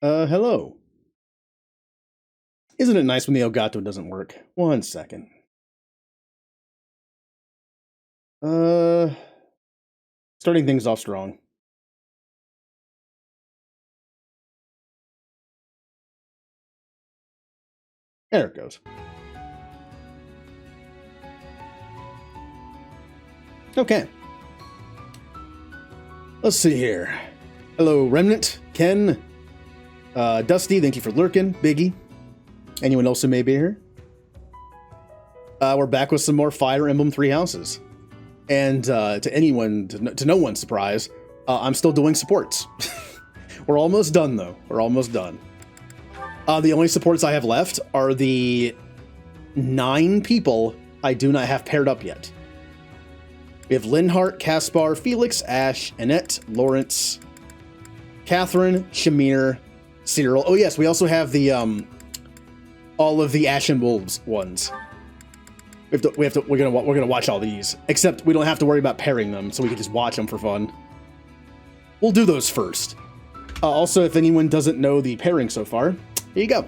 Hello. Isn't it nice when the Elgato doesn't work? 1 second. Starting things off strong. There it goes. Okay. Let's see here. Hello, Remnant, Ken, Dusty, thank you for lurking, Biggie. Anyone else who may be here? We're back with some more Fire Emblem Three Houses. And to no one's surprise, I'm still doing supports. We're almost done, though. We're almost done. The only supports I have left are the 9 people I do not have paired up yet. We have Linhart, Caspar, Felix, Ash, Annette, Lawrence, Catherine, Shamir, Cyril. Oh yes, we also have the all of the Ashen Wolves ones. We're gonna watch all these. Except we don't have to worry about pairing them, so we can just watch them for fun. We'll do those first. Also, if anyone doesn't know the pairing so far, here you go.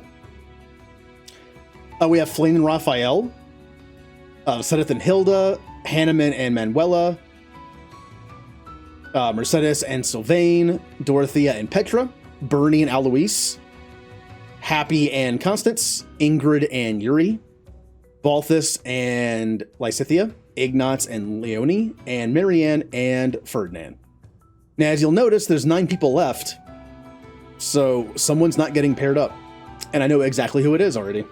We have Flynn and Raphael, Sedith and Hilda, Hanneman and Manuela, Mercedes and Sylvain, Dorothea and Petra, Bernie and Alois, Happy and Constance, Ingrid and Yuri, Balthus and Lysithia, Ignatz and Leonie, and Marianne and Ferdinand. Now, as you'll notice, there's 9 people left, so someone's not getting paired up, and I know exactly who it is already.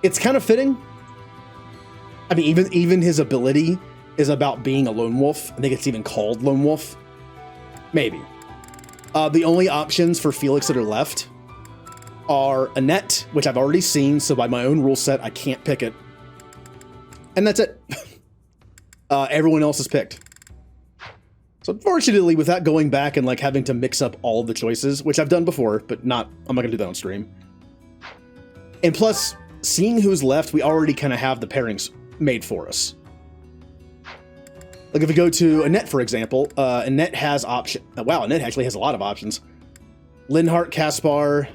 It's kind of fitting. I mean, even his ability is about being a lone wolf. I think it's even called lone wolf. Maybe. The only options for Felix that are left are Annette, which I've already seen, so by my own rule set, I can't pick it. And that's it. Everyone else is picked. So unfortunately, without going back and like having to mix up all of the choices, which I've done before, but I'm not gonna do that on stream. And plus, seeing who's left, we already kind of have the pairings made for us. Like if we go to Annette, for example, Annette has wow, Annette actually has a lot of options. Linhart, Caspar,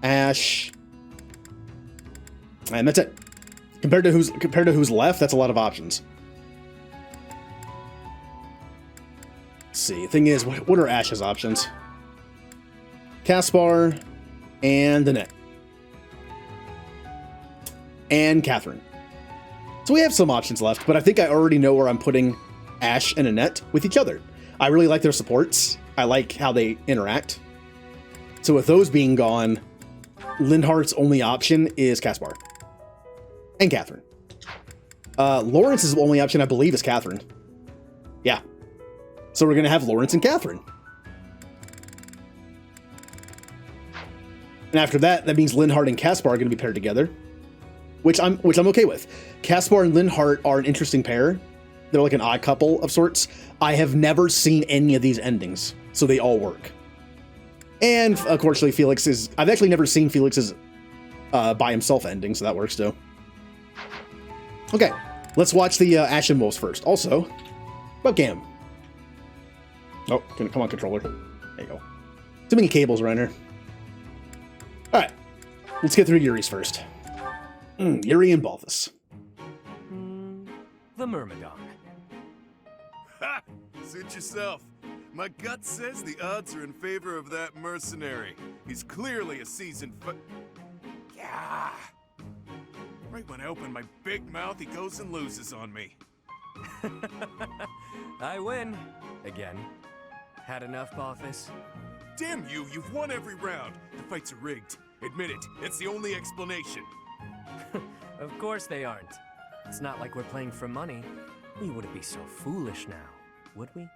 Ash, and that's it. Compared to who's left, that's a lot of options. Let's see. The thing is, what are Ash's options? Caspar and Annette. And Catherine. So we have some options left, but I think I already know where I'm putting Ash and Annette with each other. I really like their supports. I like how they interact. So with those being gone, Linhart's only option is Caspar. And Catherine. Lawrence's only option, I believe, is Catherine. Yeah. So we're going to have Lawrence and Catherine. And after that, that means Linhart and Caspar are going to be paired together. Which I'm okay with. Caspar and Linhart are an interesting pair. They're like an odd couple of sorts. I have never seen any of these endings, so they all work. And unfortunately, I've actually never seen Felix's by himself ending, so that works too. Okay, let's watch the Ashen Wolves first. Also, webcam. Oh, come on, controller. There you go. Too many cables around here. All right, let's get through Yuri's first. Yuri and Balthus. The Myrmidon. Ha! Suit yourself. My gut says the odds are in favor of that mercenary. He's clearly a seasoned Yeah. Right when I open my big mouth, he goes and loses on me. I win. Again. Had enough, Balthus? Damn you, you've won every round. The fights are rigged. Admit it. It's the only explanation. Of course they aren't. It's not like we're playing for money. We wouldn't be so foolish now, would we?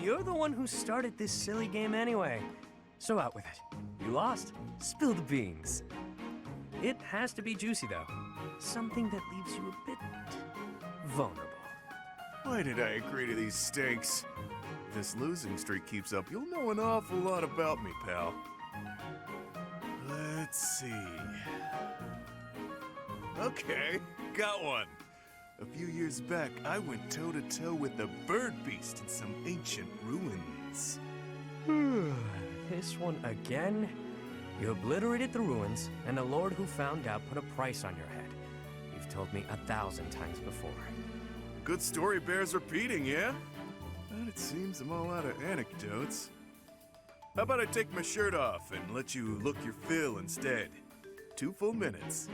You're the one who started this silly game anyway. So out with it. You lost. Spill the beans. It has to be juicy, though. Something that leaves you a bit vulnerable. Why did I agree to these stakes? If this losing streak keeps up, you'll know an awful lot about me, pal. Let's see. Okay, got one. A few years back, I went toe-to-toe with the bird beast in some ancient ruins. This one again? You obliterated the ruins, and a lord who found out put a price on your head. You've told me 1,000 times before. Good story bears repeating, yeah? But it seems I'm all out of anecdotes. How about I take my shirt off and let you look your fill instead? 2 full minutes.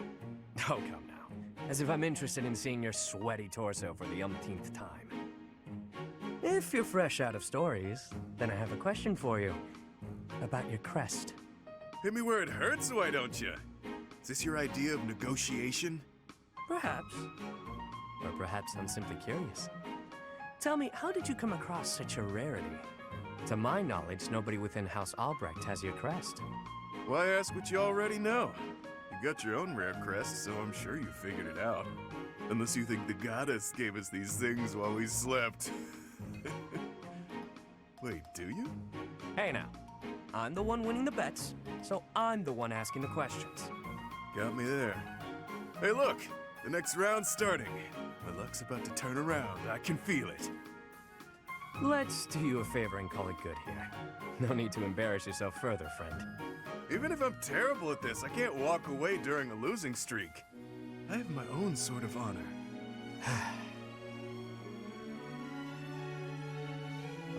Oh, come now. As if I'm interested in seeing your sweaty torso for the umpteenth time. If you're fresh out of stories, then I have a question for you. About your crest. Hit me where it hurts, why don't you? Is this your idea of negotiation? Perhaps. Or perhaps I'm simply curious. Tell me, how did you come across such a rarity? To my knowledge, nobody within House Albrecht has your crest. Why ask what you already know? You got your own rare crest, so I'm sure you figured it out. Unless you think the goddess gave us these things while we slept. Wait, do you? Hey now, I'm the one winning the bets, so I'm the one asking the questions. Got me there. Hey look, the next round's starting. My luck's about to turn around, I can feel it. Let's do you a favor and call it good here. No need to embarrass yourself further, friend. Even if I'm terrible at this, I can't walk away during a losing streak. I have my own sort of honor.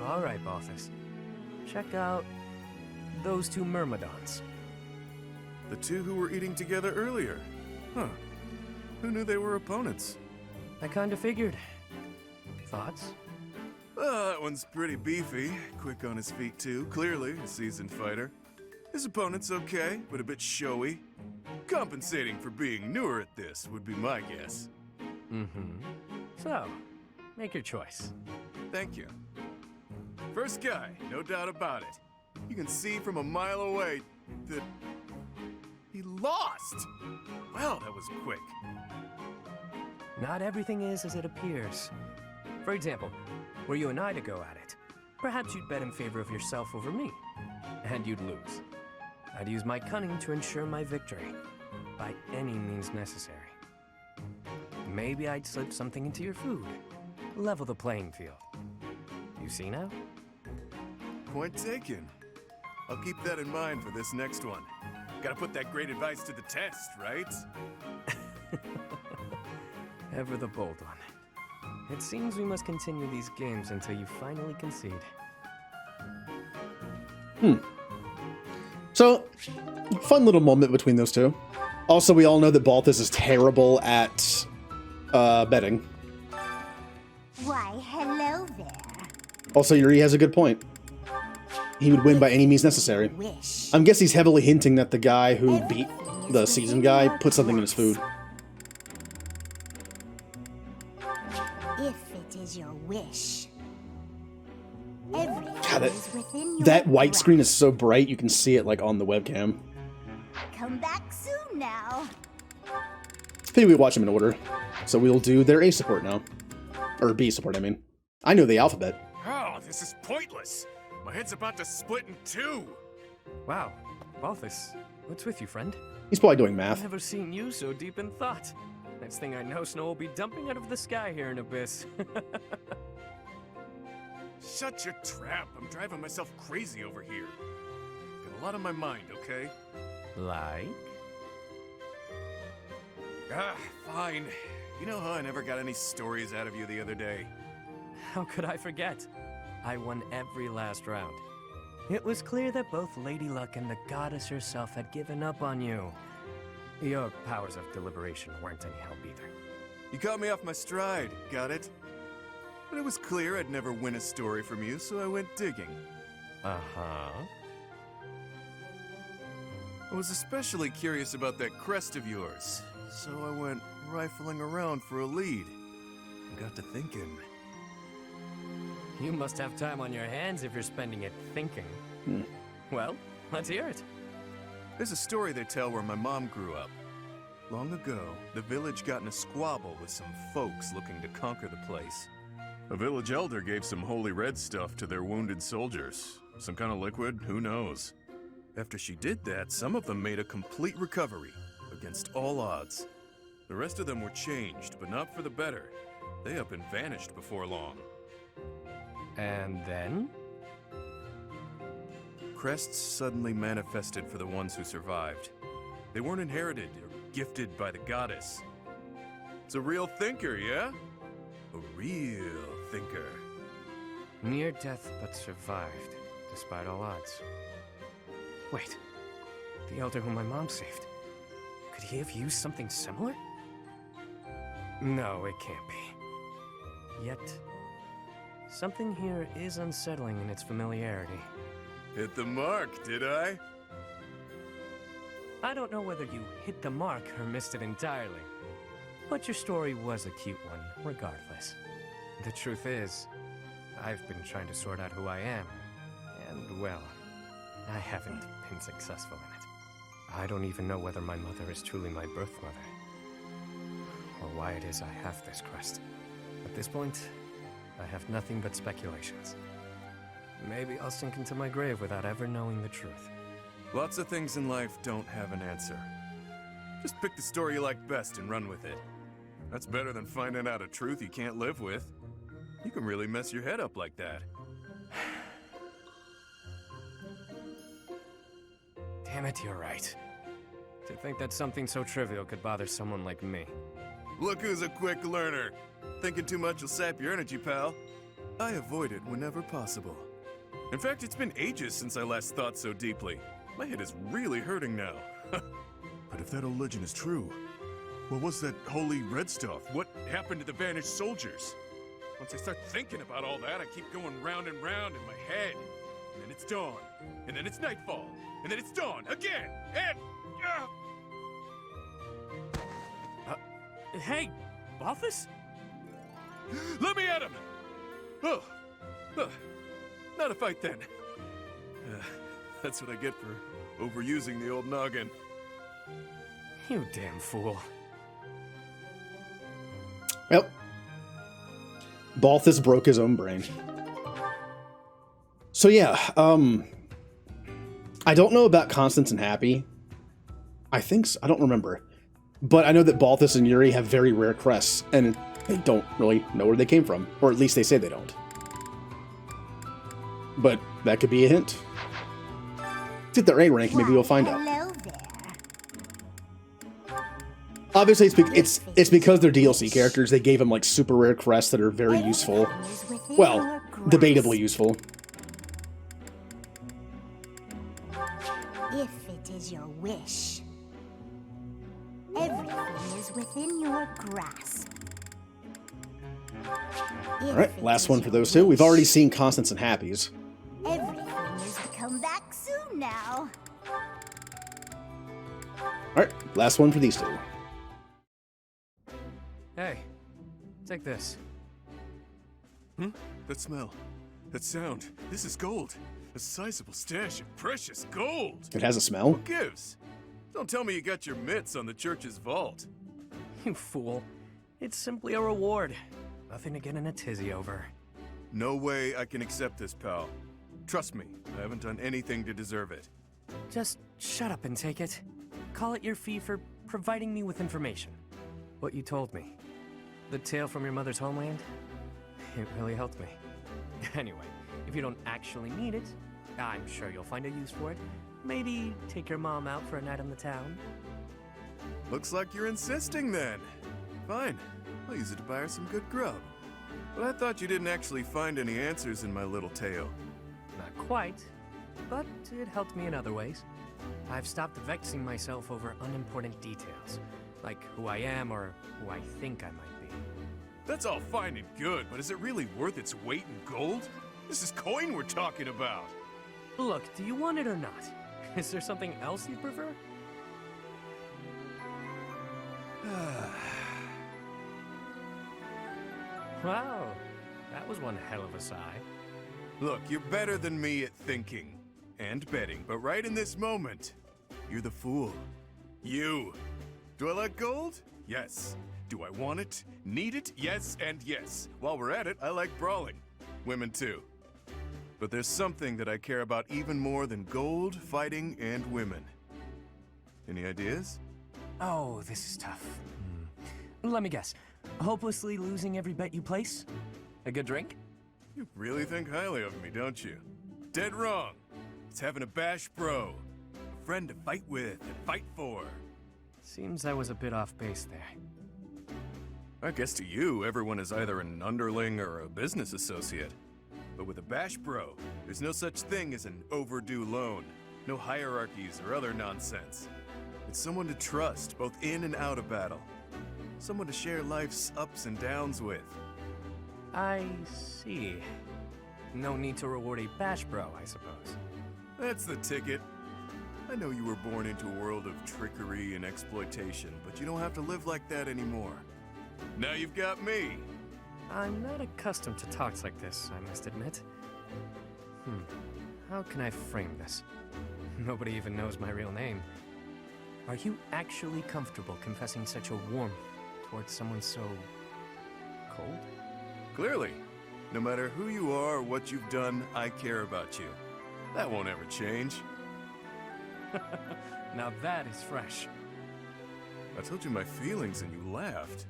All right, Balthus. Check out those 2 myrmidons. The 2 who were eating together earlier. Huh. Who knew they were opponents? I kinda figured. Thoughts? That one's pretty beefy. Quick on his feet, too. Clearly a seasoned fighter. His opponent's okay, but a bit showy. Compensating for being newer at this would be my guess. Mm-hmm. So, make your choice. Thank you. First guy, no doubt about it. You can see from a mile away that he lost. Wow, that was quick. Not everything is as it appears. For example, were you and I to go at it, perhaps you'd bet in favor of yourself over me, and you'd lose. I'd use my cunning to ensure my victory, by any means necessary. Maybe I'd slip something into your food, level the playing field. You see now? Point taken. I'll keep that in mind for this next one. Gotta put that great advice to the test, right? Ever the bold one. It seems we must continue these games until you finally concede. So, fun little moment between those 2. Also, we all know that Balthus is terrible at betting. Why, hello there. Also, Yuri has a good point. He would win by any means necessary. Wish. I'm guessing he's heavily hinting that the guy who beat the seasoned guy put something in his food. If it is your wish. Everything God, is within your that white grasp. screen is so bright you can see it like on the webcam. Come back soon now. Maybe we watch them in order. So we'll do their A support now. Or B support, I mean. I know the alphabet. Oh, this is pointless. My head's about to split in 2. Wow, Balthus, what's with you, friend? He's probably doing I've math. never seen you so deep in thought. Next thing I know, snow will be dumping out of the sky here in Abyss. Shut your trap. I'm driving myself crazy over here. Got a lot on my mind, okay? Like? Fine. You know how I never got any stories out of you the other day? How could I forget? I won every last round. It was clear that both Lady Luck and the goddess herself had given up on you. Your powers of deliberation weren't any help either. You caught me off my stride, got it? But it was clear I'd never win a story from you, so I went digging. Uh-huh. I was especially curious about that crest of yours, so I went rifling around for a lead. I got to thinking. You must have time on your hands if you're spending it thinking. Well, let's hear it. There's a story they tell where my mom grew up. Long ago, the village got in a squabble with some folks looking to conquer the place. A village elder gave some holy red stuff to their wounded soldiers. Some kind of liquid, who knows? After she did that, some of them made a complete recovery, against all odds. The rest of them were changed, but not for the better. They up and vanished before long. And then? crests suddenly manifested for the ones who survived. They weren't inherited or gifted by the goddess. It's a real thinker, yeah? A real thinker. Near death but survived, despite all odds. Wait, the elder whom my mom saved. Could he have used something similar? No, it can't be. Yet, something here is unsettling in its familiarity. Hit the mark, did I? I don't know whether you hit the mark or missed it entirely. But your story was a cute one, regardless. The truth is, I've been trying to sort out who I am. And, well, I haven't been successful in it. I don't even know whether my mother is truly my birth mother. Or why it is I have this crest. At this point, I have nothing but speculations. Maybe I'll sink into my grave without ever knowing the truth. Lots of things in life don't have an answer. Just pick the story you like best and run with it. That's better than finding out a truth you can't live with. You can really mess your head up like that. Damn it, you're right. To think that something so trivial could bother someone like me. Look who's a quick learner. Thinking too much will sap your energy, pal. I avoid it whenever possible. In fact, it's been ages since I last thought so deeply. My head is really hurting now. But if that old legend is true, what was that holy red stuff? What happened to the vanished soldiers? Once I start thinking about all that, I keep going round and round in my head. And then it's dawn. And then it's nightfall. And then it's dawn again. And... Hey, Balthus? Let me at him! Oh. Not a fight then. That's what I get for overusing the old noggin. You damn fool. Well, Balthus broke his own brain. So yeah, I don't know about Constance and Happy. I think so. I don't remember. But I know that Balthus and Yuri have very rare crests, and they don't really know where they came from. Or at least they say they don't. But that could be a hint. Let's get their A rank, maybe we'll find out. Hello there. Obviously, it's because they're DLC characters. They gave them like super rare crests that are very useful. Well, debatably useful. If it is your wish, everything is within your grasp. Alright, last one for those two. We've already seen Constance and Happy's. Everything is to come back soon now. Alright, last one for these two. Hey, take this. That smell. That sound. This is gold. A sizable stash of precious gold. It has a smell? Who gives? Don't tell me you got your mitts on the church's vault. You fool. It's simply a reward. Nothing to get in a tizzy over. No way I can accept this, pal. Trust me, I haven't done anything to deserve it. Just shut up and take it. Call it your fee for providing me with information. What you told me. The tale from your mother's homeland? It really helped me. Anyway, if you don't actually need it, I'm sure you'll find a use for it. Maybe take your mom out for a night in the town. Looks like you're insisting then. Fine, I'll use it to buy her some good grub. But I thought you didn't actually find any answers in my little tale. Not quite, but it helped me in other ways. I've stopped vexing myself over unimportant details, like who I am or who I think I might be. That's all fine and good, but is it really worth its weight in gold? This is coin we're talking about. Look, do you want it or not? Is there something else you prefer? Wow, that was one hell of a sigh. Look, you're better than me at thinking and betting, but right in this moment, you're the fool. You. Do I like gold? Yes. Do I want it? Need it? Yes and yes. While we're at it, I like brawling. Women too. But there's something that I care about even more than gold, fighting, and women. Any ideas? Oh, this is tough. Let me guess. Hopelessly losing every bet you place? A good drink? You really think highly of me, don't you? Dead wrong. It's having a bash bro. A friend to fight with and fight for. Seems I was a bit off base there. I guess to you, everyone is either an underling or a business associate. But with a bash bro, there's no such thing as an overdue loan. No hierarchies or other nonsense. It's someone to trust, both in and out of battle. Someone to share life's ups and downs with. I see. No need to reward a bash bro, I suppose. That's the ticket. I know you were born into a world of trickery and exploitation, but you don't have to live like that anymore. Now you've got me. I'm not accustomed to talks like this, I must admit. How can I frame this? Nobody even knows my real name. Are you actually comfortable confessing such a warmth towards someone so cold? Clearly. No matter who you are or what you've done, I care about you. That won't ever change. Now that is fresh. I told you my feelings and you laughed.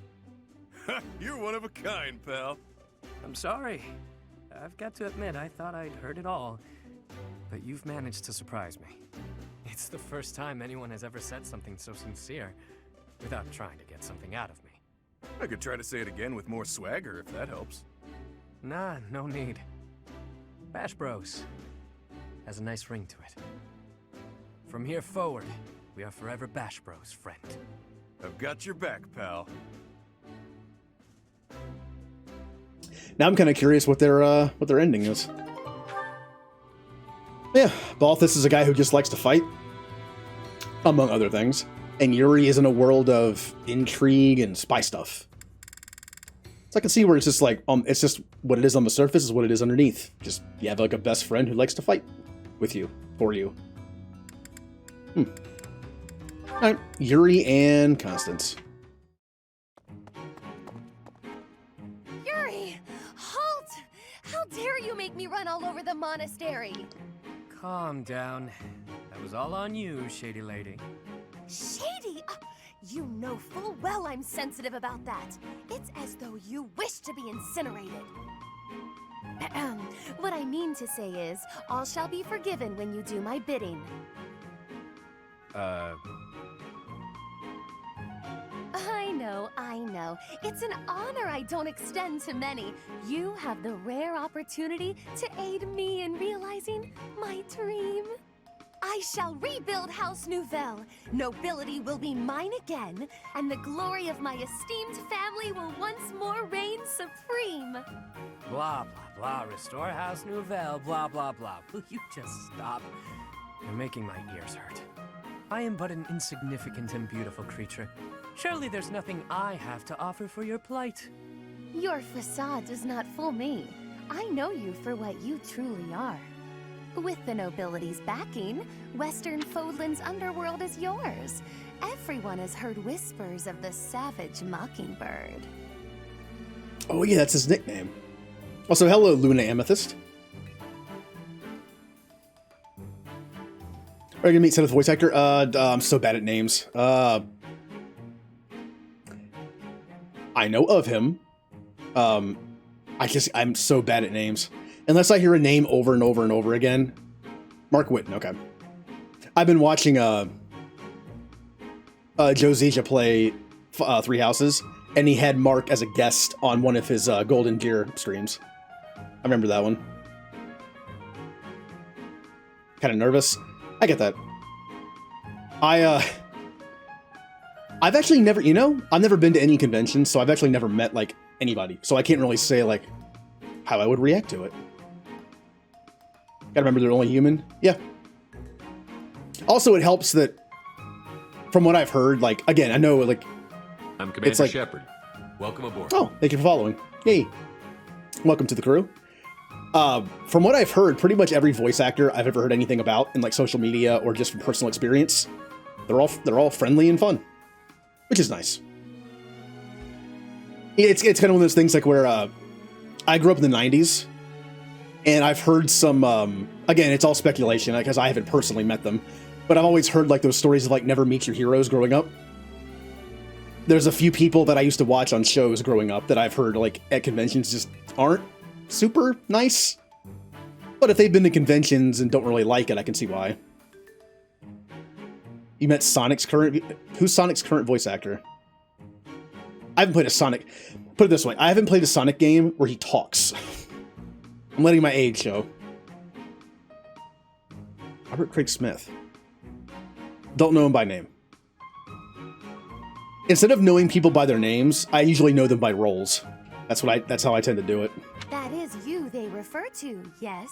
You're one of a kind, pal. I'm sorry. I've got to admit, I thought I'd heard it all. But you've managed to surprise me. It's the first time anyone has ever said something so sincere without trying to get something out of me. I could try to say it again with more swagger if that helps. Nah, no need. Bash Bros has a nice ring to it. From here forward, we are forever Bash Bros, friend. I've got your back, pal. Now I'm kind of curious what their ending is. Yeah, Balthus is a guy who just likes to fight, among other things. And Yuri is in a world of intrigue and spy stuff. So I can see where it's just like, it's just what it is on the surface is what it is underneath. Just, you have like a best friend who likes to fight with you, for you. Alright, Yuri and Constance. Yuri! Halt! How dare you make me run all over the monastery? Calm down. That was all on you, shady lady. Shady? You know full well I'm sensitive about that. It's as though you wish to be incinerated. What I mean to say is, all shall be forgiven when you do my bidding. I know. It's an honor I don't extend to many. You have the rare opportunity to aid me in realizing my dream. I shall rebuild House Nouvelle. Nobility will be mine again, and the glory of my esteemed family will once more reign supreme. Blah, blah, blah. Restore House Nouvelle, blah, blah, blah. Will you just stop? You're making my ears hurt. I am but an insignificant and beautiful creature. Surely there's nothing I have to offer for your plight. Your facade does not fool me. I know you for what you truly are. With the nobility's backing, Western Fodlan's underworld is yours. Everyone has heard whispers of the savage mockingbird. Oh yeah, that's his nickname. Also, hello, Luna Amethyst. Are you gonna meet Seth, voice actor? I'm so bad at names. I know of him. I'm so bad at names. Unless I hear a name over and over and over again. Mark Whitten, okay. I've been watching Joe Zija play Three Houses, and he had Mark as a guest on one of his Golden Gear streams. I remember that one. Kind of nervous. I get that. I've actually never, I've never been to any conventions, so I've actually never met, like, anybody. So I can't really say, like, how I would react to it. Gotta remember they're only human. Yeah. Also, it helps that, from what I've heard, like, again, I know, like... I'm Commander like, Shepard. Welcome aboard. Oh, thank you for following. Yay. Welcome to the crew. From what I've heard, pretty much every voice actor I've ever heard anything about in, like, social media or just from personal experience, they're all friendly and fun. Which is nice. It's kind of one of those things, like, where, I grew up in the 90s, and I've heard some, again, it's all speculation, because I haven't personally met them, but I've always heard, like, those stories of, like, never meet your heroes growing up. There's a few people that I used to watch on shows growing up that I've heard, like, at conventions just aren't super nice. But if they've been to conventions and don't really like it, I can see why. You met Sonic's current... Who's Sonic's current voice actor? I haven't played a Sonic... Put it this way, I haven't played a Sonic game where he talks. I'm letting my age show. Robert Craig Smith. Don't know him by name. Instead of knowing people by their names, I usually know them by roles. That's how I tend to do it. That is you they refer to, yes?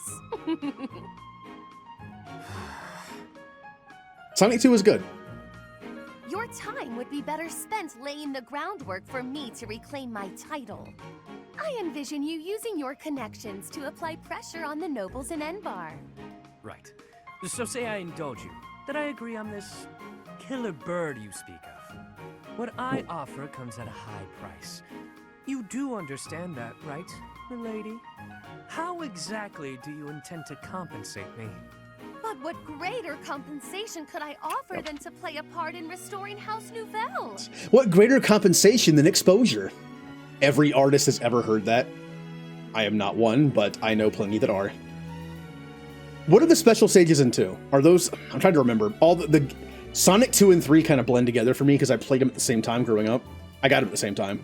Sonic 2 is good. Your time would be better spent laying the groundwork for me to reclaim my title. I envision you using your connections to apply pressure on the nobles in Enbar. Right. So say I indulge you, that I agree on this killer bird you speak of. What I offer comes at a high price. You do understand that, right, milady? How exactly do you intend to compensate me? But what greater compensation could I offer than to play a part in restoring House Nouvelle? What greater compensation than exposure? Every artist has ever heard that. I am not one, but I know plenty that are. What are the special stages in 2? Are those... I'm trying to remember. All the Sonic 2 and 3 kind of blend together for me because I played them at the same time growing up. I got them at the same time.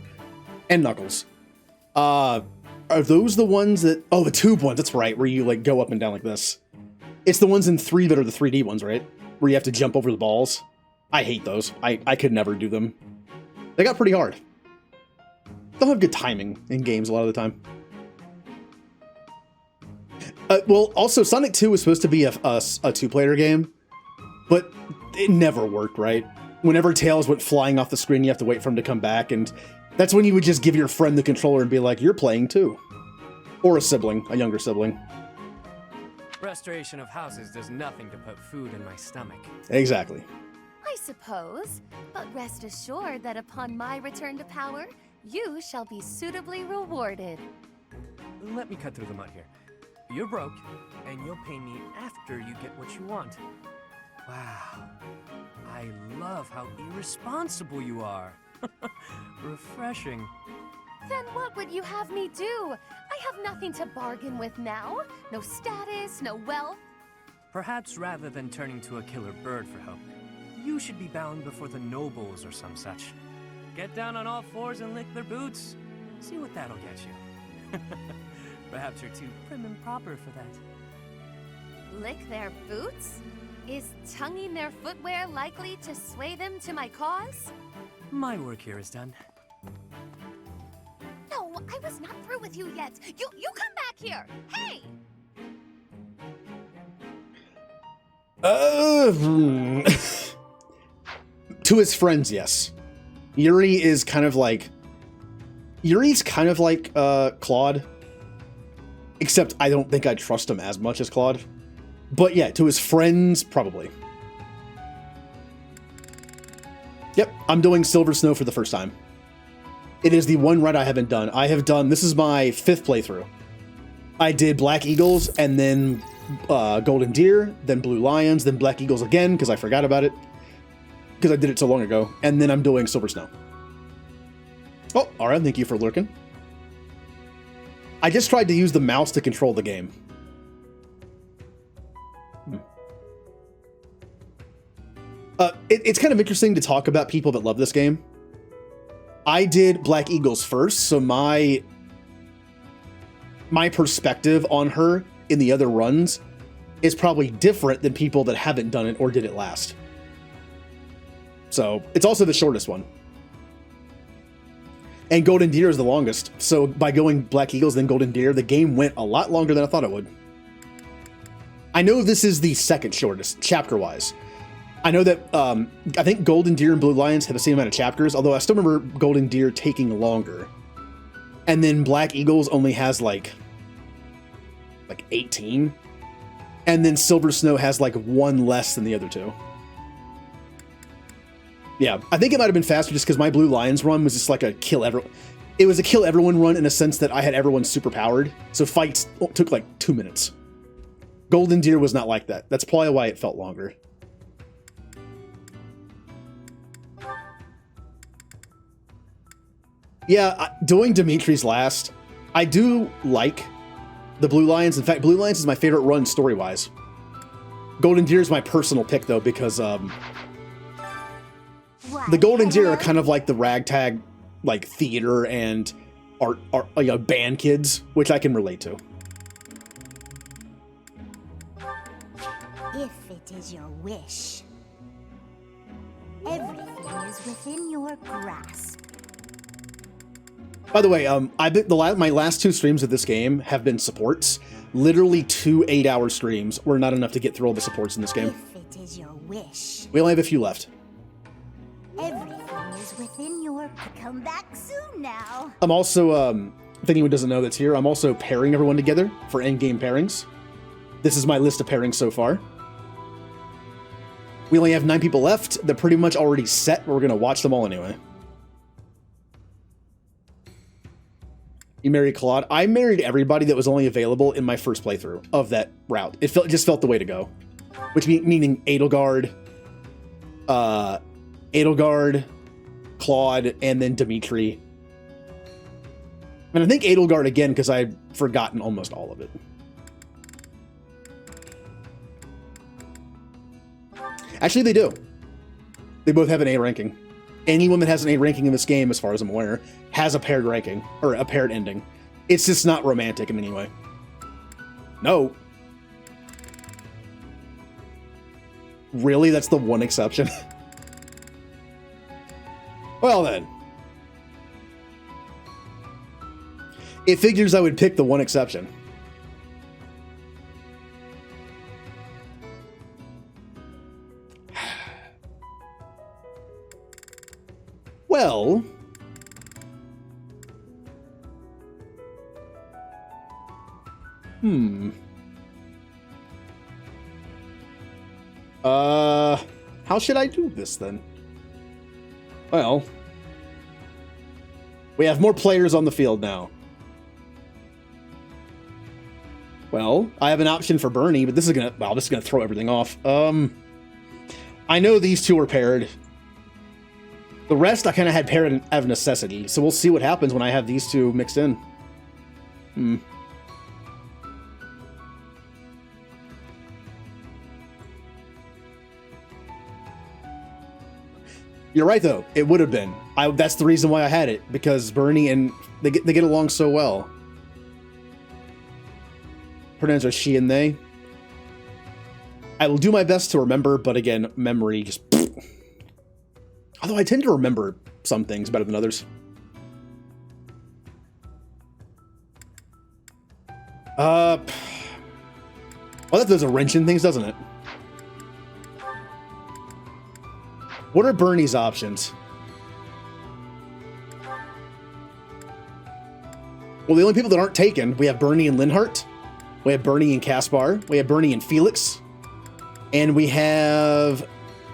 And Knuckles. Are those the ones that... Oh, the tube ones. That's right, where you like go up and down like this. It's the ones in 3 that are the 3D ones, right? Where you have to jump over the balls. I hate those. I could never do them. They got pretty hard. Don't have good timing in games a lot of the time. Well, also, Sonic 2 was supposed to be a two-player game, but it never worked, right? Whenever Tails went flying off the screen, you have to wait for him to come back, and that's when you would just give your friend the controller and be like, you're playing too. Or a sibling, a younger sibling. Restoration of houses does nothing to put food in my stomach. Exactly. I suppose, but rest assured that upon my return to power, you shall be suitably rewarded. Let me cut through the mud here. You're broke, and you'll pay me after you get what you want. Wow. I love how irresponsible you are. Refreshing. Then what would you have me do? I have nothing to bargain with now. No status, no wealth. Perhaps rather than turning to a killer bird for help, you should be bound before the nobles or some such. Get down on all fours and lick their boots. See what that'll get you. Perhaps you're too prim and proper for that. Lick their boots? Is tonguing their footwear likely to sway them to my cause? My work here is done. No, I was not through with you yet. You come back here. Hey! To his friends, yes. Yuri's kind of like Claude. Except I don't think I trust him as much as Claude. But yeah, to his friends, probably. Yep, I'm doing Silver Snow for the first time. It is the one ride I haven't done. This is my 5th playthrough. I did Black Eagles, and then Golden Deer, then Blue Lions, then Black Eagles again, because I forgot about it. Because I did it so long ago. And then I'm doing Silver Snow. Oh, alright, thank you for lurking. I just tried to use the mouse to control the game. It's kind of interesting to talk about people that love this game. I did Black Eagles first, so my perspective on her in the other runs is probably different than people that haven't done it or did it last. So, it's also the shortest one. And Golden Deer is the longest. So by going Black Eagles then Golden Deer, the game went a lot longer than I thought it would. I know this is the second shortest, chapter-wise. I know that, I think Golden Deer and Blue Lions have the same amount of chapters, although I still remember Golden Deer taking longer. And then Black Eagles only has like 18. And then Silver Snow has like 1 less than the other 2. Yeah, I think it might have been faster just because my Blue Lions run was just like a kill everyone. It was a kill everyone run in a sense that I had everyone super powered. So fights took like 2 minutes. Golden Deer was not like that. That's probably why it felt longer. Yeah, doing Dimitri's last, I do like the Blue Lions. In fact, Blue Lions is my favorite run story-wise. Golden Deer is my personal pick, though, because the Golden Deer are kind of like the ragtag, like, theater and art band kids, which I can relate to. If it is your wish, everything is within your grasp. By the way, my last 2 streams of this game have been supports. Literally 2 8-hour streams were not enough to get through all the supports in this game. If it is your wish, We only have a few left. everything is within your. Come back soon now. I'm also, if anyone doesn't know that's here, I'm also pairing everyone together for endgame pairings. This is my list of pairings so far. We only have 9 people left. They're pretty much already set. We're going to watch them all anyway. You married Claude? I married everybody that was only available in my first playthrough of that route. It just felt the way to go. Which meaning Edelgard, Claude, and then Dimitri. And I think Edelgard again because I'd forgotten almost all of it. Actually, they do. They both have an A ranking. Anyone that has an A ranking in this game, as far as I'm aware, has a paired ranking, or a paired ending. It's just not romantic in any way. No. Really? That's the one exception? Well then. It figures I would pick the one exception. Well, how should I do this then? Well, we have more players on the field now. Well, I have an option for Bernie, but this is gonna throw everything off. I know these two are paired. The rest I kind of had paired out of necessity, so we'll see what happens when I have these two mixed in. You're right, though. It would have been. That's the reason why I had it, because Bernie and they get along so well. Pronouns are she and they. I will do my best to remember, but again, memory just... Although I tend to remember some things better than others. Well, that does a wrench in things, doesn't it? What are Bernie's options? Well, the only people that aren't taken, we have Bernie and Linhart. We have Bernie and Caspar. We have Bernie and Felix. And we have...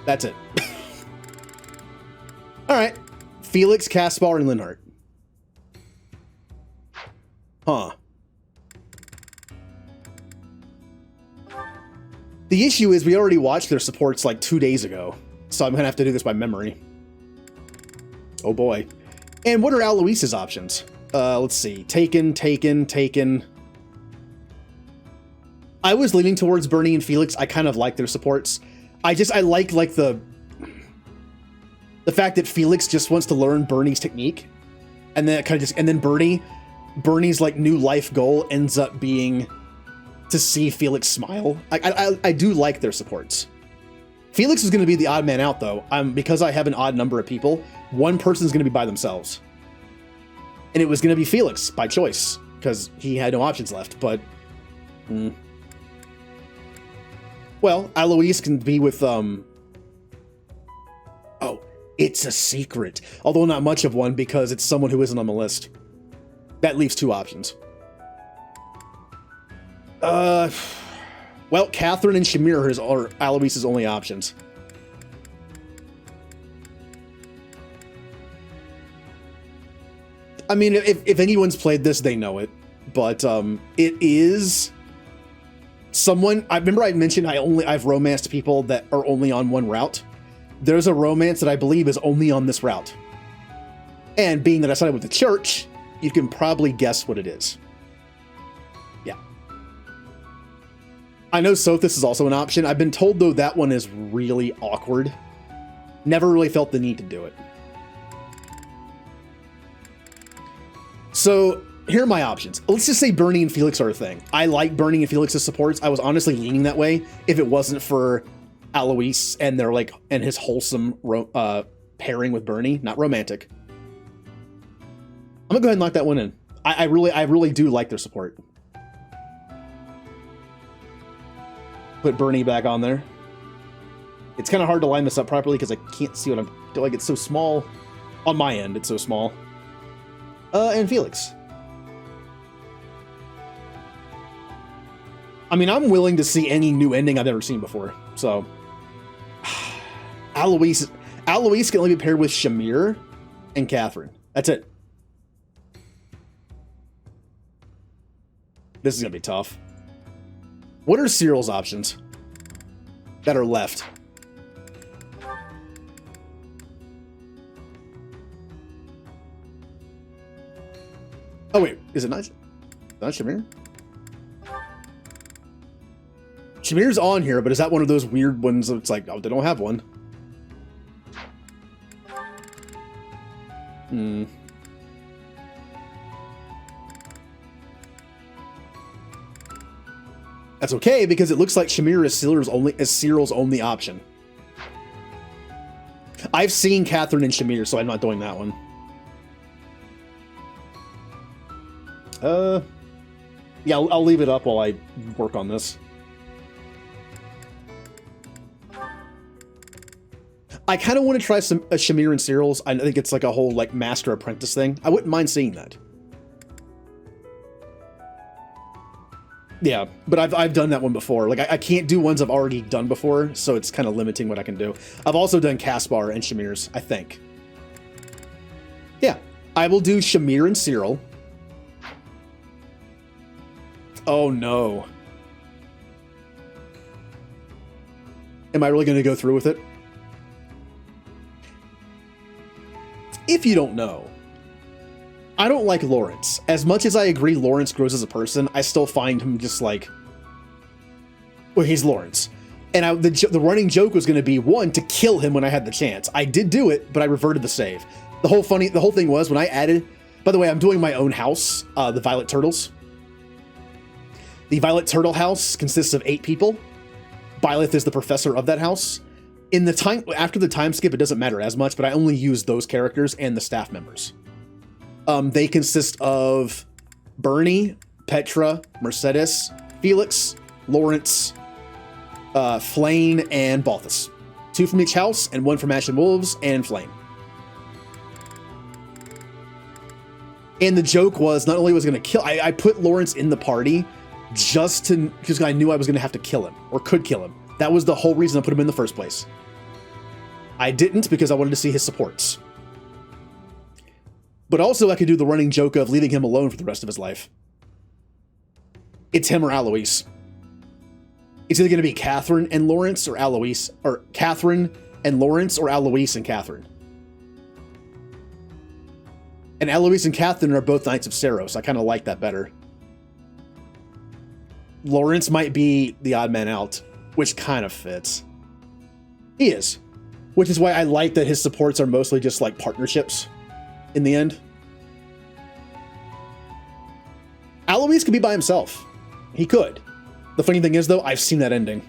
That's it. All right. Felix, Caspar, and Linhart. Huh. The issue is we already watched their supports like 2 days ago. So I'm going to have to do this by memory. Oh boy. And what are Aloise's options? Let's see. Taken. I was leaning towards Bernie and Felix. I kind of like their supports. I like the fact that Felix just wants to learn Bernie's technique. And then it kind of and then Bernie's like new life goal ends up being to see Felix smile. I do like their supports. Felix is going to be the odd man out, though. Because I have an odd number of people, one person's going to be by themselves. And it was going to be Felix, by choice, because he had no options left, but... Well, Aloise can be with, Oh, it's a secret. Although not much of one, because it's someone who isn't on the list. That leaves 2 options. Well, Catherine and Shamir are Aloise's only options. I mean, if anyone's played this, they know it. But it is someone. I remember I mentioned I've romanced people that are only on one route. There's a romance that I believe is only on this route. And being that I sided with the church, you can probably guess what it is. Yeah. I know Sothis is also an option. I've been told, though, that one is really awkward. Never really felt the need to do it. So, here are my options. Let's just say Bernie and Felix are a thing. I like Bernie and Felix's supports. I was honestly leaning that way if it wasn't for Alois and and his wholesome pairing with Bernie. Not romantic. I'm gonna go ahead and lock that one in. I really do like their support. Put Bernie back on there. It's kind of hard to line this up properly because I can't see what I'm doing. Like, it's so small. On my end, it's so small. And Felix. I mean, I'm willing to see any new ending I've ever seen before. So, Alois can only be paired with Shamir and Catherine. That's it. This is gonna be tough. What are Cyril's options that are left? Oh wait, is it not Shamir? Shamir's on here, but is that one of those weird ones that's like, oh, they don't have one? That's okay, because it looks like Shamir is Cyril's only option. I've seen Catherine and Shamir, so I'm not doing that one. Yeah, I'll leave it up while I work on this. I kind of want to try some Shamir and Cyril's. I think it's like a whole like master apprentice thing. I wouldn't mind seeing that. Yeah, but I've done that one before. Like I can't do ones I've already done before, so it's kind of limiting what I can do. I've also done Caspar and Shamir's, I think. Yeah, I will do Shamir and Cyril. Oh no. Am I really going to go through with it? If you don't know, I don't like Lawrence. As much as I agree Lawrence grows as a person, I still find him just like, well, he's Lawrence. And the running joke was going to be, one, to kill him when I had the chance. I did do it, but I reverted the save. The whole thing was when I added, by the way, I'm doing my own house, the Violet Turtles. The Violet Turtle house consists of 8 people. Byleth is the professor of that house. After the time skip, it doesn't matter as much, but I only use those characters and the staff members. They consist of Bernie, Petra, Mercedes, Felix, Lawrence, Flane, and Balthus. 2 from each house, and 1 from Ash and Wolves, and Flame. And the joke was, not only was going to kill, I put Lawrence in the party just because I knew I was going to have to kill him, or could kill him. That was the whole reason I put him in the first place. I didn't because I wanted to see his supports. But also I could do the running joke of leaving him alone for the rest of his life. It's him or Alois. It's either going to be Catherine and Lawrence or Alois, or Catherine and Lawrence or Alois and Catherine. And Alois and Catherine are both Knights of Saros. I kind of like that better. Lawrence might be the odd man out, which kind of fits. He is. Which is why I like that his supports are mostly just like partnerships in the end. Alois could be by himself. He could. The funny thing is, though, I've seen that ending.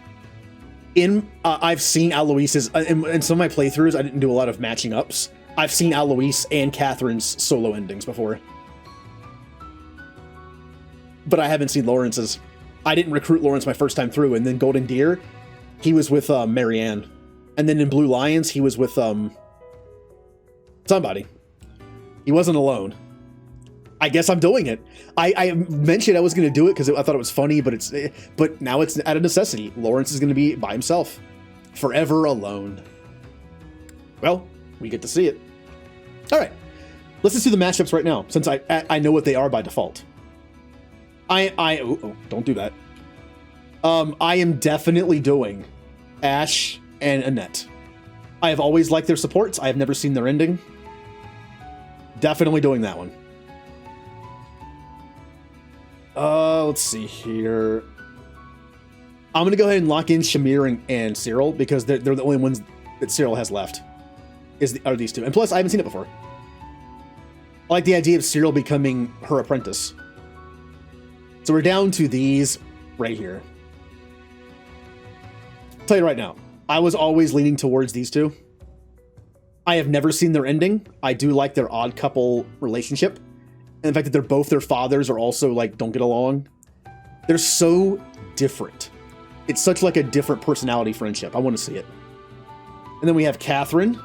I've seen Alois's, in some of my playthroughs, I didn't do a lot of matching ups. I've seen Alois and Catherine's solo endings before. But I haven't seen Lawrence's. I didn't recruit Lawrence my first time through, and then Golden Deer, he was with Marianne. And then in Blue Lions, he was with somebody. He wasn't alone. I guess I'm doing it. I mentioned I was going to do it because I thought it was funny, but now it's out of necessity. Lawrence is going to be by himself, forever alone. Well, we get to see it. All right, let's just do the matchups right now, since I know what they are by default. Don't do that. I am definitely doing Ash and Annette. I have always liked their supports. I have never seen their ending. Definitely doing that one. Let's see here. I'm going to go ahead and lock in Shamir and Cyril because they're the only ones that Cyril has left. Are these two. And plus, I haven't seen it before. I like the idea of Cyril becoming her apprentice. So we're down to these right here. I'll tell you right now, I was always leaning towards these two. I have never seen their ending. I do like their odd couple relationship. And the fact that they're both their fathers are also like, don't get along. They're so different. It's such like a different personality friendship. I want to see it. And then we have Catherine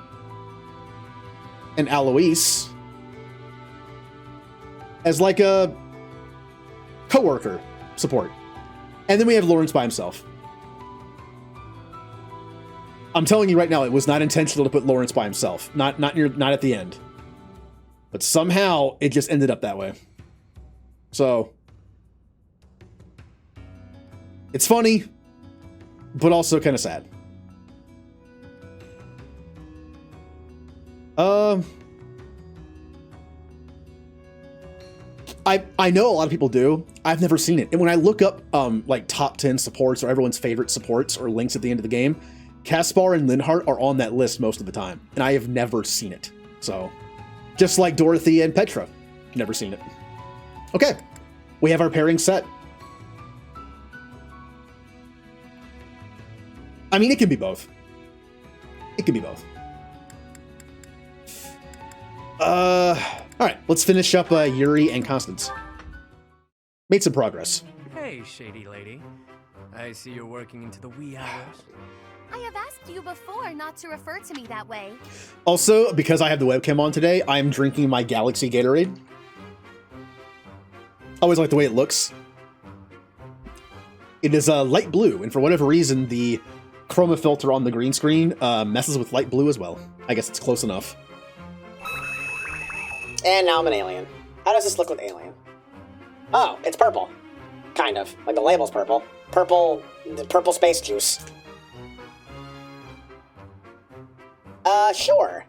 and Alois as like a co-worker support. And then we have Lawrence by himself. I'm telling you right now, it was not intentional to put Lawrence by himself. Not at the end. But somehow it just ended up that way. So it's funny, but also kind of sad. I know a lot of people do. I've never seen it. And when I look up like top 10 supports or everyone's favorite supports or links at the end of the game, Caspar and Linhart are on that list most of the time. And I have never seen it. So just like Dorothy and Petra, never seen it. Okay, we have our pairing set. I mean, it can be both. It can be both. All right, let's finish up Yuri and Constance. Made some progress. Hey, shady lady. I see you're working into the wee hours. I have asked you before not to refer to me that way. Also, because I have the webcam on today, I'm drinking my Galaxy Gatorade. Always like the way it looks. It is light blue, and for whatever reason, the chroma filter on the green screen messes with light blue as well. I guess it's close enough. And now I'm an alien. How does this look with alien? Oh, it's purple. Kind of. Like the label's purple. Purple space juice. Sure.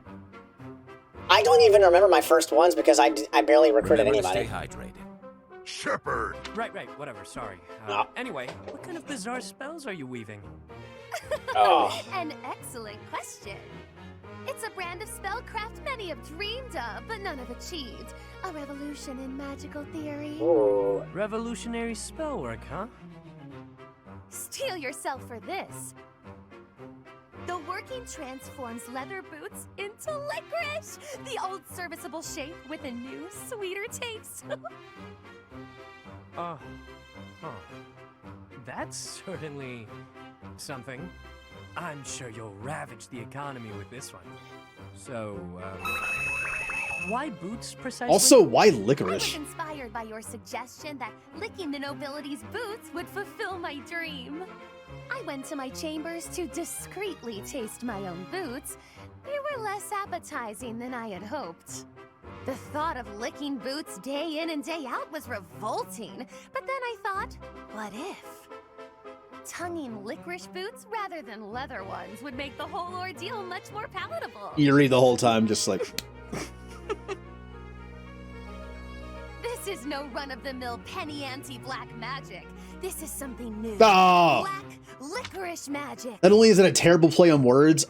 I don't even remember my first ones because I barely recruited anybody. Stay hydrated. Shepherd! Right, whatever, sorry. No. Anyway, what kind of bizarre spells are you weaving? Oh. An excellent question. It's a brand of spellcraft many have dreamed of, but none have achieved. A revolution in magical theory. Ooh. Revolutionary spellwork, huh? Steel yourself for this. The working transforms leather boots into licorice, the old serviceable shape with a new, sweeter taste. Huh. That's certainly something. I'm sure you'll ravage the economy with this one. So, why boots precisely? Also, why I licorice? was inspired by your suggestion that licking the nobility's boots would fulfill my dream. I went to my chambers to discreetly taste my own boots. They were less appetizing than I had hoped. The thought of licking boots day in and day out was revolting, but then I thought, what if? Tonguing licorice boots rather than leather ones would make the whole ordeal much more palatable. Yuri the whole time just like... This is no run-of-the-mill penny ante black magic. This is something new. Oh. Black licorice magic. Not only is it a terrible play on words,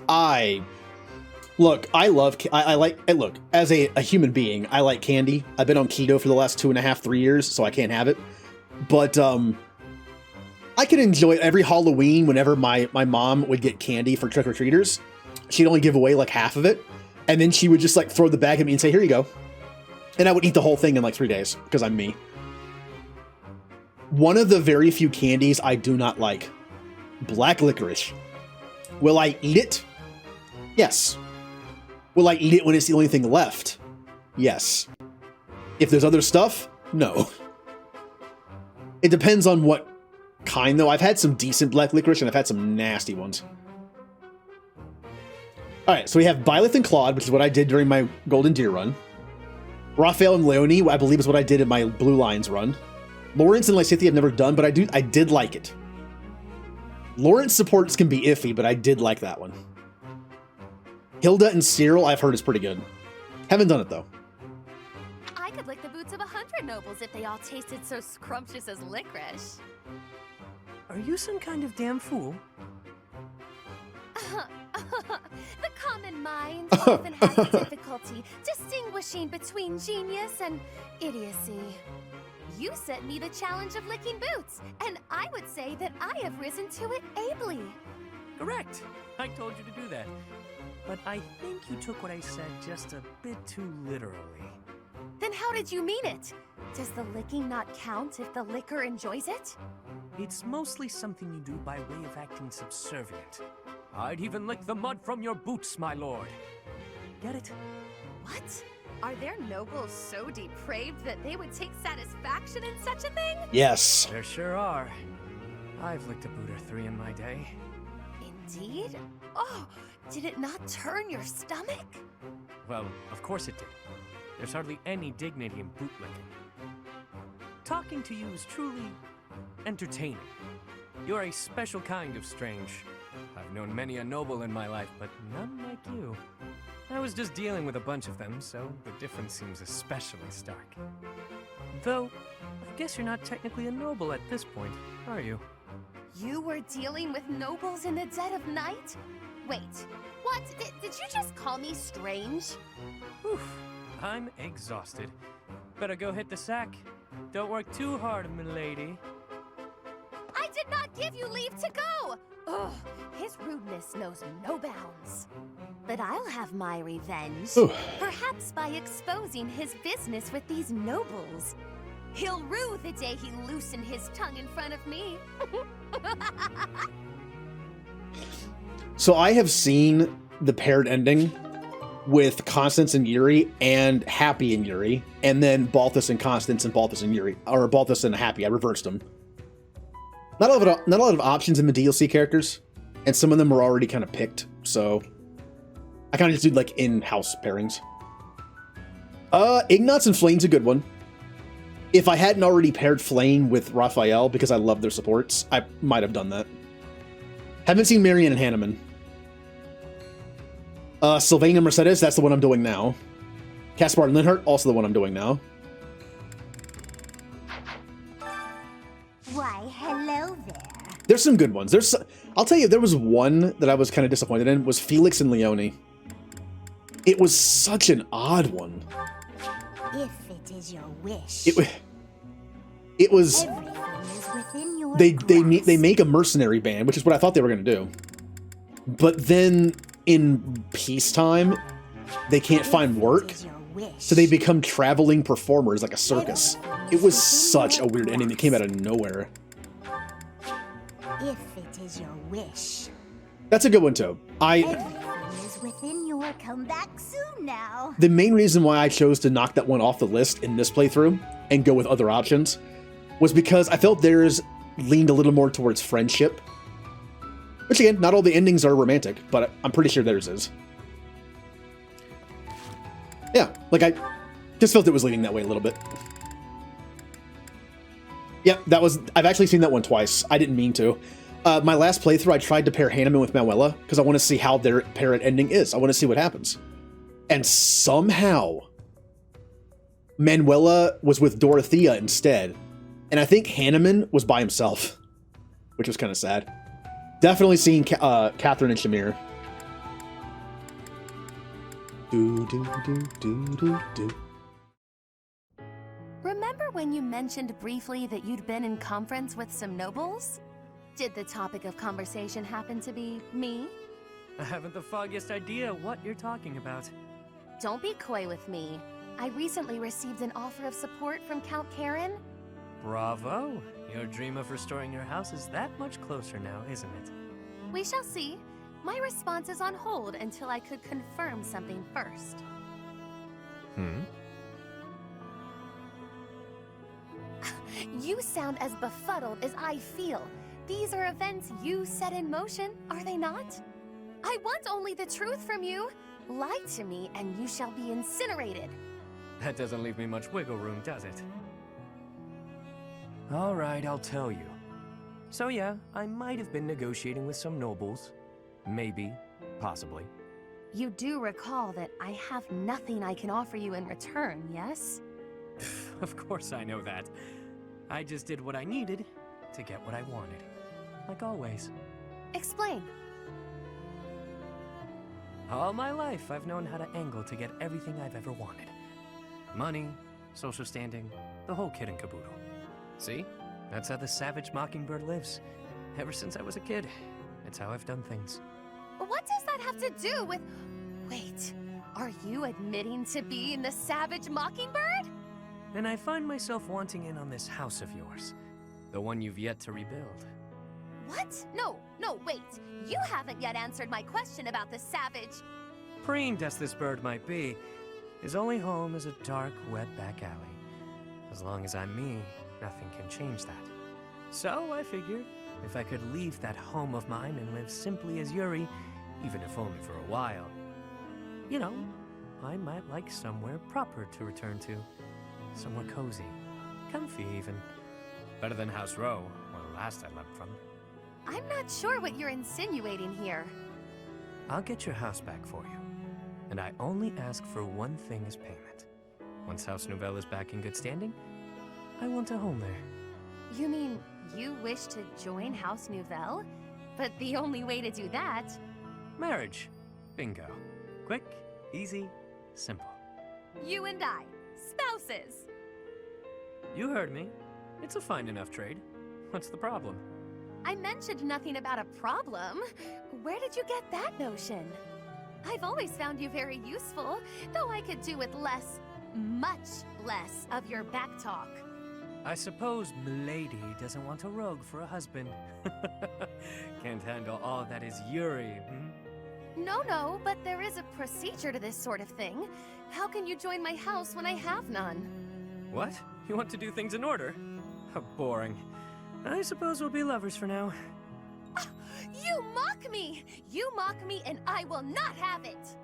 look, I like, look, as a human being, I like candy. I've been on keto for the last 2.5, 3 years, so I can't have it. But, I could enjoy it every Halloween whenever my mom would get candy for trick-or-treaters. She'd only give away like half of it. And then she would just like throw the bag at me and say, here you go. And I would eat the whole thing in like 3 days because I'm me. One of the very few candies I do not like. Black licorice. Will I eat it? Yes. Will I eat it when it's the only thing left? Yes. If there's other stuff? No. It depends on what kind, though. I've had some decent black licorice, and I've had some nasty ones. Alright, so we have Byleth and Claude, which is what I did during my Golden Deer run. Raphael and Leonie, I believe is what I did in my Blue Lines run. Lawrence and Lysithea I've never done, but I did like it. Lawrence supports can be iffy, but I did like that one. Hilda and Cyril, I've heard is pretty good. Haven't done it, though. I could lick the boots of 100 nobles if they all tasted so scrumptious as licorice. Are you some kind of damn fool? The common mind often has difficulty distinguishing between genius and idiocy. You set me the challenge of licking boots, and I would say that I have risen to it ably. Correct. I told you to do that. But I think you took what I said just a bit too literally. Then how did you mean it? Does the licking not count if the licker enjoys it? It's mostly something you do by way of acting subservient. I'd even lick the mud from your boots, my lord. Get it? What? Are there nobles so depraved that they would take satisfaction in such a thing? Yes. There sure are. I've licked a boot or 3 in my day. Indeed? Oh, did it not turn your stomach? Well, of course it did. There's hardly any dignity in bootlicking. Talking to you is truly entertaining. You're a special kind of strange. I've known many a noble in my life, but none like you. I was just dealing with a bunch of them, so the difference seems especially stark. Though, I guess you're not technically a noble at this point, are you? You were dealing with nobles in the dead of night? Wait, what? Did you just call me strange? Oof, I'm exhausted. Better go hit the sack. Don't work too hard, milady. I did not give you leave to go! Ugh, his rudeness knows no bounds. But I'll have my revenge. Perhaps by exposing his business with these nobles. He'll rue the day he loosened his tongue in front of me. So I have seen the paired ending with Constance and Yuri and Happy and Yuri, and then Balthus and Constance and Balthus and Yuri, or Balthus and Happy. I reversed them. Not a lot of options in the DLC characters, and some of them were already kind of picked, so I kind of just did like in-house pairings. Ignatz and Flame's a good one. If I hadn't already paired Flame with Raphael because I love their supports, I might have done that. Haven't seen Marion and Hanneman. Sylvain and Mercedes, that's the one I'm doing now. Caspar and Linhart, also the one I'm doing now. Why, hello there. There's some good ones. I'll tell you, there was one that I was kind of disappointed in, was Felix and Leone. It was such an odd one. If it is your wish. It was... Everything is within your They grasp. make a mercenary band, which is what I thought they were going to do. But then, in peacetime, they can't find work, It is your wish. so they become traveling performers like a circus. It was such a weird ending that came out of nowhere. If it is your wish. That's a good one, too. Everything is within your... Come back soon now. The main reason why I chose to knock that one off the list in this playthrough and go with other options was because I felt theirs leaned a little more towards friendship. Which again, not all the endings are romantic, but I'm pretty sure theirs is. Yeah, like I just felt it was leaning that way a little bit. Yeah, I've actually seen that one twice. I didn't mean to. My last playthrough, I tried to pair Hanneman with Manuela because I want to see how their paired ending is. I want to see what happens. And somehow, Manuela was with Dorothea instead. And I think Hanneman was by himself, which was kind of sad. Definitely seeing Catherine and Shamir. Remember when you mentioned briefly that you'd been in conference with some nobles? Did the topic of conversation happen to be me? I haven't the foggiest idea what you're talking about. Don't be coy with me. I recently received an offer of support from Count Karen. Bravo! Your dream of restoring your house is that much closer now, isn't it? We shall see. My response is on hold until I could confirm something first. You sound as befuddled as I feel. These are events you set in motion, are they not? I want only the truth from you. Lie to me and you shall be incinerated. That doesn't leave me much wiggle room, does it? All right, I'll tell you. So yeah, I might have been negotiating with some nobles. Maybe. Possibly. You do recall that I have nothing I can offer you in return, yes? Of course I know that. I just did what I needed to get what I wanted. like always. Explain. All my life, I've known how to angle to get everything I've ever wanted. Money, social standing, the whole kit and caboodle. See? That's how the savage mockingbird lives. Ever since I was a kid, it's how I've done things. What does that have to do with... Wait, are you admitting to being the savage mockingbird? And I find myself wanting in on this house of yours. The one you've yet to rebuild. What? No, wait. You haven't yet answered my question about the savage... Preened as this bird might be, his only home is a dark, wet back alley. As long as I'm me, nothing can change that. So I figured, if I could leave that home of mine and live simply as Yuri, even if only for a while, you know, I might like somewhere proper to return to. Somewhere cozy, comfy even. Better than House Row, where last I left from. I'm not sure what you're insinuating here. I'll get your house back for you. And I only ask for one thing as payment. Once House Nouvelle is back in good standing, I want a home there. You mean you wish to join House Nouvelle? But the only way to do that... Marriage. Bingo. Quick, easy, simple. You and I, spouses. You heard me. It's a fine enough trade. What's the problem? I mentioned nothing about a problem. Where did you get that notion? I've always found you very useful, though I could do with less, much less of your back talk. I suppose Milady doesn't want a rogue for a husband. Can't handle all that is Yuri, No, but there is a procedure to this sort of thing. How can you join my house when I have none? What? You want to do things in order? How boring. I suppose we'll be lovers for now. You mock me! You mock me and I will not have it!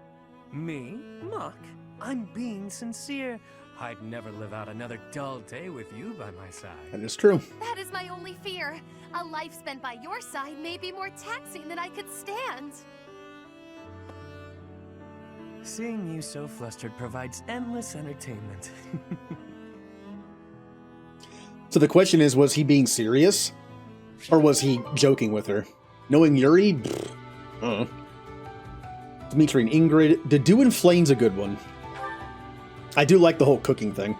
Me? Mock? I'm being sincere. I'd never live out another dull day with you by my side. That is true. That is my only fear. A life spent by your side may be more taxing than I could stand. Seeing you so flustered provides endless entertainment. So the question is, was he being serious? Or was he joking with her? Knowing Yuri? Dimitri and Ingrid. Dedu and Flame's a good one. I do like the whole cooking thing.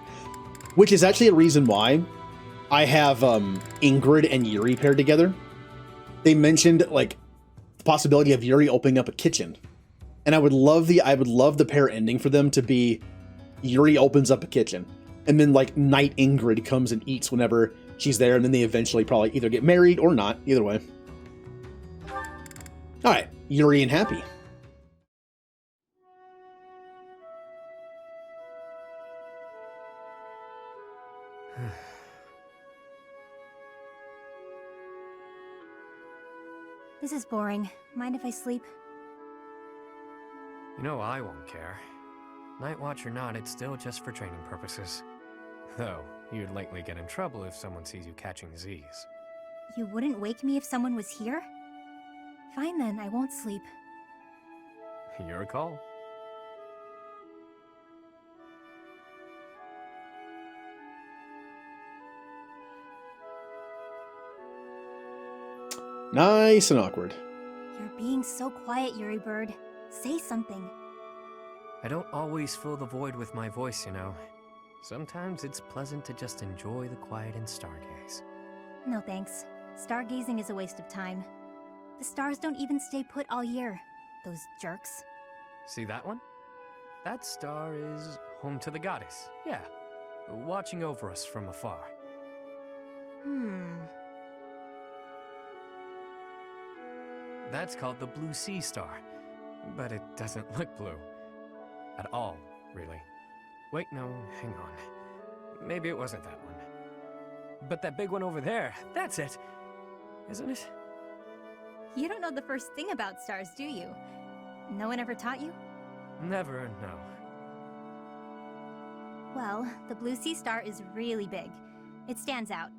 Which is actually a reason why I have Ingrid and Yuri paired together. They mentioned, like, the possibility of Yuri opening up a kitchen. And I would love the pair ending for them to be Yuri opens up a kitchen. And then, like, Night Ingrid comes and eats whenever she's there, and then they eventually probably either get married or not. Either way. Alright, Yuri and Happy. This is boring. Mind if I sleep? You know I won't care. Night Watch or not, it's still just for training purposes. Though, you'd likely get in trouble if someone sees you catching Z's. You wouldn't wake me if someone was here? Fine then, I won't sleep. Your call. Nice and awkward. You're being so quiet, Yuri Bird. Say something. I don't always fill the void with my voice, you know. Sometimes it's pleasant to just enjoy the quiet and stargaze. No thanks. Stargazing is a waste of time. The stars don't even stay put all year. Those jerks. See that one? That star is home to the goddess. Yeah. Watching over us from afar. That's called the Blue Sea Star. But it doesn't look blue. At all, really. Wait, no, hang on. Maybe it wasn't that one. But that big one over there, that's it. Isn't it? You don't know the first thing about stars, do you? No one ever taught you? Never, no. Well, the Blue Sea Star is really big. It stands out.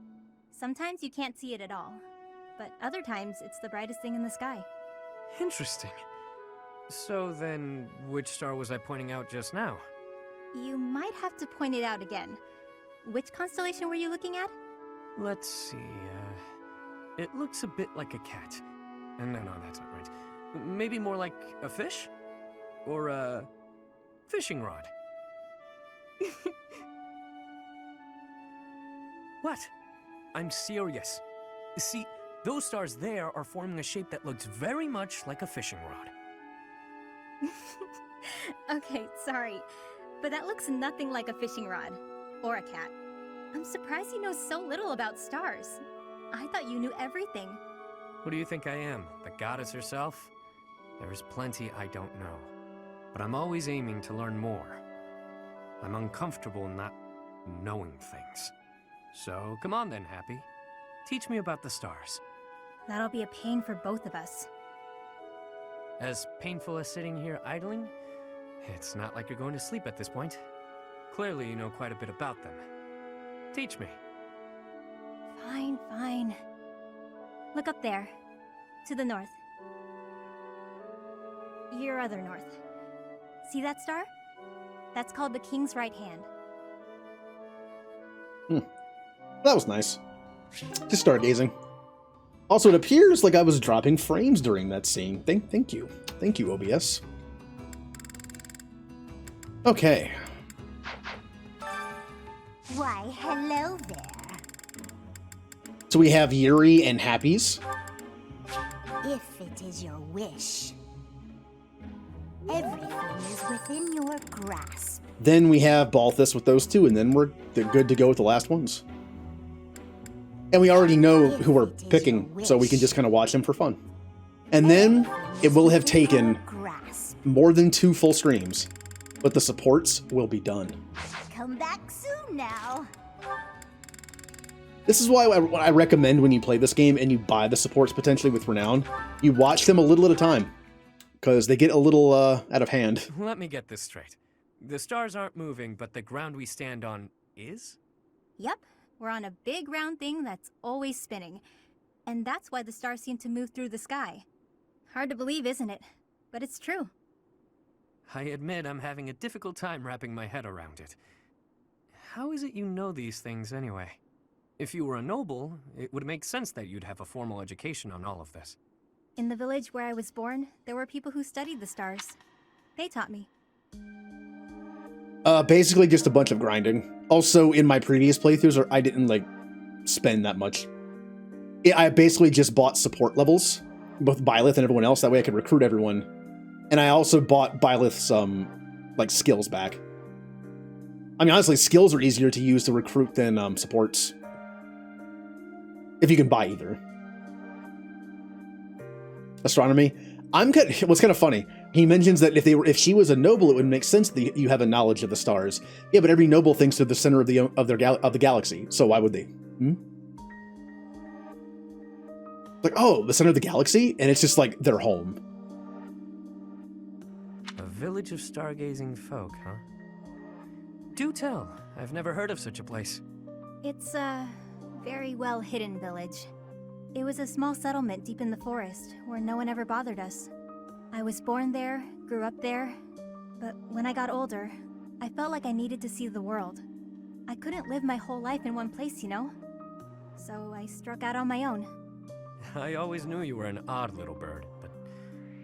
Sometimes you can't see it at all. But other times, it's the brightest thing in the sky. Interesting. So then, which star was I pointing out just now? You might have to point it out again. Which constellation were you looking at? Let's see, It looks a bit like a cat. No, that's not right. Maybe more like a fish? Or a fishing rod? What? I'm serious. See, those stars there are forming a shape that looks very much like a fishing rod. Okay, sorry. But that looks nothing like a fishing rod. Or a cat. I'm surprised you know so little about stars. I thought you knew everything. Who do you think I am? The goddess herself? There is plenty I don't know. But I'm always aiming to learn more. I'm uncomfortable not knowing things. So, come on then, Happy. Teach me about the stars. That'll be a pain for both of us. As painful as sitting here idling, it's not like you're going to sleep at this point. Clearly you know quite a bit about them. Teach me. Fine. Look up there. To the north. Your other north. See that star? That's called the King's right hand. That was nice. Just stargazing. Also, it appears like I was dropping frames during that scene. Thank you. Thank you, OBS. Okay. Why, hello there. So we have Yuri and Happy's. If it is your wish. Everything is within your grasp. Then we have Balthus with those two, and then they're good to go with the last ones. And we already know who we're picking, so we can just kind of watch them for fun. And then it will have taken more than 2 full streams, but the supports will be done. Come back soon now. This is why I recommend when you play this game and you buy the supports potentially with Renown, you watch them a little at a time, because they get a little out of hand. Let me get this straight. The stars aren't moving, but the ground we stand on is? Yep, we're on a big round thing that's always spinning. And that's why the stars seem to move through the sky. Hard to believe, isn't it? But it's true. I admit I'm having a difficult time wrapping my head around it. How is it you know these things anyway? If you were a noble, it would make sense that you'd have a formal education on all of this. In the village where I was born, there were people who studied the stars. They taught me. Basically just a bunch of grinding. Also, in my previous playthroughs, I didn't, spend that much. I basically just bought support levels, both Byleth and everyone else, that way I could recruit everyone. And I also bought Byleth's, skills back. I mean, honestly, skills are easier to use to recruit than, supports. If you can buy either. Astronomy. What's kind of funny, he mentions that if she was a noble, it would make sense that you have a knowledge of the stars. Yeah, but every noble thinks they're the center of the galaxy, so why would they? Like, oh, the center of the galaxy, and it's just like their home. A village of stargazing folk, huh? Do tell. I've never heard of such a place. It's a very well hidden village. It was a small settlement deep in the forest where no one ever bothered us. I was born there, grew up there, but when I got older, I felt like I needed to see the world. I couldn't live my whole life in one place, you know? So I struck out on my own. I always knew you were an odd little bird, but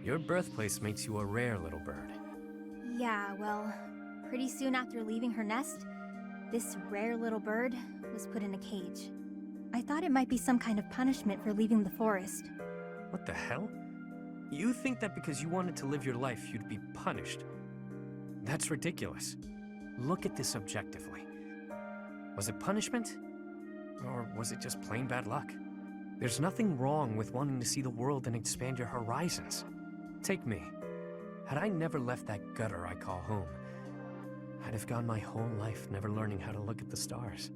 your birthplace makes you a rare little bird. Yeah, well, pretty soon after leaving her nest, this rare little bird was put in a cage. I thought it might be some kind of punishment for leaving the forest. What the hell? You think that because you wanted to live your life, you'd be punished? That's ridiculous. Look at this objectively. Was it punishment? Or was it just plain bad luck? There's nothing wrong with wanting to see the world and expand your horizons. Take me. Had I never left that gutter I call home, I'd have gone my whole life never learning how to look at the stars.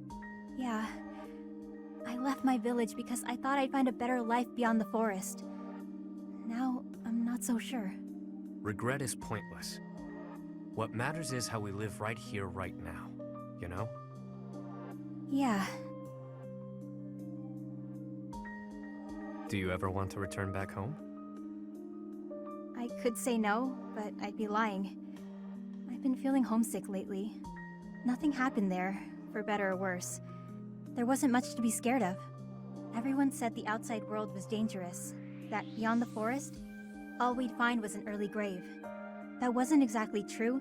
Yeah. I left my village because I thought I'd find a better life beyond the forest. Now, I'm not so sure. Regret is pointless. What matters is how we live right here, right now. You know? Yeah. Do you ever want to return back home? I could say no, but I'd be lying. I've been feeling homesick lately. Nothing happened there, for better or worse. There wasn't much to be scared of. Everyone said the outside world was dangerous, that beyond the forest, all we'd find was an early grave. That wasn't exactly true,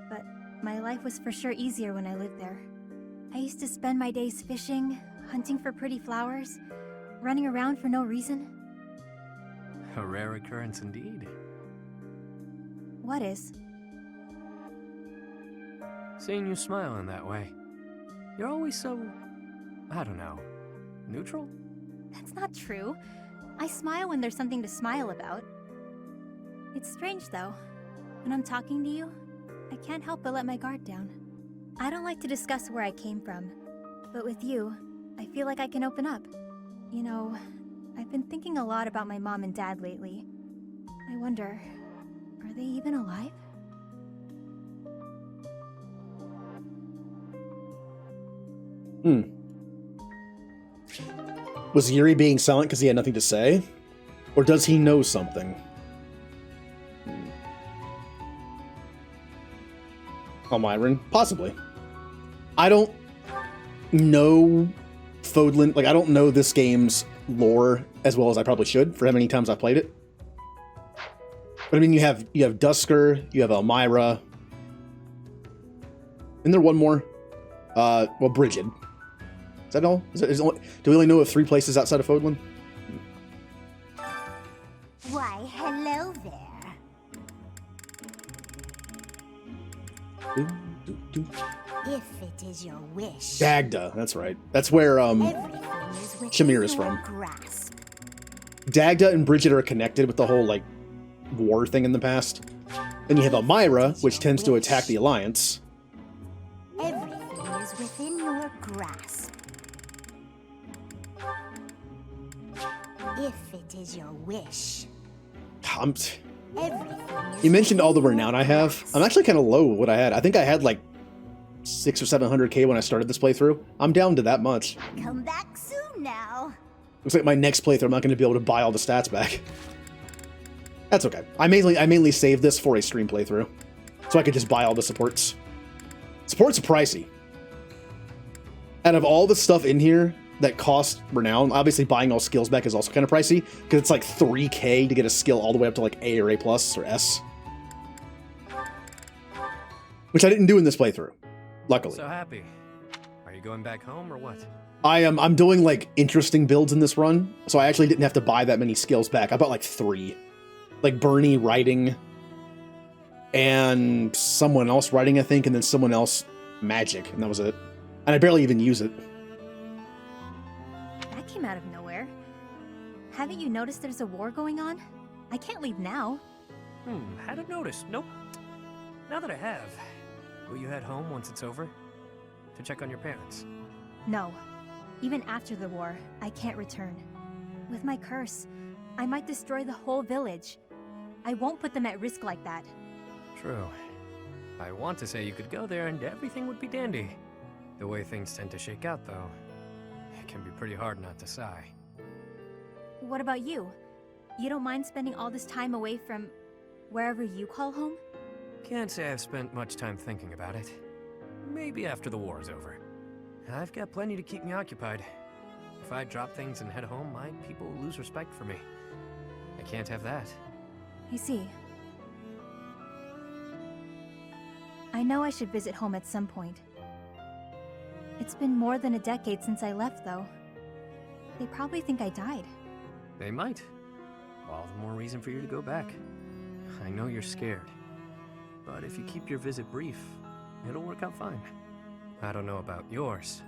but my life was for sure easier when I lived there. I used to spend my days fishing, hunting for pretty flowers, running around for no reason. A rare occurrence indeed. What is? Seeing you smile in that way. You're always so, I don't know, neutral? That's not true. I smile when there's something to smile about. It's strange though. When I'm talking to you, I can't help but let my guard down. I don't like to discuss where I came from, but with you, I feel like I can open up. You know, I've been thinking a lot about my mom and dad lately. I wonder, are they even alive? Was Yuri being silent because he had nothing to say? Or does he know something? Oh, Myron? Possibly. I don't know Fodlan. Like, I don't know this game's lore as well as I probably should for how many times I've played it. But I mean, you have Dusker, you have Elmira. Isn't there one more? Well, Bridget. Is that all? Do we only know of 3 places outside of Fodlan? Why, hello there. If it is your wish. Dagda, that's right. That's where Shamir is from. Grasp. Dagda and Bridget are connected with the whole, like, war thing in the past. Then you have Elmira, which tends to attack the Alliance. Everything is within your grasp. If it is your wish. You mentioned all the renown I have. I'm actually kind of low with what I had. I think I had like 600 or 700k when I started this playthrough. I'm down to that much. Come back soon now. Looks like my next playthrough I'm not going to be able to buy all the stats back. That's okay. I mainly saved this for a stream playthrough, so I could just buy all the supports. Supports are pricey. Out of all the stuff in here that cost renown, obviously buying all skills back is also kind of pricey, because it's like 3k to get a skill all the way up to like A or A plus or S. Which I didn't do in this playthrough, luckily. So happy. Are you going back home or what? I'm doing like interesting builds in this run, so I actually didn't have to buy that many skills back. I bought like 3. Like Bernie writing, and someone else writing, I think, and then someone else magic, and that was it. And I barely even use it. That came out of nowhere. Haven't you noticed there's a war going on? I can't leave now. Hadn't noticed. Nope. Now that I have, will you head home once it's over? To check on your parents? No. Even after the war, I can't return. With my curse, I might destroy the whole village. I won't put them at risk like that. True. I want to say you could go there and everything would be dandy. The way things tend to shake out, though, it can be pretty hard not to sigh. What about you? You don't mind spending all this time away from wherever you call home? Can't say I've spent much time thinking about it. Maybe after the war's over. I've got plenty to keep me occupied. If I drop things and head home, my people will lose respect for me. I can't have that. I see. I know I should visit home at some point. It's been more than a decade since I left, though. They probably think I died. They might. All the more reason for you to go back. I know you're scared. But if you keep your visit brief, it'll work out fine. I don't know about yours,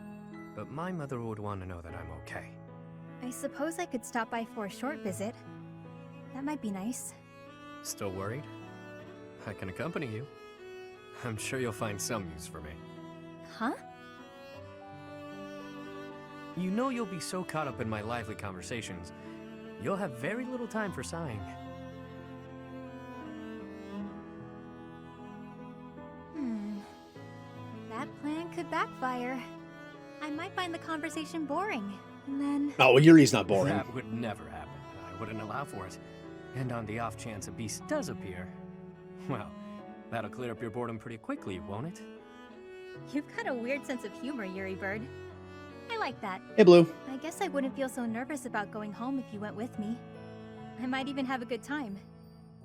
but my mother would want to know that I'm okay. I suppose I could stop by for a short visit. That might be nice. Still worried? I can accompany you. I'm sure you'll find some use for me. Huh? You know you'll be so caught up in my lively conversations, you'll have very little time for sighing. That plan could backfire. I might find the conversation boring, and then... Oh, well, Yuri's not boring. That would never happen. I wouldn't allow for it. And on the off chance a beast does appear, well, that'll clear up your boredom pretty quickly, won't it? You've got a weird sense of humor, Yuri Bird. I like that. Hey, Blue. I guess I wouldn't feel so nervous about going home if you went with me. I might even have a good time.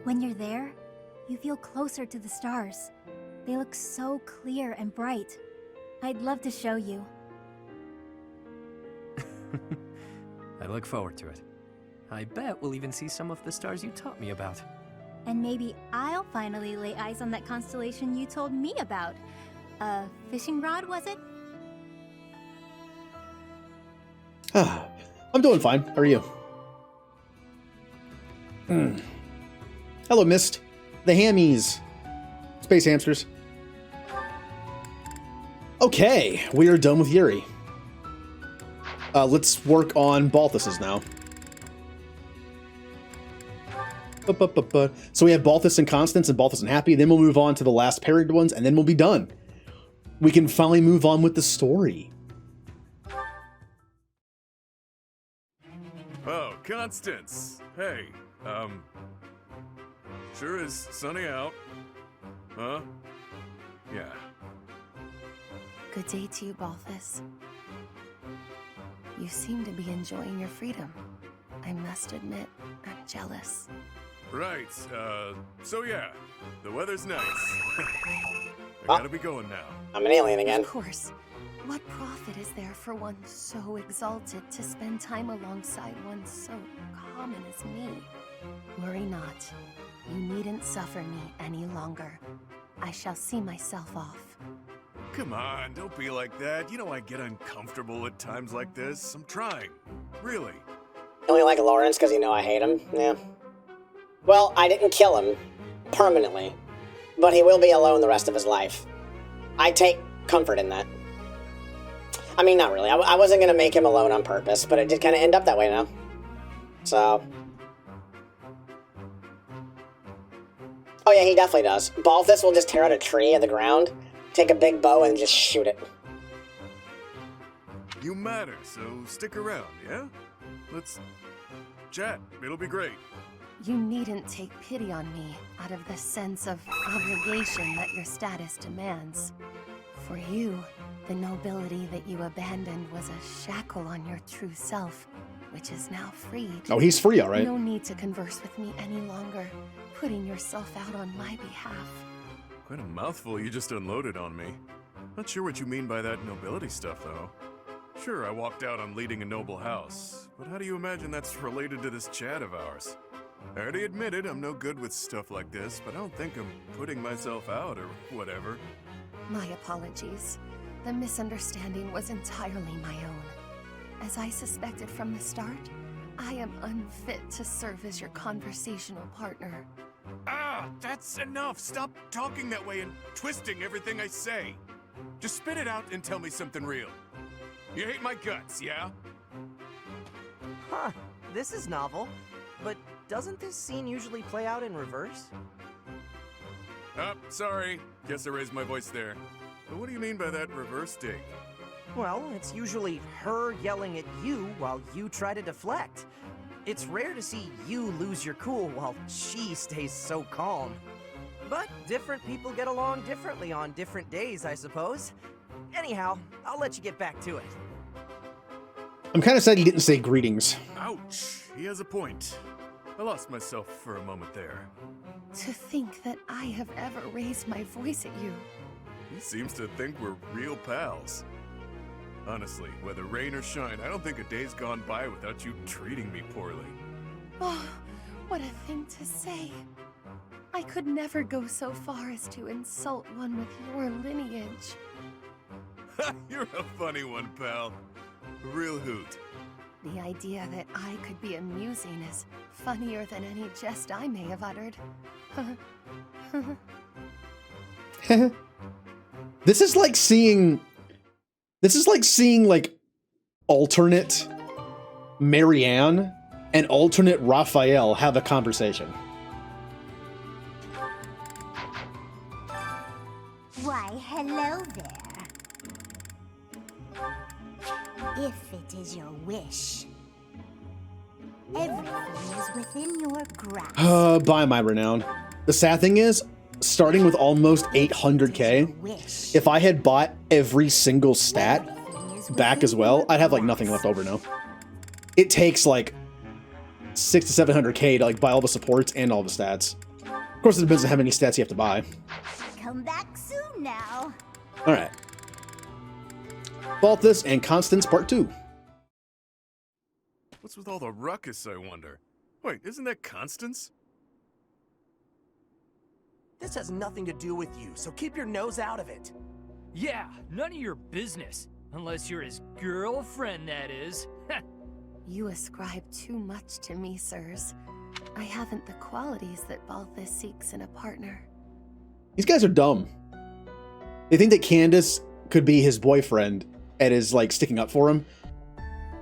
When you're there, you feel closer to the stars. They look so clear and bright. I'd love to show you. I look forward to it. I bet we'll even see some of the stars you taught me about. And maybe I'll finally lay eyes on that constellation you told me about. A fishing rod, was it? I'm doing fine. How are you? Hello, Mist. The hammies. Space hamsters. Okay, we are done with Yuri. Let's work on Balthus's now. So we have Balthus and Constance and Balthus and Happy. Then we'll move on to the last paired ones, and then we'll be done. We can finally move on with the story. Oh, Constance. Hey, sure is sunny out. Huh? Yeah. Good day to you, Balthus. You seem to be enjoying your freedom. I must admit, I'm jealous. Right, so yeah, the weather's nice. I gotta be going now. I'm an alien again. Of course. What profit is there for one so exalted to spend time alongside one so common as me? Worry not. You needn't suffer me any longer. I shall see myself off. Come on, don't be like that. You know I get uncomfortable at times like this. I'm trying. Really. You only like Lawrence because you know I hate him? Yeah. Well, I didn't kill him. Permanently. But he will be alone the rest of his life. I take comfort in that. I mean, not really. I wasn't going to make him alone on purpose, but it did kind of end up that way now. So. Oh yeah, he definitely does. Balthus will just tear out a tree of the ground, take a big bow, and just shoot it. You matter, so stick around, yeah? Let's chat. It'll be great. You needn't take pity on me out of the sense of obligation that your status demands. For you, the nobility that you abandoned was a shackle on your true self, which is now freed. Oh, he's free, all right. No need to converse with me any longer, putting yourself out on my behalf. Quite a mouthful you just unloaded on me. Not sure what you mean by that nobility stuff, though. Sure, I walked out on leading a noble house, but how do you imagine that's related to this chat of ours? I already admitted I'm no good with stuff like this, but I don't think I'm putting myself out or whatever. My apologies. The misunderstanding was entirely my own. As I suspected from the start, I am unfit to serve as your conversational partner. Ah, that's enough! Stop talking that way and twisting everything I say. Just spit it out and tell me something real. You hate my guts, yeah? Huh, this is novel. But doesn't this scene usually play out in reverse? Oh, sorry. Guess I raised my voice there. But what do you mean by that reverse dig? Well, it's usually her yelling at you while you try to deflect. It's rare to see you lose your cool while she stays so calm. But different people get along differently on different days, I suppose. Anyhow, I'll let you get back to it. I'm kind of sad he didn't say greetings. Ouch, he has a point. I lost myself for a moment there. To think that I have ever raised my voice at you. He seems to think we're real pals. Honestly, whether rain or shine, I don't think a day's gone by without you treating me poorly. Oh, what a thing to say. I could never go so far as to insult one with your lineage. You're a funny one, pal. A real hoot. The idea that I could be amusing is funnier than any jest I may have uttered. This is like seeing like alternate Marianne and alternate Raphael have a conversation. Why, hello there. If it is your wish, everything is within your grasp. By my renown. The sad thing is, starting with almost 800k, if I had bought every single stat, back as well, I'd have like nothing left over now. It takes like 600 to 700k to like buy all the supports and all the stats. Of course, it depends on how many stats you have to buy. Come back soon now. All right. Balthus and Constance Part 2. What's with all the ruckus, I wonder? Wait, isn't that Constance? This has nothing to do with you, so keep your nose out of it. Yeah, none of your business. Unless you're his girlfriend, that is. You ascribe too much to me, sirs. I haven't the qualities that Balthus seeks in a partner. These guys are dumb. They think that Candace could be his boyfriend and is like sticking up for him.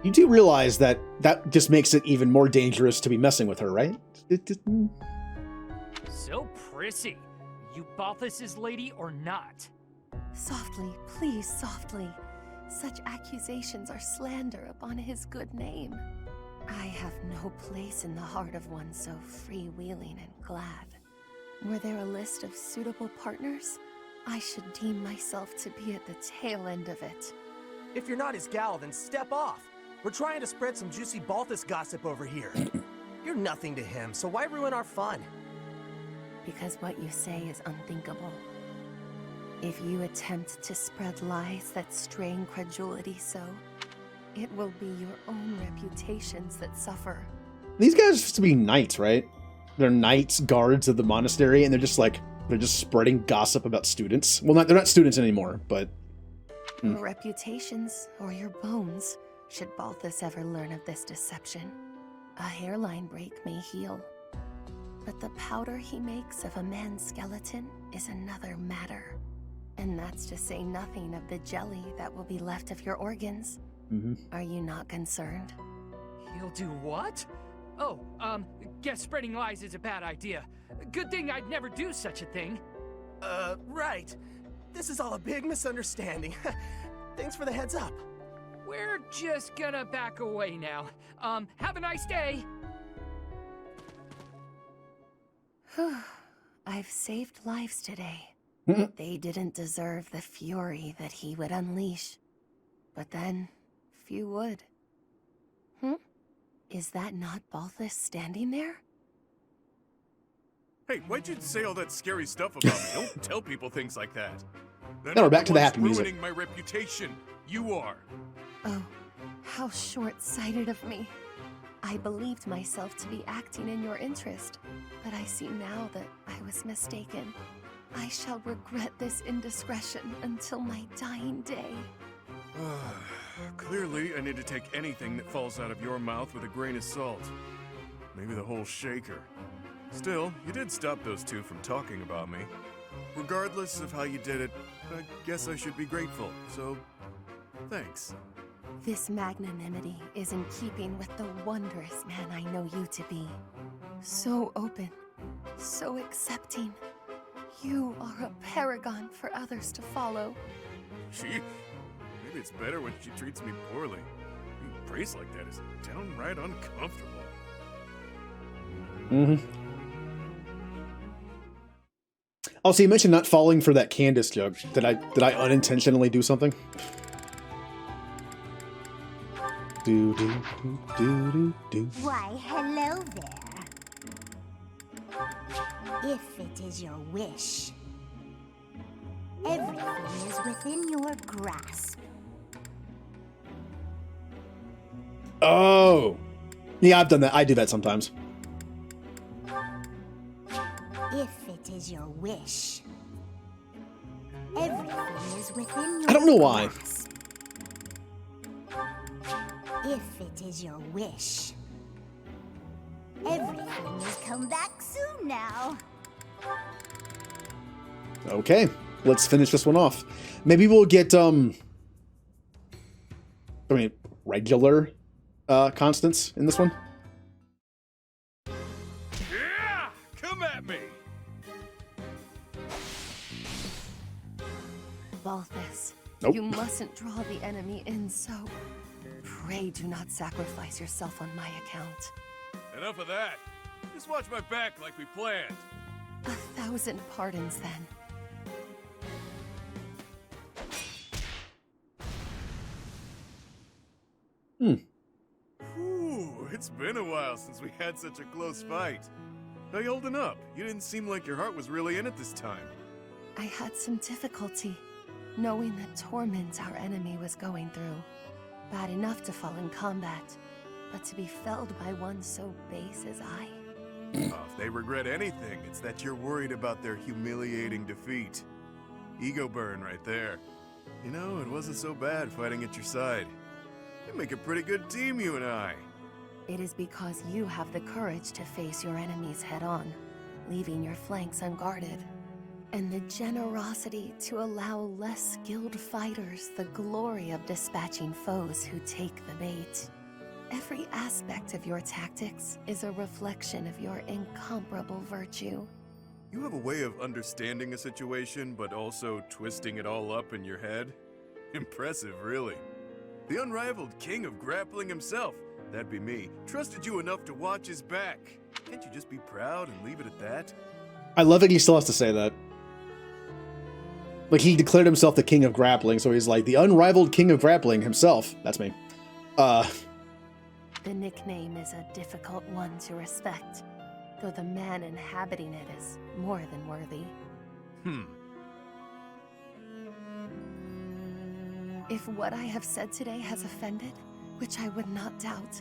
You do realize that that just makes it even more dangerous to be messing with her, right? So prissy. You Balthus's lady or not? Softly, please, softly. Such accusations are slander upon his good name. I have no place in the heart of one so freewheeling and glad. Were there a list of suitable partners? I should deem myself to be at the tail end of it. If you're not his gal, then step off. We're trying to spread some juicy Balthus gossip over here. You're nothing to him, so why ruin our fun? Because what you say is unthinkable. If you attempt to spread lies that strain credulity so, it will be your own reputations that suffer. These guys are supposed to be knights, right? They're knights, guards of the monastery, and they're just spreading gossip about students. Well, they're not students anymore, but... Your reputations or your bones, should Balthus ever learn of this deception. A hairline break may heal, but the powder he makes of a man's skeleton is another matter. And that's to say nothing of the jelly that will be left of your organs. Are you not concerned? He'll do what? Oh, guess spreading lies is a bad idea. Good thing I'd never do such a thing. Right. This is all a big misunderstanding. Thanks for the heads up. We're just gonna back away now. Have a nice day. I've saved lives today. They didn't deserve the fury that he would unleash. But then, few would. Is that not Balthus standing there? Hey, why'd you say all that scary stuff about me? Don't tell people things like that. Now we're back to the happy music. Ruining my reputation. You are. Oh, how short-sighted of me. I believed myself to be acting in your interest, but I see now that I was mistaken. I shall regret this indiscretion until my dying day. Clearly, I need to take anything that falls out of your mouth with a grain of salt. Maybe the whole shaker. Still, you did stop those two from talking about me. Regardless of how you did it, I guess I should be grateful, so thanks. This magnanimity is in keeping with the wondrous man I know you to be. So open, so accepting. You are a paragon for others to follow. Maybe it's better when she treats me poorly. Being praised like that is downright uncomfortable. Also, you mentioned not falling for that Candace joke. Did I unintentionally do something? Why, hello there. If it is your wish, everything is within your grasp. Oh. Yeah, I've done that. I do that sometimes. If it is your wish, everything is within your I don't know why. grasp. If it is your wish, everything is come back soon now. Okay, let's finish this one off. Maybe we'll get regular Constance in this one. Yeah! Come at me! Balthus, Nope. you mustn't draw the enemy in so. Pray do not sacrifice yourself on my account. Enough of that. Just watch my back like we planned. 1,000 pardons then. Whew, it's been a while since we had such a close fight. How you holding up? You didn't seem like your heart was really in it this time. I had some difficulty knowing the torment our enemy was going through. Bad enough to fall in combat, but to be felled by one so base as I. Oh, if they regret anything, it's that you're worried about their humiliating defeat. Ego burn right there. You know, it wasn't so bad fighting at your side. We make a pretty good team, you and I. It is because you have the courage to face your enemies head-on, leaving your flanks unguarded. And the generosity to allow less skilled fighters the glory of dispatching foes who take the bait. Every aspect of your tactics is a reflection of your incomparable virtue. You have a way of understanding a situation, but also twisting it all up in your head. Impressive, really. The unrivaled king of grappling himself, that'd be me, trusted you enough to watch his back. Can't you just be proud and leave it at that? I love it he still has to say that. Like, he declared himself the king of grappling, so he's like, the unrivaled king of grappling himself. That's me. The nickname is a difficult one to respect, though the man inhabiting it is more than worthy. If what I have said today has offended, which I would not doubt,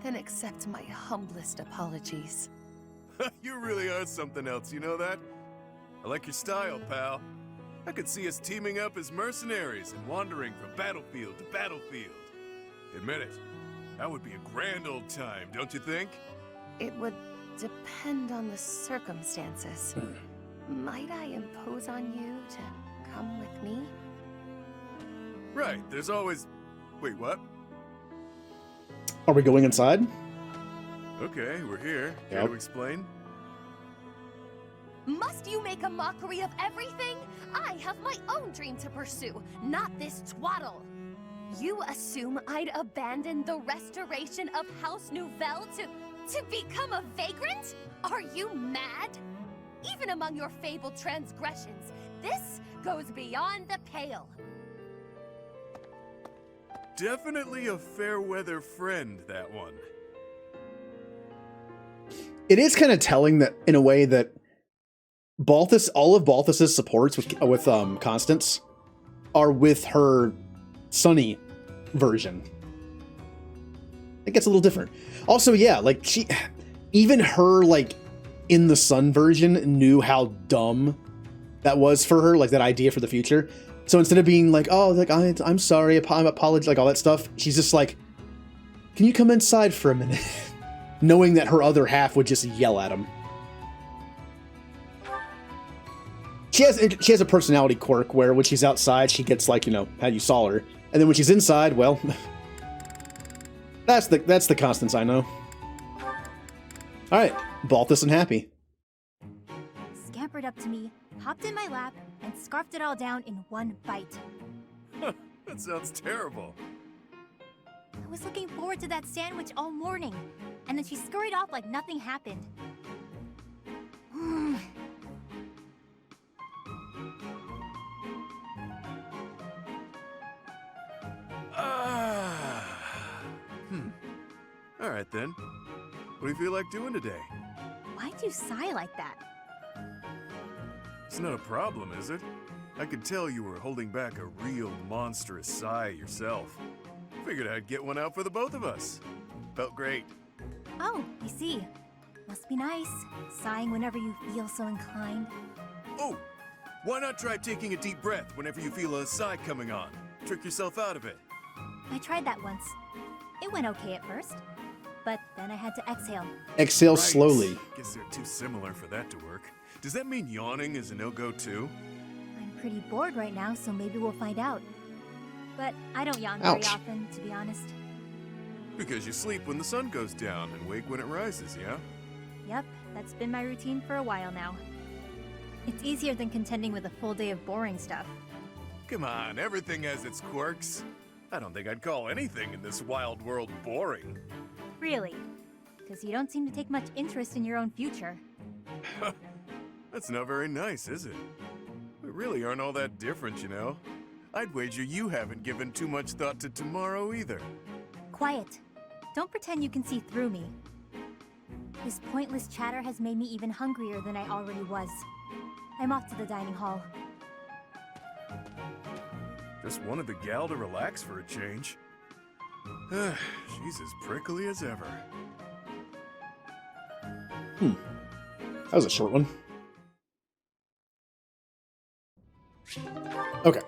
then accept my humblest apologies. You really are something else, you know that? I like your style, pal. I could see us teaming up as mercenaries and wandering from battlefield to battlefield. Admit it, that would be a grand old time, don't you think? It would depend on the circumstances. Might I impose on you to come with me? Right, there's always... Wait, what? Are we going inside? Okay, we're here. Care to explain? Must you make a mockery of everything? I have my own dream to pursue, not this twaddle. You assume I'd abandon the restoration of House Nouvelle to become a vagrant? Are you mad? Even among your fabled transgressions, this goes beyond the pale. Definitely a fair weather friend, that one. It is kind of telling that, in a way, that Balthus, all of Balthus's supports with Constance are with her Sunny version. It gets a little different. Also, yeah, like even her, like, in the Sun version knew how dumb that was for her, like that idea for the future. So instead of being like, oh, like I'm sorry, I'm apologize, like all that stuff, she's just like, can you come inside for a minute? Knowing that her other half would just yell at him. She has a personality quirk where when she's outside, she gets like, you know, how you saw her. And then when she's inside, well, that's the Constance I know. All right, Balthus and Happy. Scampered up to me, hopped in my lap, and scarfed it all down in one bite. That sounds terrible. I was looking forward to that sandwich all morning, and then she scurried off like nothing happened. All right then. What do you feel like doing today? Why'd you sigh like that? It's not a problem, is it? I could tell you were holding back a real monstrous sigh yourself. Figured I'd get one out for the both of us. Felt great. Oh, I see. Must be nice, sighing whenever you feel so inclined. Oh, why not try taking a deep breath whenever you feel a sigh coming on? Trick yourself out of it. I tried that once. It went okay at first, but then I had to exhale. Exhale Right. slowly. Guess they're too similar for that to work. Does that mean yawning is a no-go too? I'm pretty bored right now, so maybe we'll find out. But I don't yawn Ouch. very often, to be honest. Because you sleep when the sun goes down and wake when it rises, yeah? Yep, that's been my routine for a while now. It's easier than contending with a full day of boring stuff. Come on, everything has its quirks. I don't think I'd call anything in this wild world boring. Really? Because you don't seem to take much interest in your own future. That's not very nice, is it? We really aren't all that different, you know. I'd wager you haven't given too much thought to tomorrow either. Quiet. Don't pretend you can see through me. This pointless chatter has made me even hungrier than I already was. I'm off to the dining hall. Just wanted the gal to relax for a change. She's as prickly as ever. That was a short one. Okay.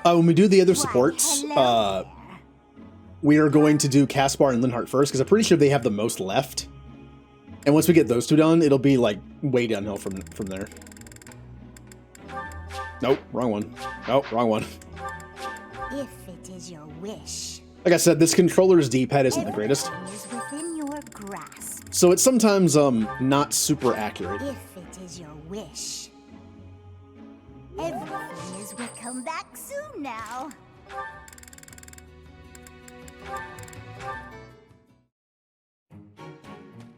When we do the other supports, we are going to do Caspar and Linhart first, because I'm pretty sure they have the most left. And once we get those two done, it'll be like way downhill from there. Nope, wrong one. Nope, wrong one. If it is your wish. Like I said, this controller's D-pad isn't the greatest. Everything is within your grasp. So it's sometimes not super accurate. If it is your wish. Everything is will come back soon now.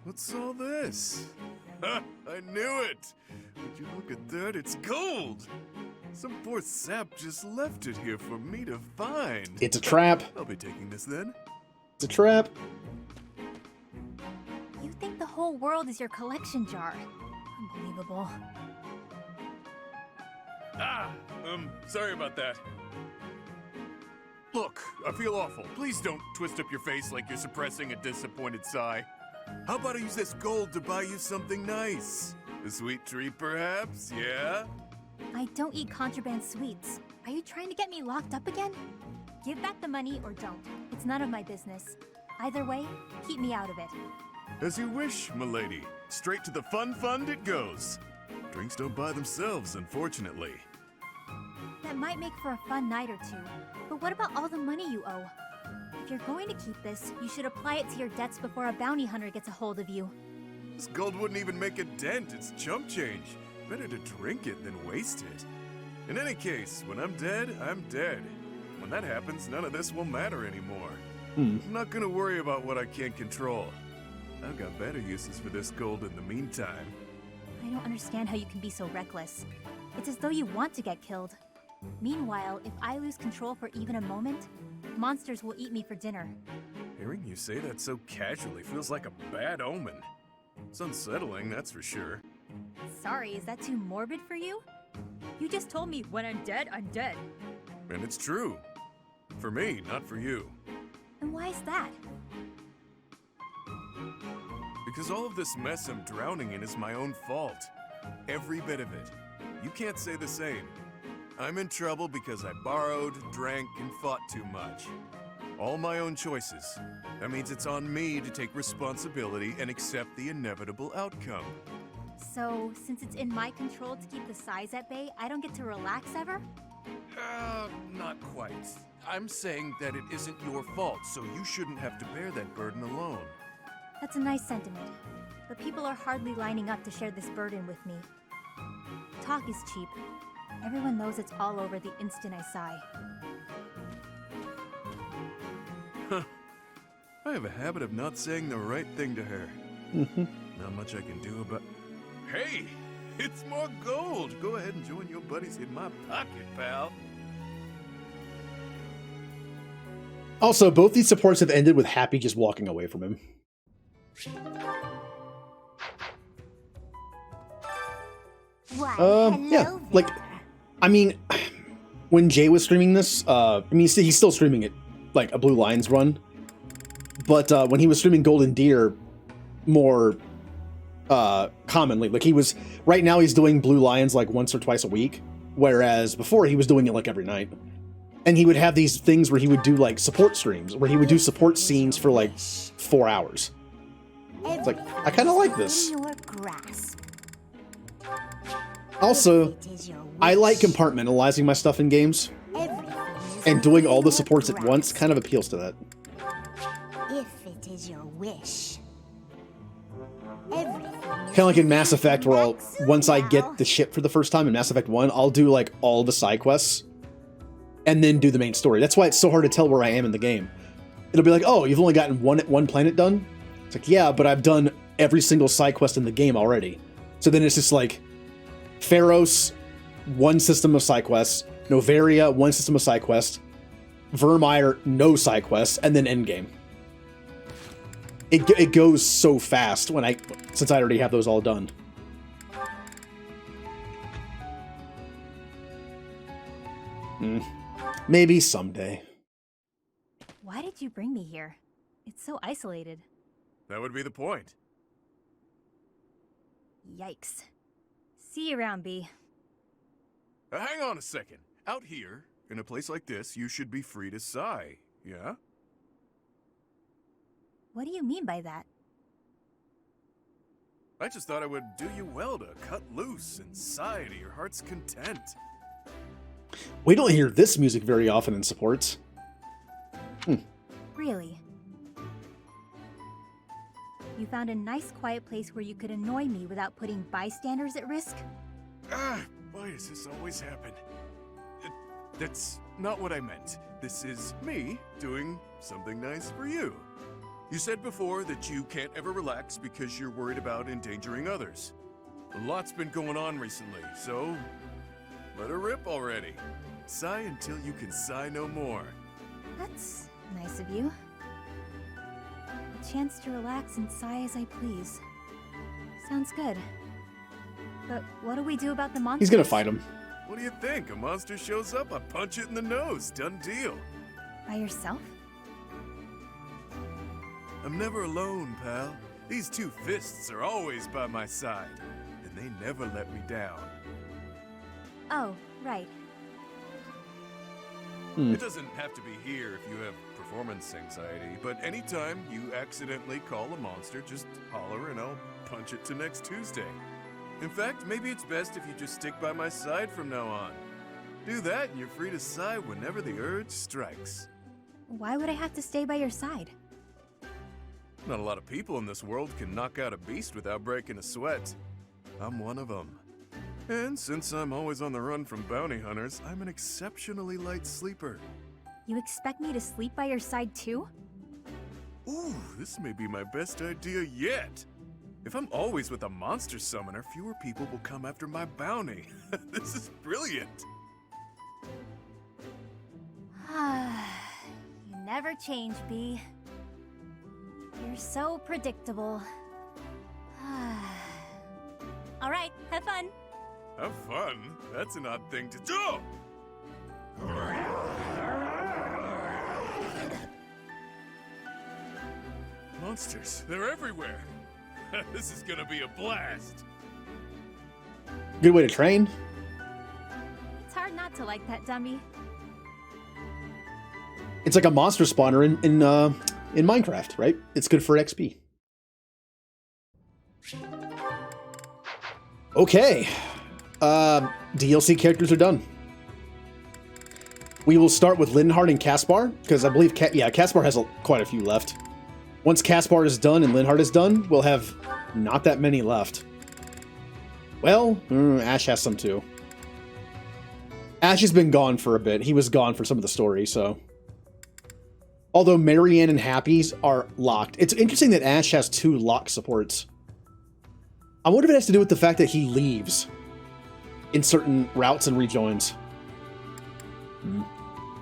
What's all this? Ha! I knew it! Would you look at that? It's gold! Some poor sap just left it here for me to find. It's a trap. I'll be taking this then. It's a trap. You think the whole world is your collection jar. Unbelievable. Sorry about that. Look, I feel awful. Please don't twist up your face like you're suppressing a disappointed sigh. How about I use this gold to buy you something nice? A sweet treat, perhaps? Yeah? I don't eat contraband sweets. Are you trying to get me locked up again? Give back the money or don't. It's none of my business. Either way, keep me out of it. As you wish, milady. Straight to the fun fund it goes. Drinks don't buy themselves, unfortunately. That might make for a fun night or two. But what about all the money you owe? If you're going to keep this, you should apply it to your debts before a bounty hunter gets a hold of you. This gold wouldn't even make a dent. It's chump change. Better to drink it than waste it. In any case, when I'm dead, I'm dead. When that happens, none of this will matter anymore. I'm not gonna worry about what I can't control. I've got better uses for this gold in the meantime. I don't understand how you can be so reckless. It's as though you want to get killed. Meanwhile, if I lose control for even a moment, monsters will eat me for dinner. Hearing you say that so casually feels like a bad omen. It's unsettling, that's for sure. Sorry, is that too morbid for you? You just told me, when I'm dead, I'm dead. And it's true. For me, not for you. And why is that? Because all of this mess I'm drowning in is my own fault. Every bit of it. You can't say the same. I'm in trouble because I borrowed, drank, and fought too much. All my own choices. That means it's on me to take responsibility and accept the inevitable outcome. So, since it's in my control to keep the size at bay, I don't get to relax ever? Not quite. I'm saying that it isn't your fault, so you shouldn't have to bear that burden alone. That's a nice sentiment. But people are hardly lining up to share this burden with me. Talk is cheap. Everyone knows it's all over the instant I sigh. I have a habit of not saying the right thing to her. Not much I can do about... Hey! It's more gold! Go ahead and join your buddies in my pocket, pal. Also, both these supports have ended with Happy just walking away from him. Why, Yeah, hello like, there. I mean, when Jay was streaming this, I mean, he's still streaming it, like a Blue Lions run. But when he was streaming Golden Deer more commonly, like right now he's doing Blue Lions like once or twice a week, whereas before he was doing it like every night. And he would have these things where he would do like support streams, where he would do support scenes for like 4 hours. It's like, I kind of like this. Within your grasp. Also, If it is your I like wish, compartmentalizing my stuff in games, everything is and doing all the within supports your at once grasp. kind of appeals to that. If it is your wish. Everything is Kind of like in Mass Effect, where back soon once I now. get the ship for the first time in Mass Effect 1, I'll do like all the side quests, and then do the main story. That's why it's so hard to tell where I am in the game. It'll be like, oh, you've only gotten one planet done? It's like, yeah, but I've done every single side quest in the game already. So then it's just like, Pharos, one system of side quests, Novaria, one system of side quests, Vermeer, no side quests, and then endgame. It goes so fast since I already have those all done. Maybe someday. Why did you bring me here? It's so isolated. That would be the point. Yikes. See you around, B. Hang on a second. Out here, in a place like this, you should be free to sigh, yeah? What do you mean by that? I just thought it would do you well to cut loose and sigh to your heart's content. We don't hear this music very often in supports. Really? You found a nice quiet place where you could annoy me without putting bystanders at risk? Why does this always happen? That's not what I meant. This is me doing something nice for you. You said before that you can't ever relax because you're worried about endangering others. A lot's been going on recently, so let her rip already. Sigh until you can sigh no more. That's nice of you. A chance to relax and sigh as I please. Sounds good. But what do we do about the monster? He's gonna fight him. What do you think? A monster shows up, I punch it in the nose. Done deal. By yourself? I'm never alone, pal. These two fists are always by my side, and they never let me down. Oh, right. It doesn't have to be here if you have performance anxiety, but anytime you accidentally call a monster, just holler and I'll punch it to next Tuesday. In fact, maybe it's best if you just stick by my side from now on. Do that and you're free to sigh whenever the urge strikes. Why would I have to stay by your side? Not a lot of people in this world can knock out a beast without breaking a sweat. I'm one of them. And since I'm always on the run from bounty hunters, I'm an exceptionally light sleeper. You expect me to sleep by your side too? Ooh, this may be my best idea yet. If I'm always with a monster summoner, fewer people will come after my bounty. This is brilliant. You never change, B. You're so predictable. All right, have fun. Have fun? That's an odd thing to do. Monsters, they're everywhere. This is gonna be a blast. Good way to train. It's hard not to like that dummy. It's like a monster spawner in Minecraft, right? It's good for XP. Okay. DLC characters are done. We will start with Linhart and Caspar, because I believe Caspar has quite a few left. Once Caspar is done and Linhart is done, we'll have not that many left. Well, Ash has some too. Ash has been gone for a bit. He was gone for some of the story, so... Although Marianne and Happy's are locked. It's interesting that Ash has 2 lock supports. I wonder if it has to do with the fact that he leaves in certain routes and rejoins.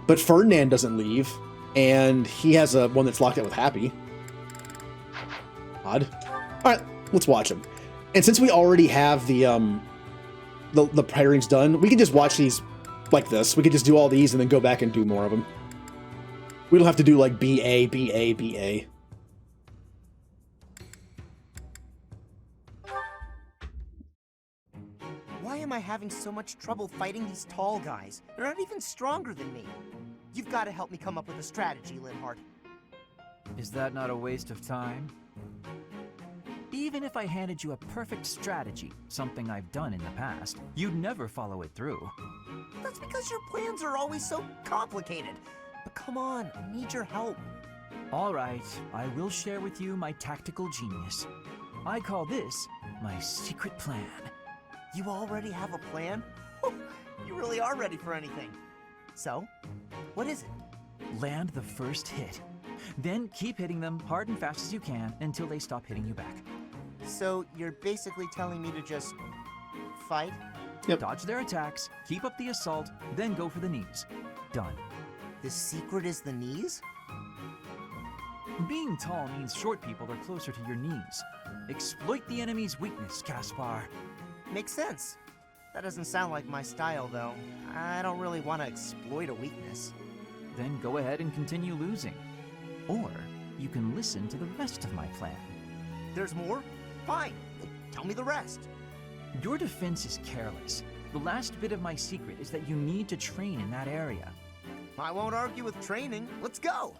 But Ferdinand doesn't leave, and he has one that's locked out with Happy. Odd. Alright, let's watch them. And since we already have the pairings done, we can just watch these like this. We could just do all these and then go back and do more of them. We don't have to do like BA, BA, BA. Why am I having so much trouble fighting these tall guys? They're not even stronger than me. You've got to help me come up with a strategy, Linhart. Is that not a waste of time? Even if I handed you a perfect strategy, something I've done in the past, you'd never follow it through. That's because your plans are always so complicated. But come on, I need your help. All right, I will share with you my tactical genius. I call this my secret plan. You already have a plan? You really are ready for anything. So, what is it? Land the first hit. Then keep hitting them hard and fast as you can until they stop hitting you back. So, you're basically telling me to just fight? Yep. Dodge their attacks, keep up the assault, then go for the knees. Done. The secret is the knees? Being tall means short people are closer to your knees. Exploit the enemy's weakness, Caspar. Makes sense. That doesn't sound like my style, though. I don't really want to exploit a weakness. Then go ahead and continue losing. Or you can listen to the rest of my plan. There's more? Fine. Tell me the rest. Your defense is careless. The last bit of my secret is that you need to train in that area. I won't argue with training. Let's go.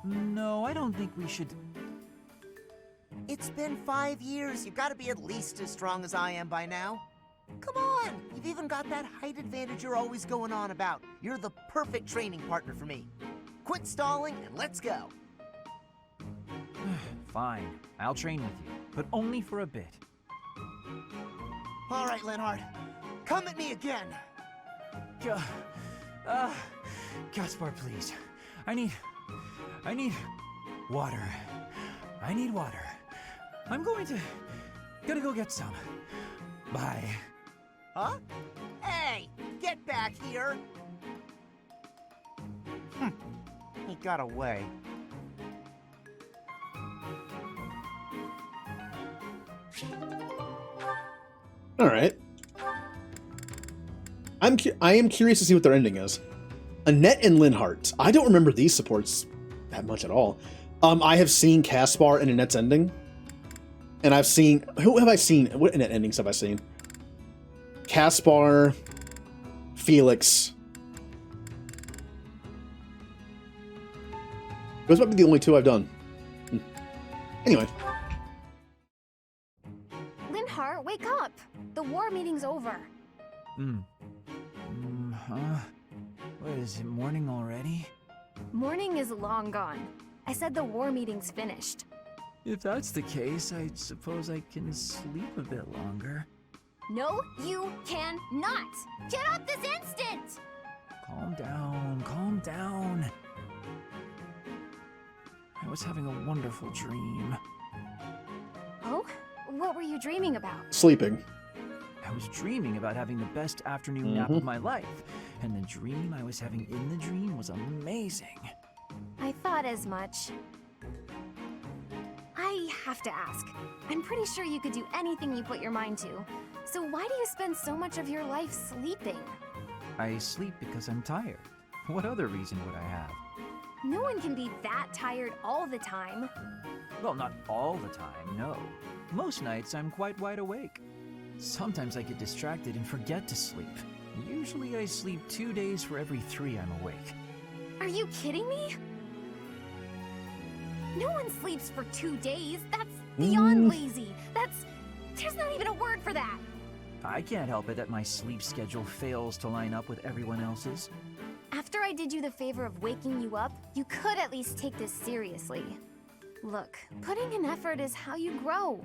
No, I don't think we should... It's been 5 years. You've got to be at least as strong as I am by now. Come on! You've even got that height advantage you're always going on about. You're the perfect training partner for me. Quit stalling and let's go. Fine, I'll train with you, but only for a bit. All right, Linhart. Come at me again. Caspar, please. I need water. I need water. I'm gonna go get some. Bye. Huh? Hey, get back here. He got away. All right. I am curious to see what their ending is. Annette and Linhart. I don't remember these supports that much at all. I have seen Caspar and Annette's ending. And I've seen... Who have I seen? What Annette endings have I seen? Caspar, Felix. Those might be the only two I've done. Anyway. Linhart, wake up! The war meeting's over. What is it, morning already? Morning is long gone. I said the war meeting's finished. If that's the case, I suppose I can sleep a bit longer. No, you cannot! Get up this instant! Calm down, calm down. I was having a wonderful dream. Oh? What were you dreaming about? Sleeping. I was dreaming about having the best afternoon nap of my life, and the dream I was having in the dream was amazing. I thought as much. I have to ask. I'm pretty sure you could do anything you put your mind to. So why do you spend so much of your life sleeping? I sleep because I'm tired. What other reason would I have? No one can be that tired all the time. Well, not all the time, no. Most nights I'm quite wide awake. Sometimes I get distracted and forget to sleep. Usually I sleep 2 days for every 3 I'm awake. Are you kidding me? No one sleeps for 2 days. That's beyond lazy. There's not even a word for that. I can't help it that my sleep schedule fails to line up with everyone else's. After I did you the favor of waking you up, you could at least take this seriously. Look, putting in effort is how you grow.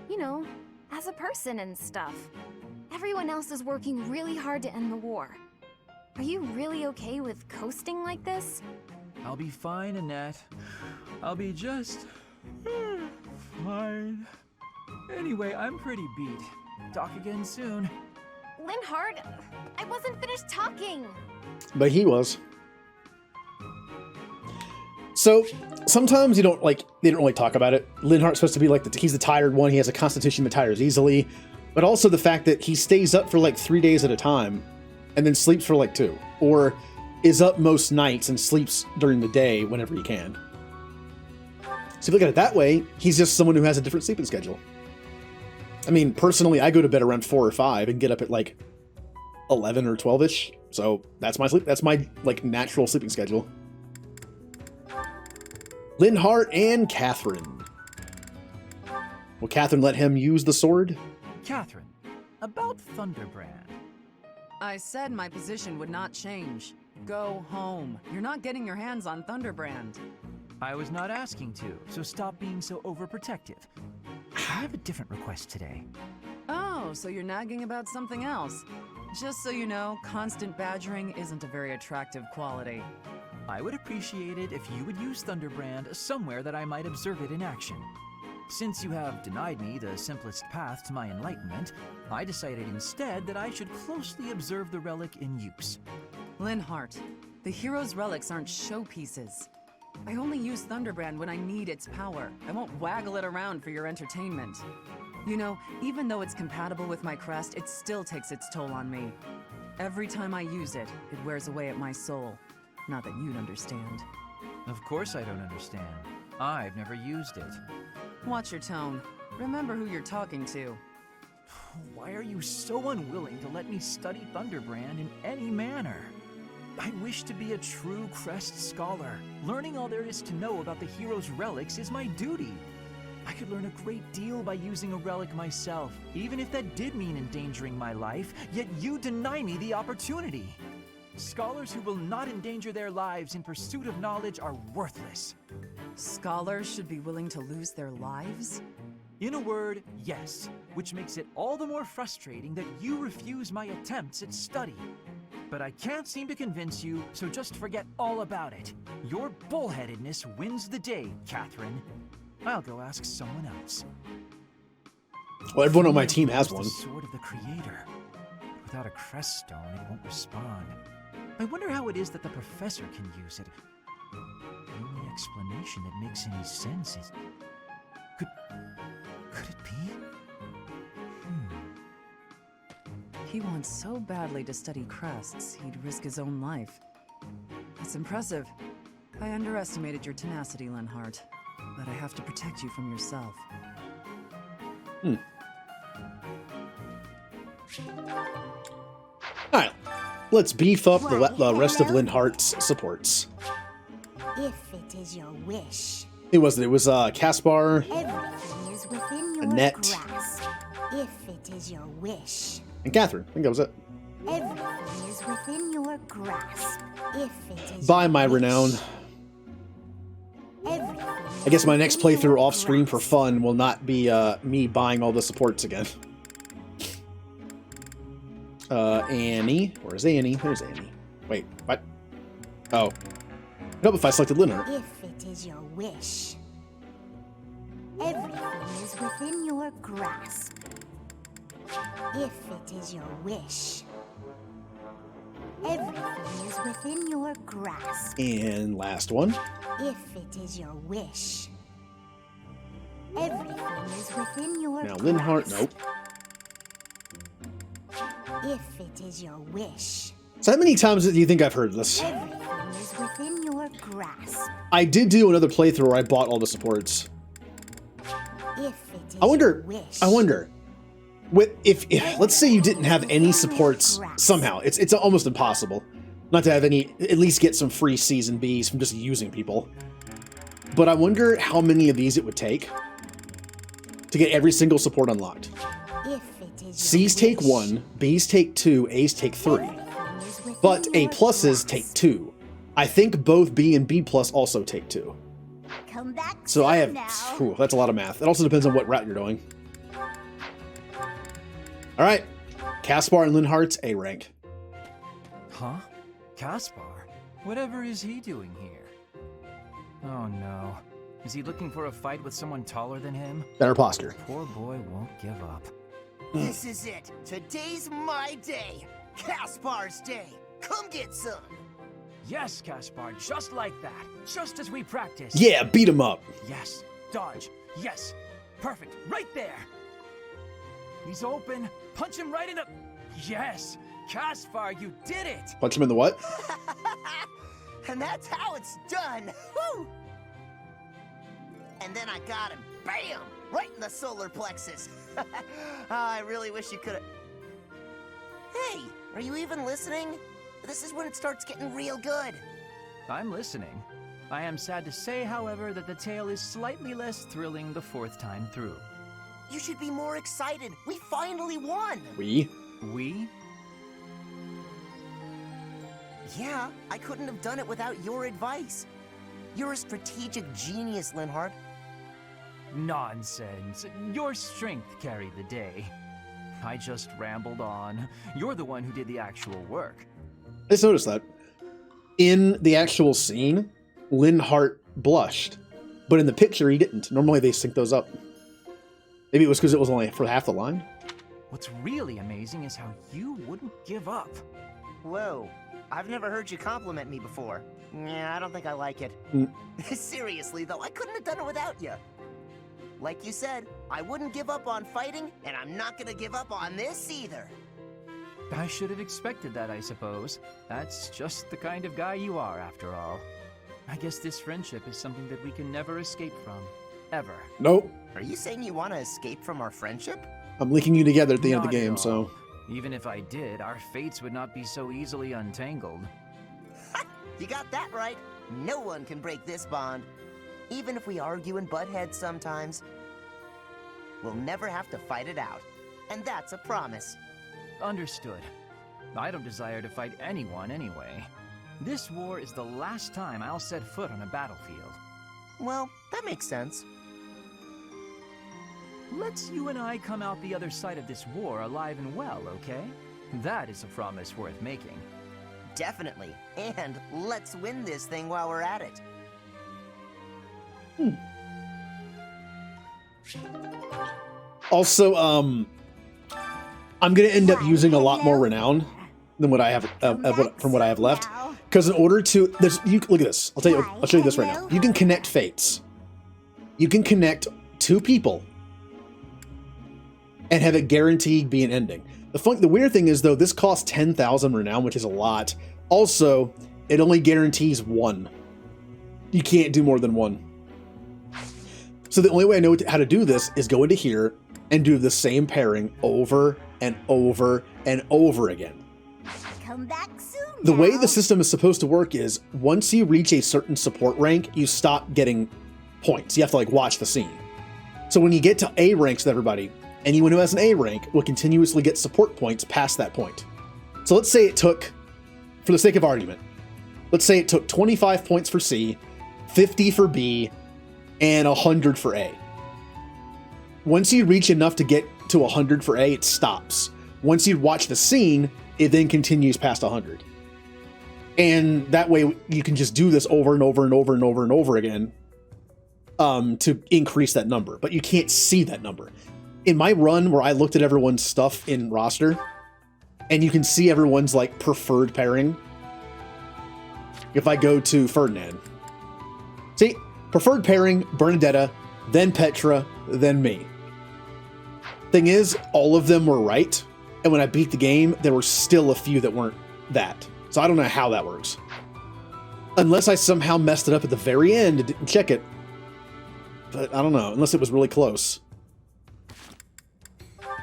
You know, as a person and stuff. Everyone else is working really hard to end the war. Are you really okay with coasting like this? I'll be fine, Annette. I'll be just... fine. Anyway, I'm pretty beat. Talk again soon. Linhart, I wasn't finished talking. But he was. So, sometimes they don't really talk about it. Linhart's supposed to be he's the tired one. He has a constitution that tires easily. But also the fact that he stays up for 3 days at a time and then sleeps for 2. Or is up most nights and sleeps during the day whenever he can. So if you look at it that way, he's just someone who has a different sleeping schedule. I mean, personally, I go to bed around 4 or 5 and get up at 11 or 12-ish. So that's my sleep. That's my natural sleeping schedule. Linhart and Catherine. Will Catherine let him use the sword? Catherine, about Thunderbrand. I said my position would not change. Go home. You're not getting your hands on Thunderbrand. I was not asking to, so stop being so overprotective. I have a different request today. Oh, so you're nagging about something else. Just so you know, constant badgering isn't a very attractive quality. I would appreciate it if you would use Thunderbrand somewhere that I might observe it in action. Since you have denied me the simplest path to my enlightenment, I decided instead that I should closely observe the relic in use. Linhart, the hero's relics aren't showpieces. I only use Thunderbrand when I need its power. I won't waggle it around for your entertainment. You know, even though it's compatible with my crest, it still takes its toll on me. Every time I use it, it wears away at my soul. Not that you'd understand. Of course I don't understand. I've never used it. Watch your tone. Remember who you're talking to. Why are you so unwilling to let me study Thunderbrand in any manner? I wish to be a true Crest scholar. Learning all there is to know about the hero's relics is my duty. I could learn a great deal by using a relic myself, even if that did mean endangering my life, yet you deny me the opportunity. Scholars who will not endanger their lives in pursuit of knowledge are worthless. Scholars should be willing to lose their lives? In a word, yes, which makes it all the more frustrating that you refuse my attempts at study. But I can't seem to convince you, so just forget all about it. Your bullheadedness wins the day, Catherine. I'll go ask someone else. Well, everyone on my team has one. The sword of the Creator. Without a crest stone, it won't respond. I wonder how it is that the professor can use it. The only explanation that makes any sense is... Could it be? He wants so badly to study crests, he'd risk his own life. It's impressive. I underestimated your tenacity, Linhart. But I have to protect you from yourself. Alright, let's beef up the rest of Linhart's supports. If it is your wish. Who was it? It was Caspar, Everything is within your Annette, grasp. If it is your wish. and Catherine. I think that was it. Everything is within your grasp. If it is By your my wish. renown. Everything I guess my next playthrough off screen for fun will not be me buying all the supports again. Annie. Where's Annie? There's Annie. Wait, what? Oh. Nope, if I selected Linhart. If it is your wish. Everything is within your grasp. If it is your wish. Everything is within your grasp. And last one. If it is your wish. Everything is within your Now grasp. Linhart, nope. If it is your wish. So how many times do you think I've heard this? Everything is within your grasp. I did do another playthrough where I bought all the supports. If it is I wonder, your wish. if let's say you didn't have any supports somehow, it's almost impossible not to have any, at least get some free C's and B's from just using people. But I wonder how many of these it would take to get every single support unlocked. If it is your C's take wish. 1, B's take 2, A's take 3. But A pluses take 2. I think both B and B plus also take 2. Come back So I have, now. whew, that's a lot of math. It also depends on what route you're doing. All right, Caspar and Linhart's A rank. Huh? Caspar? Whatever is he doing here? Oh no. Is he looking for a fight with someone taller than him? Better posture. Poor boy won't give up. This is it. Today's my day. Caspar's day. Come get some. Yes, Caspar, just like that. Just as we practiced. Yeah, beat him up. Yes. Dodge. Yes. Perfect. Right there. He's open. Punch him right in the... Yes. Caspar, you did it. Punch him in the what? And that's how it's done. Woo! And then I got him. Bam! Right in the solar plexus. Oh, I really wish you could have... Hey, are you even listening? This is when it starts getting real good. I'm listening. I am sad to say, however, that the tale is slightly less thrilling the fourth time through. You should be more excited. We finally won. We? Yeah, I couldn't have done it without your advice. You're a strategic genius, Linhart. Nonsense. Your strength carried the day. I just rambled on. You're the one who did the actual work. I just noticed that. In the actual scene, Linhart blushed, but in the picture he didn't. Normally they sync those up. Maybe it was because it was only for half the line. What's really amazing is how you wouldn't give up. Whoa, I've never heard you compliment me before. Yeah, I don't think I like it. Seriously, though, I couldn't have done it without you. Like you said, I wouldn't give up on fighting, and I'm not gonna give up on this either. I should have expected that, I suppose. That's just the kind of guy you are, after all. I guess this friendship is something that we can never escape from. Ever. Nope. Are you saying you want to escape from our friendship? I'm linking you together at the end of Not the at game, all. so... Even if I did, our fates would not be so easily untangled. You got that right. No one can break this bond. Even if we argue and butt heads sometimes, we'll never have to fight it out. And that's a promise. Understood. I don't desire to fight anyone anyway. This war is the last time I'll set foot on a battlefield. Well, that makes sense. Let's you and I come out the other side of this war alive and well, okay? That is a promise worth making. Definitely. And let's win this thing while we're at it. Also, I'm gonna end up using a lot more renown than what I have from what I have left. Because in order to look at this. I'll show you this right now. You can connect fates. You can connect two people and have it guaranteed be an ending. The weird thing is though, this costs 10,000 renown, which is a lot. Also, it only guarantees one. You can't do more than one. So the only way I know how to do this is go into here and do the same pairing over and over and over again. Come back soon. The way the system is supposed to work is once you reach a certain support rank, you stop getting points. You have to like watch the scene. So when you get to A ranks with everybody, anyone who has an A rank will continuously get support points past that point. So let's say it took, for the sake of argument, let's say it took 25 points for C, 50 for B, and 100 for A. Once you reach enough to get to 100 for A, it stops. Once you watch the scene, it then continues past 100. And that way you can just do this over and over and over and over and over again to increase that number, but you can't see that number. In my run where I looked at everyone's stuff in roster, and you can see everyone's like preferred pairing. If I go to Ferdinand, see, preferred pairing, Bernadetta, then Petra, then me. Thing is, all of them were right, and when I beat the game, there were still a few that weren't that. So I don't know how that works. Unless I somehow messed it up at the very end and didn't check it. But I don't know, unless it was really close.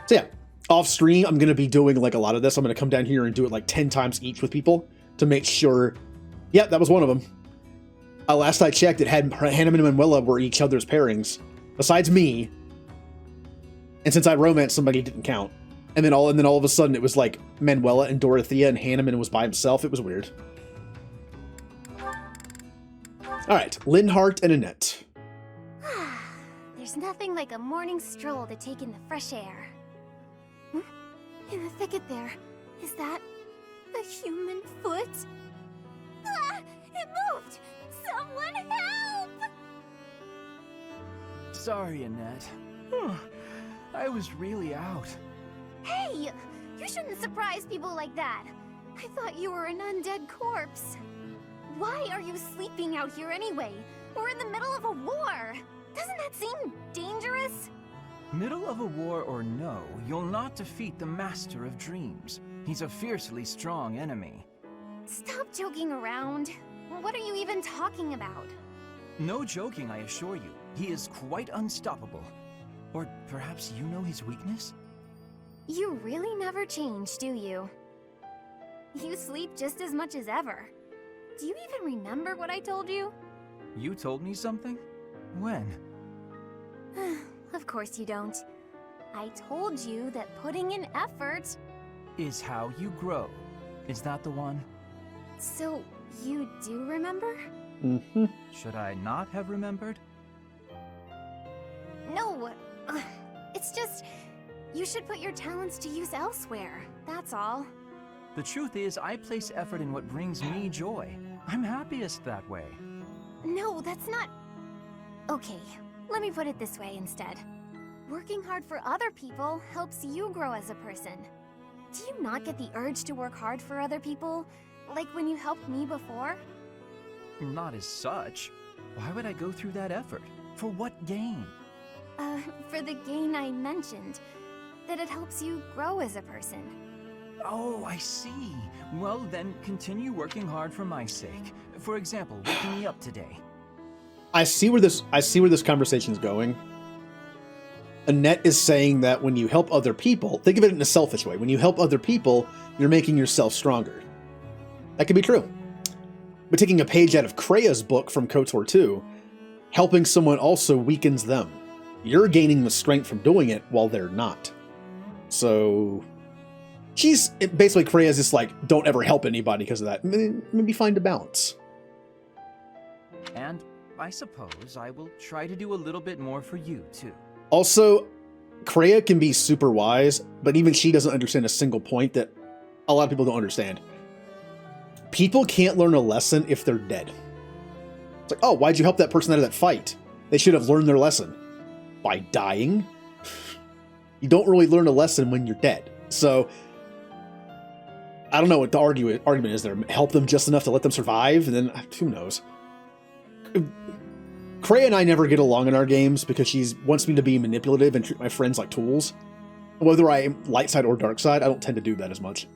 So yeah, off stream, I'm going to be doing like a lot of this. I'm going to come down here and do it like 10 times each with people to make sure. Yeah, that was one of them. Last I checked, it had Hannah and Manuela were each other's pairings, besides me. And since I romanced somebody, it didn't count. And then all of a sudden, it was like Manuela and Dorothea, and Hanneman was by himself. It was weird. All right, Linhart and Annette. There's nothing like a morning stroll to take in the fresh air. In the thicket there, is that a human foot? Ah! It moved! Someone help! Sorry, Annette. I was really out. Hey! You shouldn't surprise people like that. I thought you were an undead corpse. Why are you sleeping out here anyway? We're in the middle of a war. Doesn't that seem dangerous? Middle of a war or no, you'll not defeat the Master of Dreams. He's a fiercely strong enemy. Stop joking around. What are you even talking about? No joking, I assure you. He is quite unstoppable. Or perhaps you know his weakness? You really never change, do you? You sleep just as much as ever. Do you even remember what I told you? You told me something? When? Of course you don't. I told you that putting in effort is how you grow. Is that the one? So, you do remember? Mm-hmm. Should I not have remembered? No, it's just, you should put your talents to use elsewhere, that's all. The truth is, I place effort in what brings me joy. I'm happiest that way. No, that's not... Okay, let me put it this way instead. Working hard for other people helps you grow as a person. Do you not get the urge to work hard for other people? Like when you helped me before? Not as such. Why would I go through that effort? For what gain? For the gain I mentioned. That it helps you grow as a person. Oh, I see. Well, then continue working hard for my sake. For example, waking me up today. I see where this conversation is going. Annette is saying that when you help other people, think of it in a selfish way. When you help other people, you're making yourself stronger. That could be true. But taking a page out of Krea's book from KOTOR 2, helping someone also weakens them. You're gaining the strength from doing it while they're not. So basically Krea's just like, don't ever help anybody because of that. Maybe find a balance. And I suppose I will try to do a little bit more for you, too. Also, Krea can be super wise, but even she doesn't understand a single point that a lot of people don't understand. People can't learn a lesson if they're dead. It's like, oh, why'd you help that person out of that fight? They should have learned their lesson. By dying? You don't really learn a lesson when you're dead. So, I don't know what the argument is there. Help them just enough to let them survive, and then, who knows? Krea and I never get along in our games because she wants me to be manipulative and treat my friends like tools. Whether I'm light side or dark side, I don't tend to do that as much.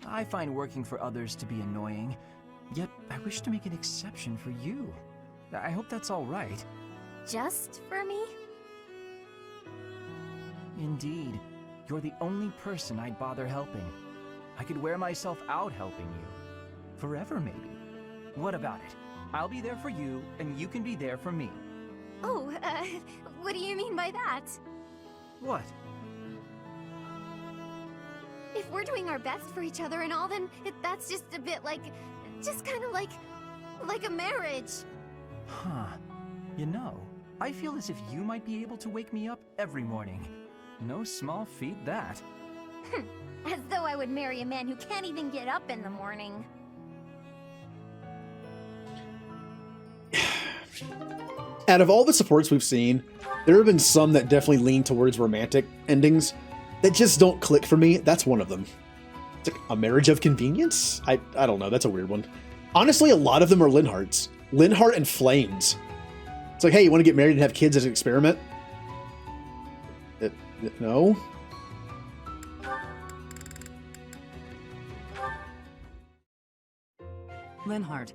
I find working for others to be annoying, yet I wish to make an exception for you. I hope that's all right. Just for me? Indeed. You're the only person I'd bother helping. I could wear myself out helping you. Forever, maybe. What about it? I'll be there for you, and you can be there for me. Oh, what do you mean by that? What? If we're doing our best for each other and all, then that's just a bit like... just kind of like a marriage. Huh. You know, I feel as if you might be able to wake me up every morning. No small feat, that. As though I would marry a man who can't even get up in the morning. Out of all the supports we've seen, there have been some that definitely lean towards romantic endings that just don't click for me. That's one of them. It's like a marriage of convenience? I don't know. That's a weird one. Honestly, a lot of them are Linhart's. Linhart and Flames. It's like, hey, you want to get married and have kids as an experiment? No? Linhart,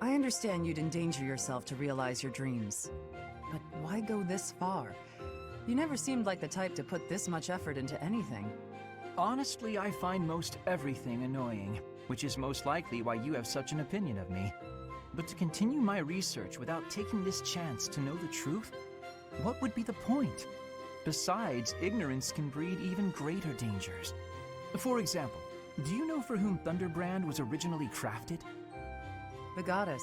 I understand you'd endanger yourself to realize your dreams. But why go this far? You never seemed like the type to put this much effort into anything. Honestly, I find most everything annoying, which is most likely why you have such an opinion of me. But to continue my research without taking this chance to know the truth? What would be the point? Besides, ignorance can breed even greater dangers. For example, do you know for whom Thunderbrand was originally crafted? The goddess.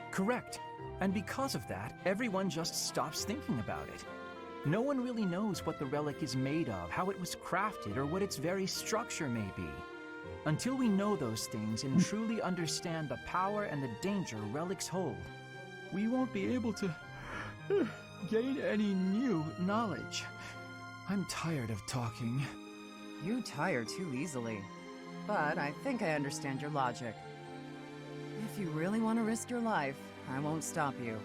Correct. And because of that, everyone just stops thinking about it. No one really knows what the relic is made of, how it was crafted, or what its very structure may be. Until we know those things and truly understand the power and the danger relics hold, we won't be able to gain any new knowledge. I'm tired of talking. You tire too easily. But I think I understand your logic. If you really want to risk your life, I won't stop you.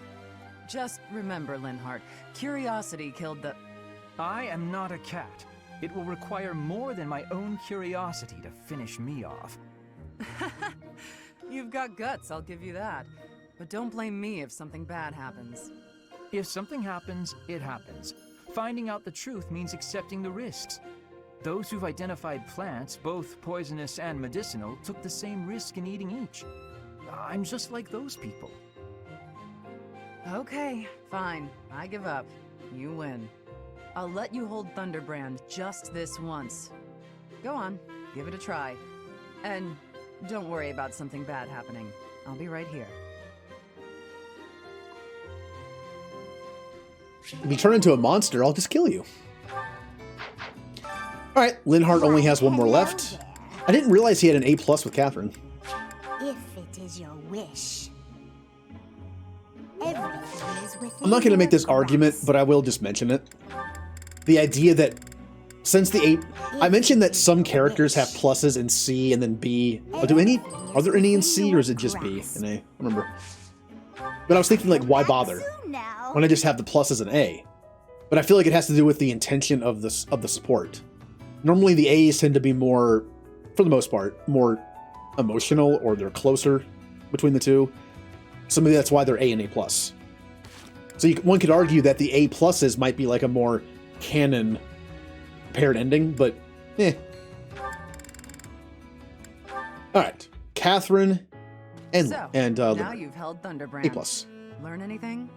Just remember, Linhart, curiosity killed the... I am not a cat. It will require more than my own curiosity to finish me off. You've got guts, I'll give you that. But don't blame me if something bad happens. If something happens, it happens. Finding out the truth means accepting the risks. Those who've identified plants, both poisonous and medicinal, took the same risk in eating each. I'm just like those people. Okay, fine. I give up. You win. I'll let you hold Thunderbrand just this once. Go on, give it a try. And don't worry about something bad happening. I'll be right here. If you turn into a monster, I'll just kill you. Alright, Linhart only has one more left. I didn't realize he had an A+ with Catherine. If it is your wish. Everything is within I'm not going to make this your argument, grasp. but I will just mention it. The idea that Since the 8, I mentioned that some characters have pluses in C and then B. Are there any in C, or is it just B and A? I don't remember. But I was thinking, like, why bother when I just have the pluses in A? But I feel like it has to do with the intention of the support. Normally the A's tend to be more, for the most part, more emotional, or they're closer between the two. So maybe that's why they're A and A+. So one could argue that the A pluses might be like a more canon paired ending, but eh. Alright. Catherine and So, now you've held Thunderbrand. A+. Learn anything?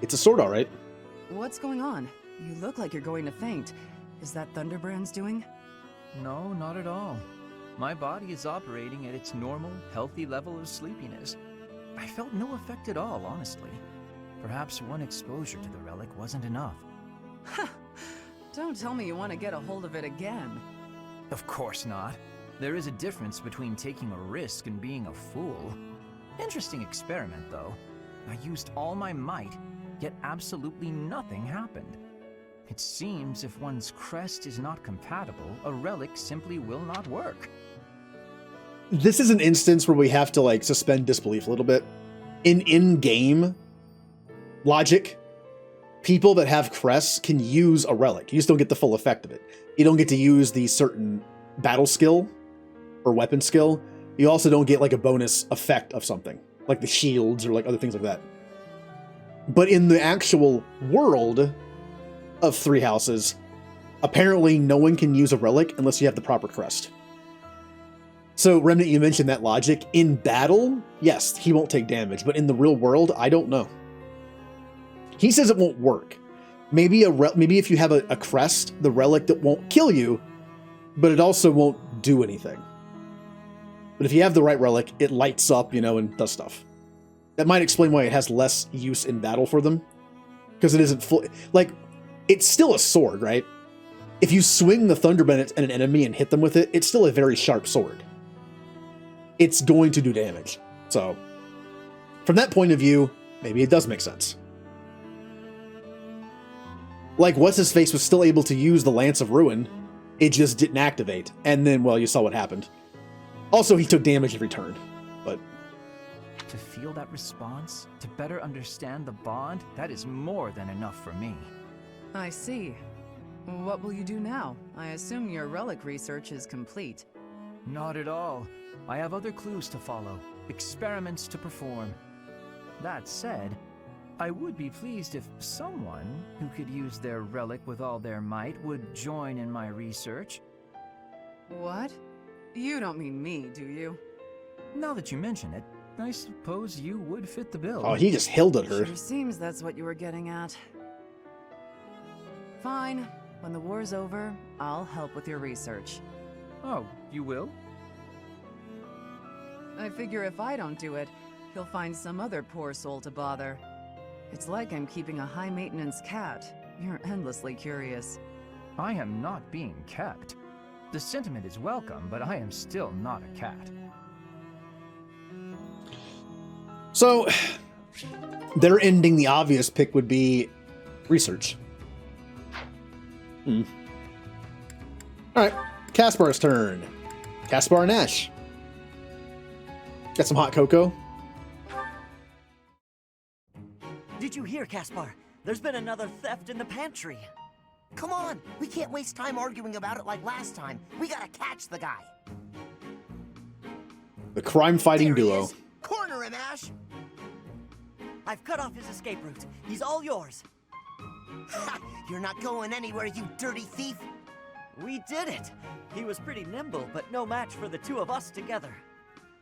It's a sword, alright. What's going on? You look like you're going to faint. Is that Thunderbrand's doing? No, not at all. My body is operating at its normal, healthy level of sleepiness. I felt no effect at all, honestly. Perhaps one exposure to the relic wasn't enough. Don't tell me you want to get a hold of it again. Of course not. There is a difference between taking a risk and being a fool. Interesting experiment, though. I used all my might, yet absolutely nothing happened. It seems if one's crest is not compatible, a relic simply will not work. This is an instance where we have to, like, suspend disbelief a little bit. In-game logic, people that have crests can use a relic. You just don't get the full effect of it. You don't get to use the certain battle skill or weapon skill. You also don't get, like, a bonus effect of something, like the shields or, like, other things like that. But in the actual world of Three Houses, apparently no one can use a relic unless you have the proper crest. So, Remnant, you mentioned that logic. In battle, yes, he won't take damage, but in the real world, I don't know. He says it won't work. Maybe if you have a crest, the relic that won't kill you, but it also won't do anything. But if you have the right relic, it lights up, you know, and does stuff. That might explain why it has less use in battle for them. Because it isn't full... Like, it's still a sword, right? If you swing the Thunderbrand at an enemy and hit them with it, it's still a very sharp sword. It's going to do damage. So, from that point of view, maybe it does make sense. Like, What's-His-Face was still able to use the Lance of Ruin. It just didn't activate. And then, well, you saw what happened. Also, he took damage every turn. But... to feel that response, to better understand the bond, that is more than enough for me. I see. What will you do now? I assume your relic research is complete. Not at all. I have other clues to follow, experiments to perform. That said, I would be pleased if someone who could use their relic with all their might would join in my research. What? You don't mean me, do you? Now that you mention it, I suppose you would fit the bill. oh, he just hilled at her. Sure seems that's what you were getting at. Fine. When the war's over, I'll help with your research. Oh, you will? I figure if I don't do it, he'll find some other poor soul to bother. It's like I'm keeping a high-maintenance cat. You're endlessly curious. I am not being kept. The sentiment is welcome, but I am still not a cat. So, their ending, the obvious pick would be research. Alright, Caspar's turn. Caspar and Ash. Got some hot cocoa. Did you hear, Caspar? There's been another theft in the pantry. Come on, we can't waste time arguing about it like last time. We gotta catch the guy. The crime-fighting duo. Corner him, Ash. I've cut off his escape route. He's all yours. Ha! You're not going anywhere, you dirty thief. We did it. He was pretty nimble, but no match for the two of us together.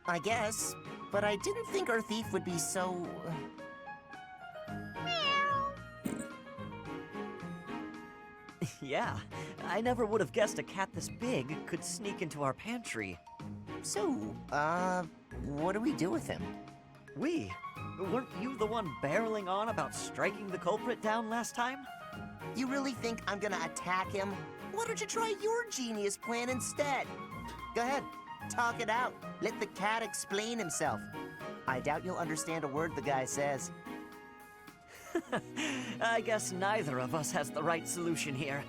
I guess, but I didn't think our thief would be so... Yeah, I never would have guessed a cat this big could sneak into our pantry. So, what do we do with him? We? Weren't you the one barreling on about striking the culprit down last time? You really think I'm gonna attack him? Why don't you try your genius plan instead? Go ahead, talk it out. Let the cat explain himself. I doubt you'll understand a word the guy says. I guess neither of us has the right solution here.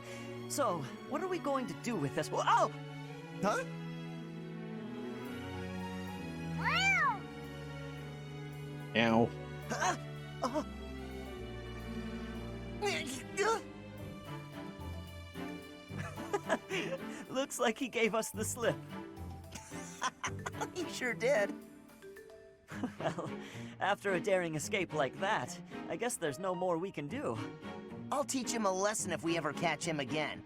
So, what are we going to do with this? Oh! Huh? Ow. Looks like he gave us the slip. He sure did. Well, after a daring escape like that, I guess there's no more we can do. I'll teach him a lesson if we ever catch him again.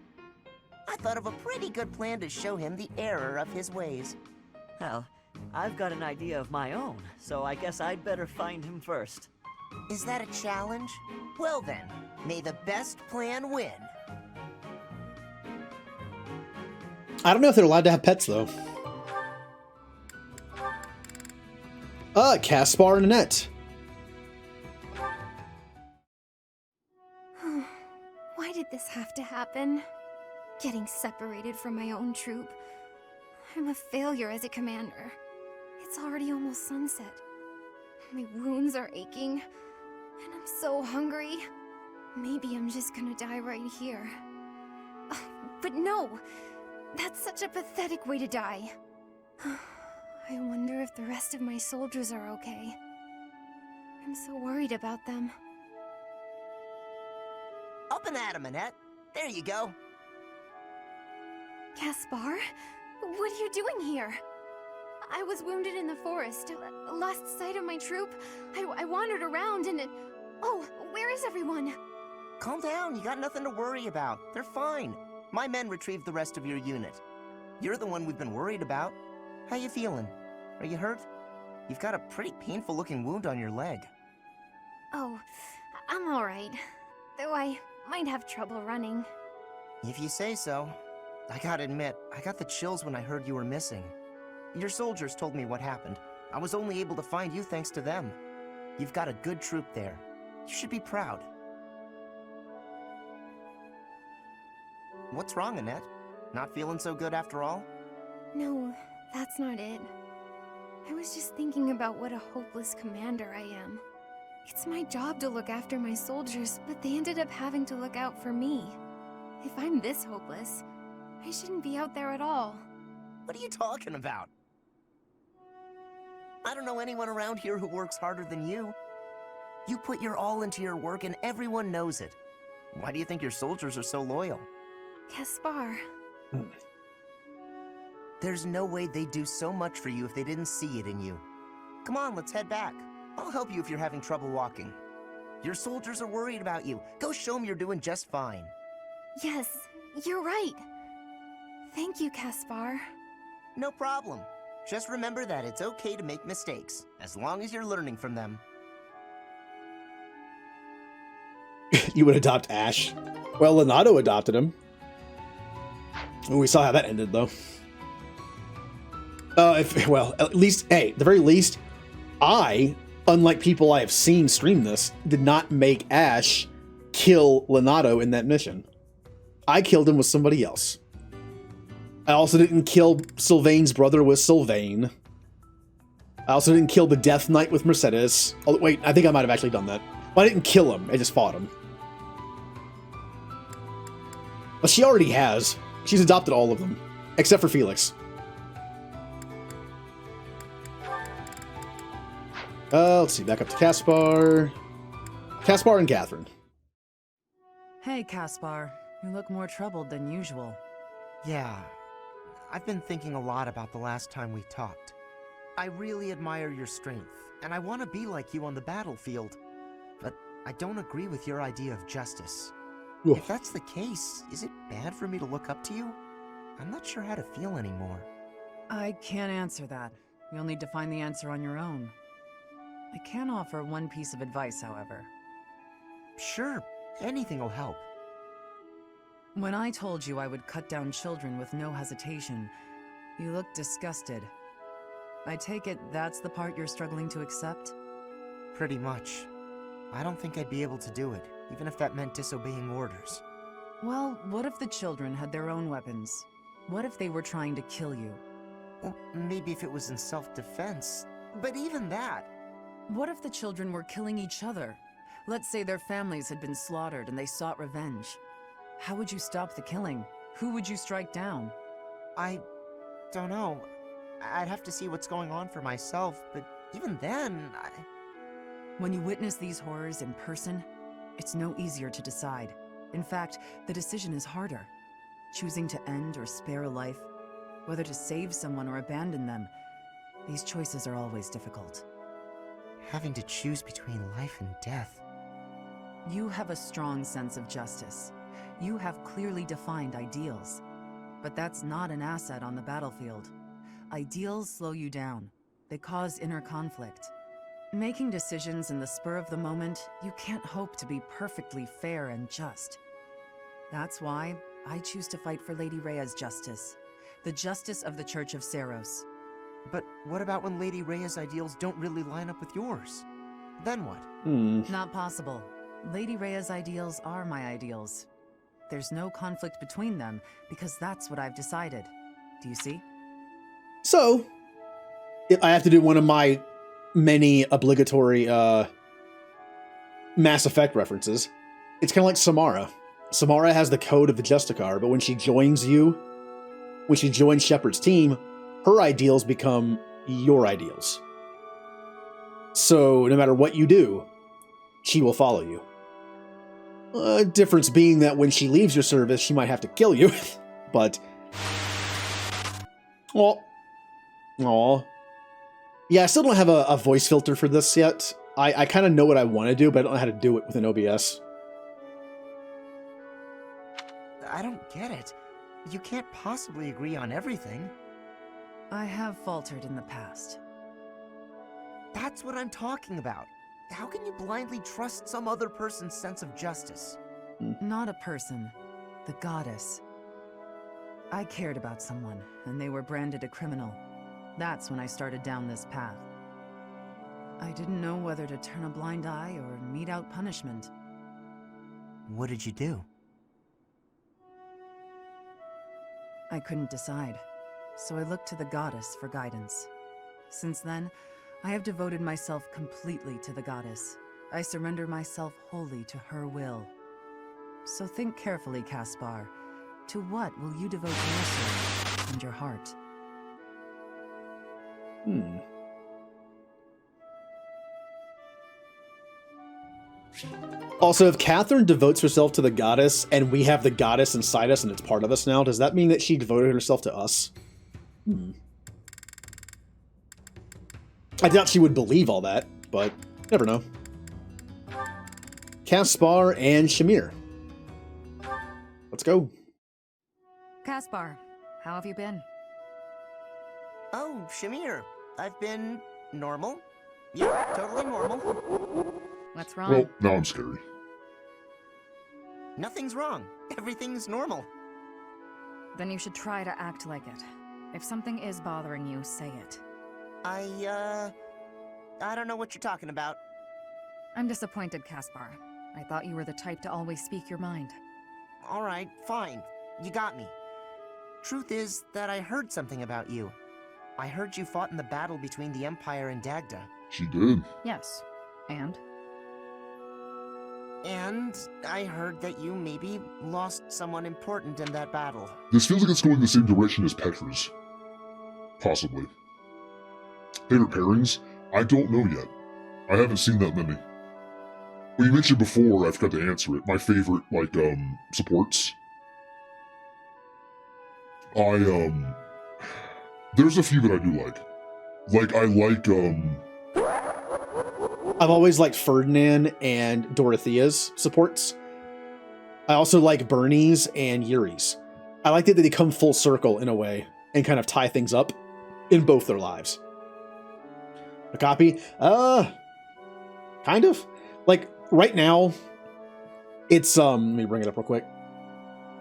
I thought of a pretty good plan to show him the error of his ways. Well, I've got an idea of my own, so I guess I'd better find him first. Is that a challenge? Well then, may the best plan win. I don't know if they're allowed to have pets, though. Caspar and Annette. Why did this have to happen? Getting separated from my own troop. I'm a failure as a commander. It's already almost sunset. My wounds are aching, and I'm so hungry. Maybe I'm just gonna die right here. But no! That's such a pathetic way to die. I wonder if the rest of my soldiers are okay. I'm so worried about them. Up and at him, Annette. There you go. Caspar? What are you doing here? I was wounded in the forest, lost sight of my troop. I wandered around and oh, where is everyone? Calm down, you got nothing to worry about. They're fine. My men retrieved the rest of your unit. You're the one we've been worried about. How you feeling? Are you hurt? You've got a pretty painful-looking wound on your leg. Oh, I'm alright. Though I might have trouble running. If you say so. I gotta admit, I got the chills when I heard you were missing. Your soldiers told me what happened. I was only able to find you thanks to them. You've got a good troop there. You should be proud. What's wrong, Annette? Not feeling so good after all? No, that's not it. I was just thinking about what a hopeless commander I am. It's my job to look after my soldiers, but they ended up having to look out for me. If I'm this hopeless, I shouldn't be out there at all. What are you talking about? I don't know anyone around here who works harder than you. You put your all into your work and everyone knows it. Why do you think your soldiers are so loyal? Caspar. There's no way they'd do so much for you if they didn't see it in you. Come on, let's head back. I'll help you if you're having trouble walking. Your soldiers are worried about you. Go show them you're doing just fine. Yes, you're right. Thank you, Caspar. No problem. Just remember that it's okay to make mistakes, as long as you're learning from them. You would adopt Ash. Well, Leonardo adopted him. We saw how that ended, though. Well, at least, hey, at the very least, I, unlike people I have seen stream this, did not make Ash kill Leonardo in that mission. I killed him with somebody else. I also didn't kill Sylvain's brother with Sylvain. I also didn't kill the Death Knight with Mercedes. Oh, wait, I think I might have actually done that. Well, I didn't kill him, I just fought him. But she already has. She's adopted all of them, except for Felix. Let's see, back up to Caspar. Caspar and Catherine. Hey, Caspar. You look more troubled than usual. Yeah, I've been thinking a lot about the last time we talked. I really admire your strength, and I want to be like you on the battlefield. But I don't agree with your idea of justice. Oof. If that's the case, is it bad for me to look up to you? I'm not sure how to feel anymore. I can't answer that. You'll need to find the answer on your own. I can offer one piece of advice, however. Sure, anything will help. When I told you I would cut down children with no hesitation, you looked disgusted. I take it that's the part you're struggling to accept? Pretty much. I don't think I'd be able to do it, even if that meant disobeying orders. Well, what if the children had their own weapons? What if they were trying to kill you? Well, maybe if it was in self-defense, but even that... What if the children were killing each other? Let's say their families had been slaughtered and they sought revenge. How would you stop the killing? Who would you strike down? I don't know. I'd have to see what's going on for myself, but even then, When you witness these horrors in person, it's no easier to decide. In fact, the decision is harder. Choosing to end or spare a life, whether to save someone or abandon them, these choices are always difficult. Having to choose between life and death. You have a strong sense of justice. You have clearly defined ideals. But that's not an asset on the battlefield. Ideals slow you down. They cause inner conflict. Making decisions in the spur of the moment, you can't hope to be perfectly fair and just. That's why I choose to fight for Lady Rhea's justice. The justice of the Church of Seiros. But what about when Lady Rhea's ideals don't really line up with yours? Then what? Not possible. Lady Rhea's ideals are my ideals. There's no conflict between them, because that's what I've decided. Do you see? So, if I have to do one of my many obligatory Mass Effect references. It's kind of like Samara. Samara has the code of the Justicar, but when she joins Shepard's team, her ideals become your ideals. So no matter what you do, she will follow you. Difference being that when she leaves your service, she might have to kill you. But... Aw. Yeah, I still don't have a voice filter for this yet. I kind of know what I want to do, but I don't know how to do it with an OBS. I don't get it. You can't possibly agree on everything. I have faltered in the past. That's what I'm talking about. How can you blindly trust some other person's sense of justice? Not a person. The goddess. I cared about someone, and they were branded a criminal. That's when I started down this path. I didn't know whether to turn a blind eye or mete out punishment. What did you do? I couldn't decide, so I looked to the goddess for guidance. Since then, I have devoted myself completely to the goddess. I surrender myself wholly to her will. So think carefully, Caspar. To what will you devote your soul and your heart? Also, if Catherine devotes herself to the goddess, and we have the goddess inside us and it's part of us now, does that mean that she devoted herself to us? I doubt she would believe all that, but never know. Caspar and Shamir. Let's go. Caspar, how have you been? Oh, Shamir. I've been normal. Yeah, totally normal. What's wrong? Well, now I'm scary. Nothing's wrong. Everything's normal. Then you should try to act like it. If something is bothering you, say it. I don't know what you're talking about. I'm disappointed, Caspar. I thought you were the type to always speak your mind. All right, fine. You got me. Truth is that I heard something about you. I heard you fought in the battle between the Empire and Dagda. She did. Yes. And? And I heard that you maybe lost someone important in that battle. This feels like it's going the same direction as Petra's. Possibly. Favorite pairings? I don't know yet. I haven't seen that many. Well, you mentioned before, I forgot to answer it. My favorite, supports. There's a few that I do like. I've always liked Ferdinand and Dorothea's supports. I also like Bernie's and Yuri's. I like that they come full circle in a way and kind of tie things up in both their lives. A copy? Kind of. Like, right now, it's, let me bring it up real quick.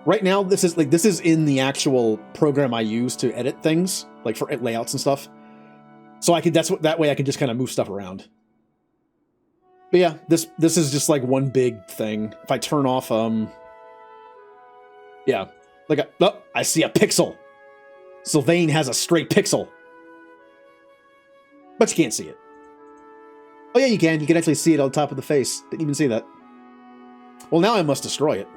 Right now, this is in the actual program I use to edit things, like for layouts and stuff. So that way I can just kind of move stuff around. But yeah, this is just like one big thing. If I turn off, yeah, I see a pixel. Sylvain has a straight pixel. But you can't see it. Oh yeah, you can. You can actually see it on top of the face. Didn't even see that. Well, now I must destroy it.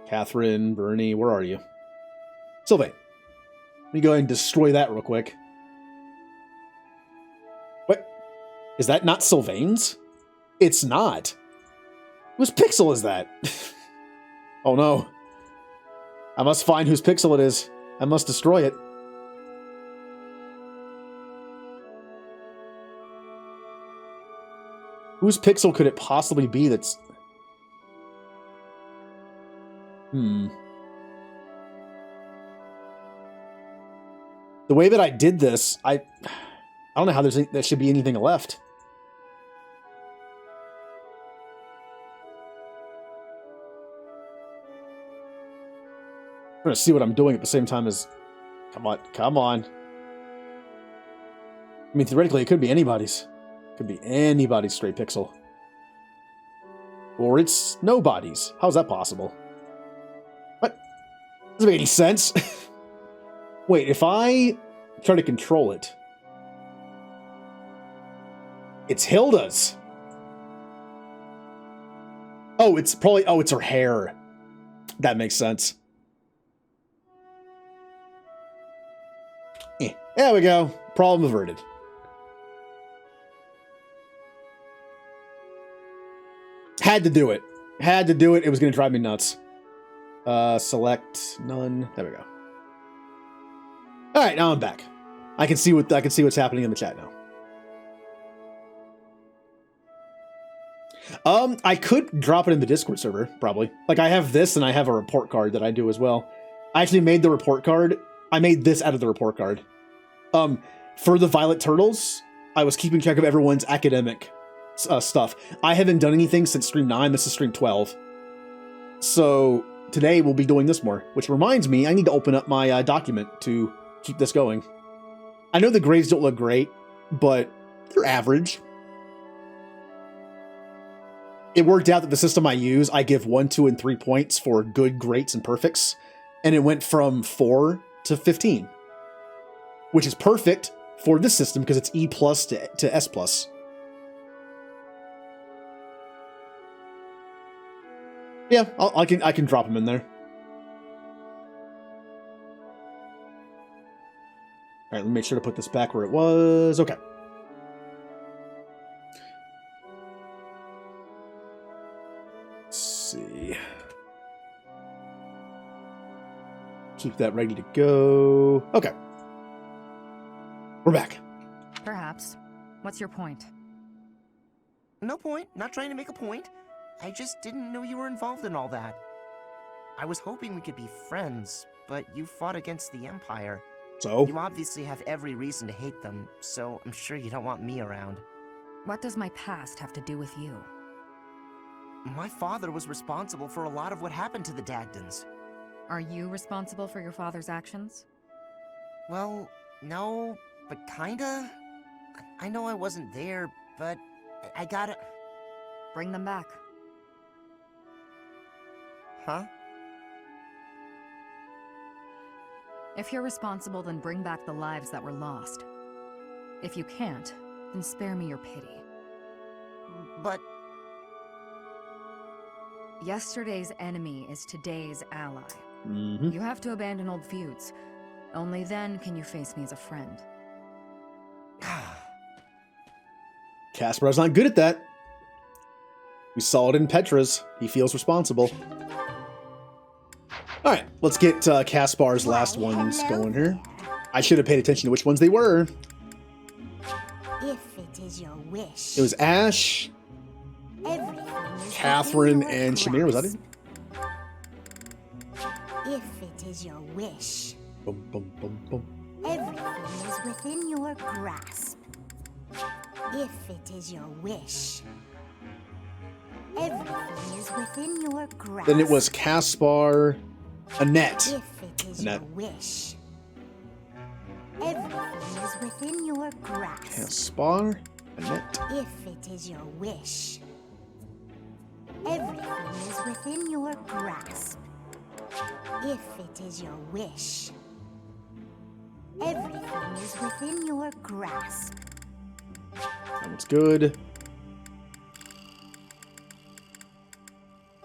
Catherine, Bernie, where are you? Sylvain. Let me go ahead and destroy that real quick. What? Is that not Sylvain's? It's not. Whose pixel is that? Oh no. I must find whose pixel it is. I must destroy it. Whose pixel could it possibly be that's... The way that I did this, I don't know how there should be anything left. I'm trying to see what I'm doing at the same time as... Come on, come on. I mean, theoretically, it could be anybody's. Could be anybody's stray pixel. Or it's nobody's. How's that possible? What? Doesn't make any sense. Wait, if I try to control it... It's Hilda's. Oh, it's probably... Oh, it's her hair. That makes sense. There we go. Problem averted. Had to do it. Had to do it. It was going to drive me nuts. Select none. There we go. All right, now I'm back. I can see what's happening in the chat now. I could drop it in the Discord server, probably. Like, I have this, and I have a report card that I do as well. I actually made the report card. I made this out of the report card. For the Violet Turtles, I was keeping track of everyone's academic stuff. I haven't done anything since stream 9. This is stream 12. So today we'll be doing this more, which reminds me I need to open up my document to keep this going. I know the grades don't look great, but they're average. It worked out that the system I use, I give 1, 2, and 3 points for good, greats, and perfects, and it went from 4 to 15. Which is perfect for this system because it's E+ to S+. Yeah, I can drop them in there. All right, let me make sure to put this back where it was. Okay. Let's see. Keep that ready to go. Okay. We're back. Perhaps. What's your point? No point. Not trying to make a point. I just didn't know you were involved in all that. I was hoping we could be friends, but you fought against the Empire. So? You obviously have every reason to hate them, so I'm sure you don't want me around. What does my past have to do with you? My father was responsible for a lot of what happened to the Dagdens. Are you responsible for your father's actions? Well, no, but kinda. I know I wasn't there, but I gotta... Bring them back. Huh? If you're responsible, then bring back the lives that were lost. If you can't, then spare me your pity. But... Yesterday's enemy is today's ally. Mm-hmm. You have to abandon old feuds. Only then can you face me as a friend. Caspar's not good at that. We saw it in Petra's. He feels responsible. All right, let's get Caspar's last ones going here. I should have paid attention to which ones they were. If it is your wish. It was Ash, Catherine, and Shamir. Was that it? If it is your wish. Boom, boom, boom, boom. Everything is within your grasp. If it is your wish. Everything is within your grasp. Then it was Caspar, Annette. If it is Annette. your wish. Everything is within your grasp. Caspar, Annette. If it is your wish. Everything is within your grasp. If it is your wish. Everything is within your grasp. That one's good.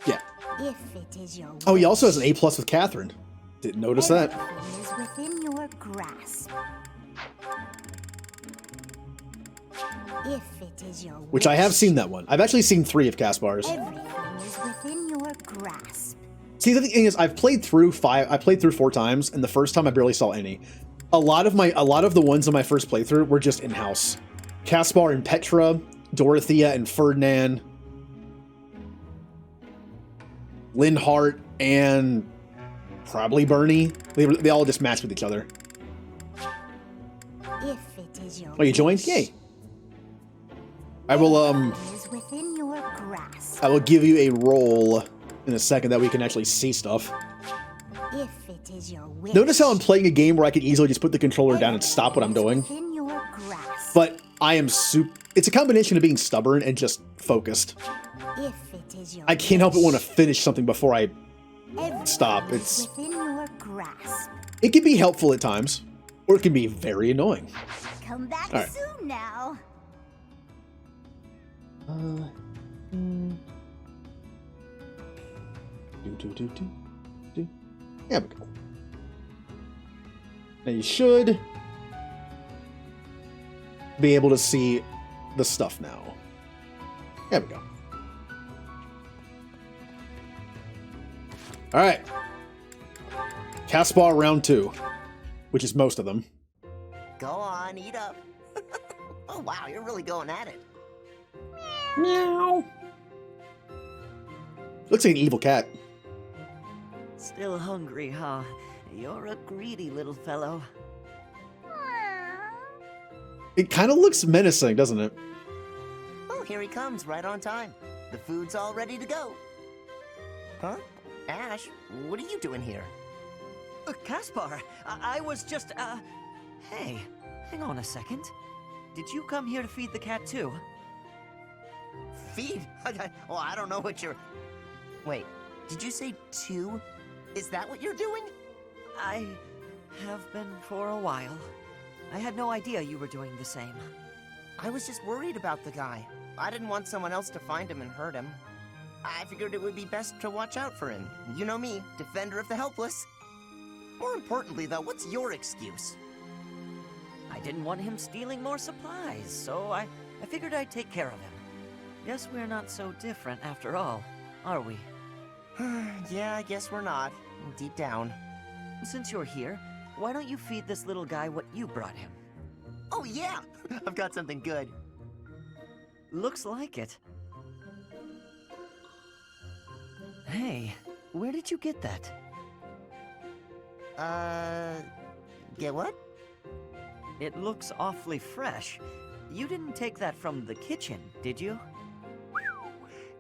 Yeah. If it is your Oh, he wish, also has an A+ with Catherine. Didn't notice that. everything is within your grasp. If it is your Which I have wish, seen that one. I've actually seen 3 of Caspar's. everything is within your grasp. See, the thing is, I played through 4 times, and the first time I barely saw any. A lot of the ones on my first playthrough were just in-house. Caspar and Petra, Dorothea and Ferdinand, Linhart and probably Bernie. They all just matched with each other. If it is your Oh, you joined? Yay! I will is within your grasp. I will give you a roll in a second that we can actually see stuff. If it is your wish, Notice how I'm playing a game where I can easily just put the controller down and stop what I'm doing. within your grasp. But I am it's a combination of being stubborn and just focused. If it is your I can't help but wish, want to finish something before I everything stop. is It's within your grasp. it can be helpful at times, or it can be very annoying. Come back All right. soon now. There we go. Now you should be able to see the stuff now. There we go. All right. Caspar round 2, which is most of them. Go on, eat up. Oh wow, you're really going at it. Meow. Looks like an evil cat. Still hungry, huh? You're a greedy little fellow. It kind of looks menacing, doesn't it? Oh, here he comes, right on time. The food's all ready to go. Huh? Ash, what are you doing here? Caspar, I was just, Hey, hang on a second. Did you come here to feed the cat too? Feed? Oh, I don't know what you're... Wait, did you say 2? Is that what you're doing? I have been for a while. I had no idea you were doing the same. I was just worried about the guy. I didn't want someone else to find him and hurt him. I figured it would be best to watch out for him. You know me, defender of the helpless. More importantly, though, what's your excuse? I didn't want him stealing more supplies, so I figured I'd take care of him. Guess we're not so different after all, are we? Yeah, I guess we're not. Deep down. Since you're here, why don't you feed this little guy what you brought him? Oh, yeah! I've got something good. Looks like it. Hey, where did you get that? Get what? It looks awfully fresh. You didn't take that from the kitchen, did you?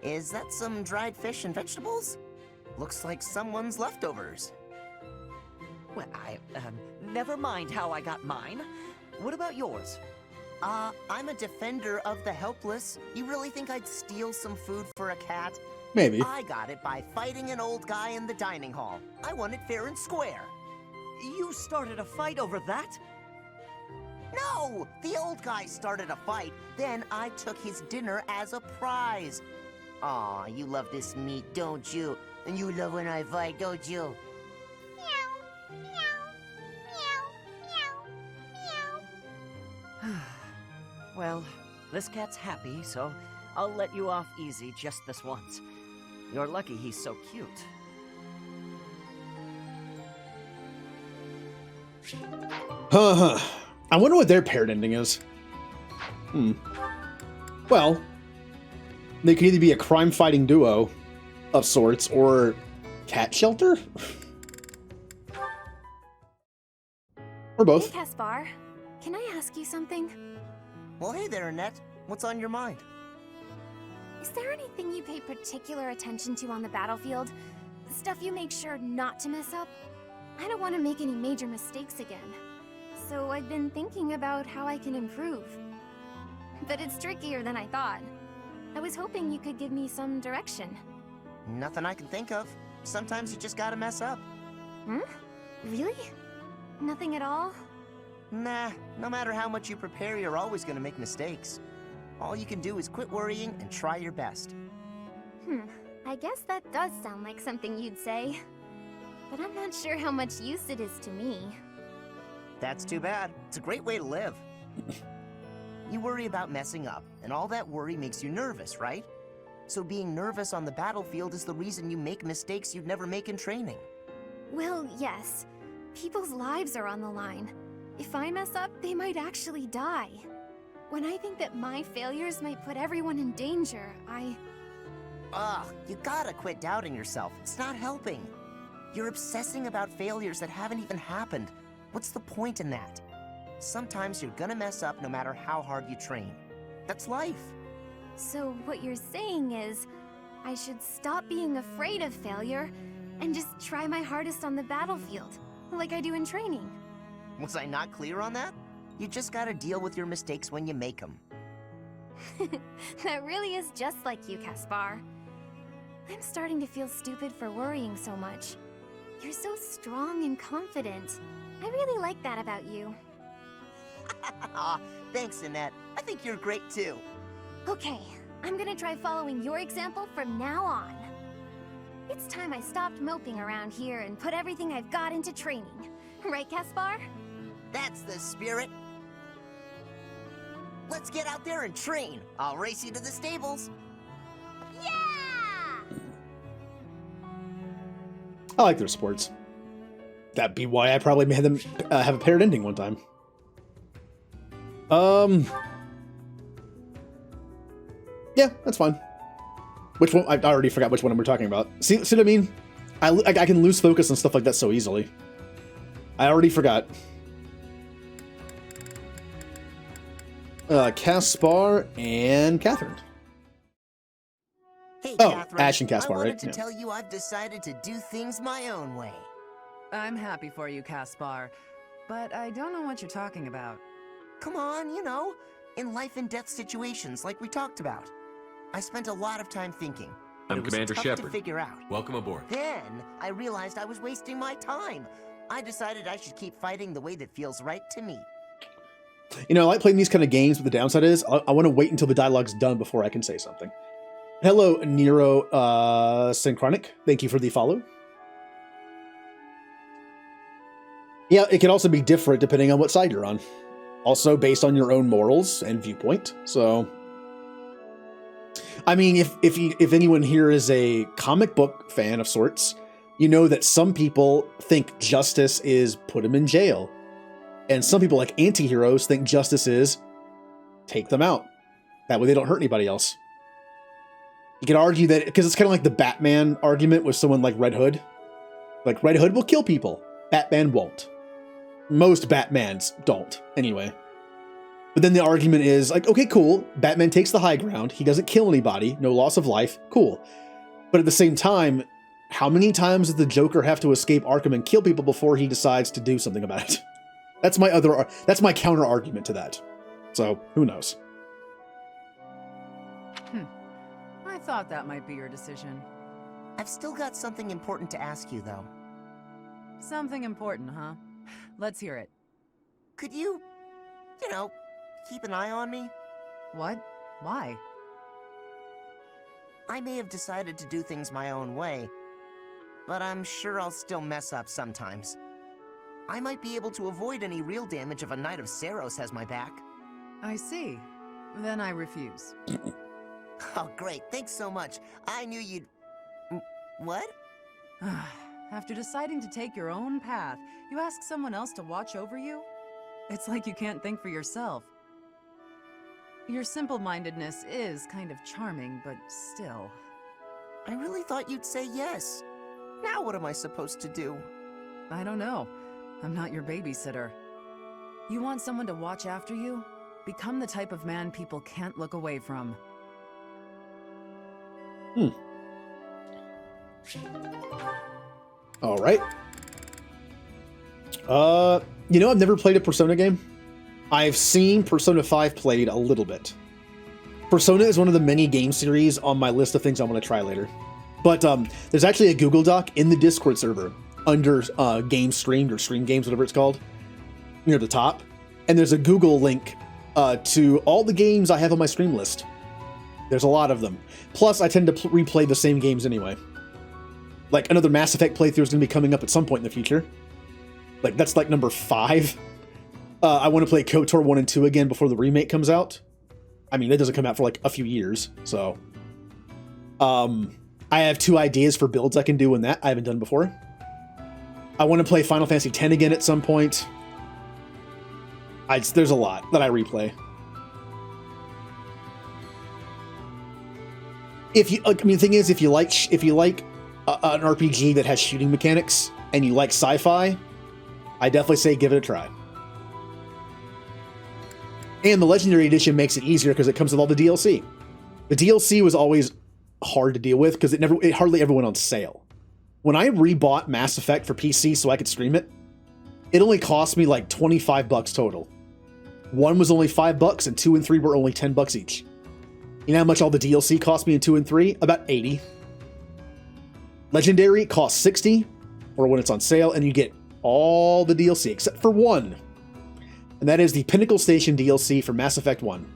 Is that some dried fish and vegetables? Looks like someone's leftovers. Well, never mind how I got mine. What about yours? I'm a defender of the helpless. You really think I'd steal some food for a cat? Maybe. I got it by fighting an old guy in the dining hall. I won it fair and square. You started a fight over that? No! The old guy started a fight, then I took his dinner as a prize. Aw, you love this meat, don't you? And you love when I fight, don't you? Well, this cat's happy, so I'll let you off easy just this once. You're lucky he's so cute. I wonder what their paired ending is. Well, they could either be a crime-fighting duo of sorts, or cat shelter? Or both. Hey, Caspar. Can I ask you something? Well, hey there, Annette. What's on your mind? Is there anything you pay particular attention to on the battlefield? Stuff you make sure not to mess up? I don't want to make any major mistakes again. So I've been thinking about how I can improve. But it's trickier than I thought. I was hoping you could give me some direction. Nothing I can think of. Sometimes you just gotta mess up. Hmm? Really? Nothing at all? Nah, no matter how much you prepare, you're always gonna make mistakes. All you can do is quit worrying and try your best. I guess that does sound like something you'd say. But I'm not sure how much use it is to me. That's too bad. It's a great way to live. You worry about messing up, and all that worry makes you nervous, right? So being nervous on the battlefield is the reason you make mistakes you'd never make in training. Well, yes. People's lives are on the line. If I mess up, they might actually die. When I think that my failures might put everyone in danger, Ugh, you gotta quit doubting yourself. It's not helping. You're obsessing about failures that haven't even happened. What's the point in that? Sometimes you're gonna mess up no matter how hard you train. That's life. So what you're saying is, I should stop being afraid of failure and just try my hardest on the battlefield, like I do in training. Was I not clear on that? You just gotta deal with your mistakes when you make them. That really is just like you, Caspar. I'm starting to feel stupid for worrying so much. You're so strong and confident. I really like that about you. Aw, thanks, Annette. I think you're great too. Okay, I'm gonna try following your example from now on. It's time I stopped moping around here and put everything I've got into training. Right, Caspar? That's the spirit. Let's get out there and train. I'll race you to the stables. I like their sports. That'd be why I probably had them have a paired ending one time. Yeah, that's fine. Which one? I already forgot which one we're talking about. See what I mean? I can lose focus on stuff like that so easily. I already forgot. Caspar and Catherine. Hey, Oh, Catherine. Ash and Caspar, I wanted right? to Yeah. tell you I've decided to do things my own way. I'm happy for you, Caspar, but I don't know what you're talking about. Come on, you know, in life and death situations like we talked about. I spent a lot of time thinking. but I'm it was Commander tough Shepard. to figure out. Welcome aboard. Then I realized I was wasting my time. I decided I should keep fighting the way that feels right to me. You know, I like playing these kind of games, but the downside is I want to wait until the dialogue's done before I can say something. Hello, Nero Synchronic. Thank you for the follow. Yeah, it can also be different depending on what side you're on. Also based on your own morals and viewpoint. So, I mean, if anyone here is a comic book fan of sorts, you know that some people think justice is put them in jail. And some people, like anti-heroes, think justice is take them out. That way they don't hurt anybody else. You could argue that, because it's kind of like the Batman argument with someone like Red Hood. Like, Red Hood will kill people. Batman won't. Most Batmans don't, anyway. But then the argument is, like, okay, cool. Batman takes the high ground. He doesn't kill anybody. No loss of life. Cool. But at the same time, how many times does the Joker have to escape Arkham and kill people before he decides to do something about it? That's my counter argument to that. So, who knows? I thought that might be your decision. I've still got something important to ask you, though. Something important, huh? Let's hear it. Could you, keep an eye on me? What? Why? I may have decided to do things my own way, but I'm sure I'll still mess up sometimes. I might be able to avoid any real damage if a Knight of Saros has my back. I see. Then I refuse. Oh, great. Thanks so much. I knew you'd... What? After deciding to take your own path, you ask someone else to watch over you? It's like you can't think for yourself. Your simple-mindedness is kind of charming, but still. I really thought you'd say yes. Now what am I supposed to do? I don't know. I'm not your babysitter. You want someone to watch after you? Become the type of man people can't look away from. All right. I've never played a Persona game. I've seen Persona 5 played a little bit. Persona is one of the many game series on my list of things I want to try later. But there's actually a Google Doc in the Discord server under Games Streamed or Stream Games, whatever it's called, near the top. And there's a Google link to all the games I have on my stream list. There's a lot of them. Plus, I tend to replay the same games anyway. Like, another Mass Effect playthrough is going to be coming up at some point in the future. Like, that's like number 5. I want to play KOTOR 1 and 2 again before the remake comes out. I mean, that doesn't come out for like a few years, so... I have 2 ideas for builds I can do in that I haven't done before. I want to play Final Fantasy X again at some point. There's a lot that I replay. The thing is, if you like an RPG that has shooting mechanics and you like sci-fi, I definitely say give it a try. And the Legendary Edition makes it easier because it comes with all the DLC. The DLC was always hard to deal with because it hardly ever went on sale. When I rebought Mass Effect for PC so I could stream it, it only cost me like $25 total. 1 was only $5 and 2 and 3 were only $10 each. You know how much all the DLC cost me in 2 and 3? About $80. Legendary costs $60, or when it's on sale, and you get all the DLC except for 1. And that is the Pinnacle Station DLC for Mass Effect 1.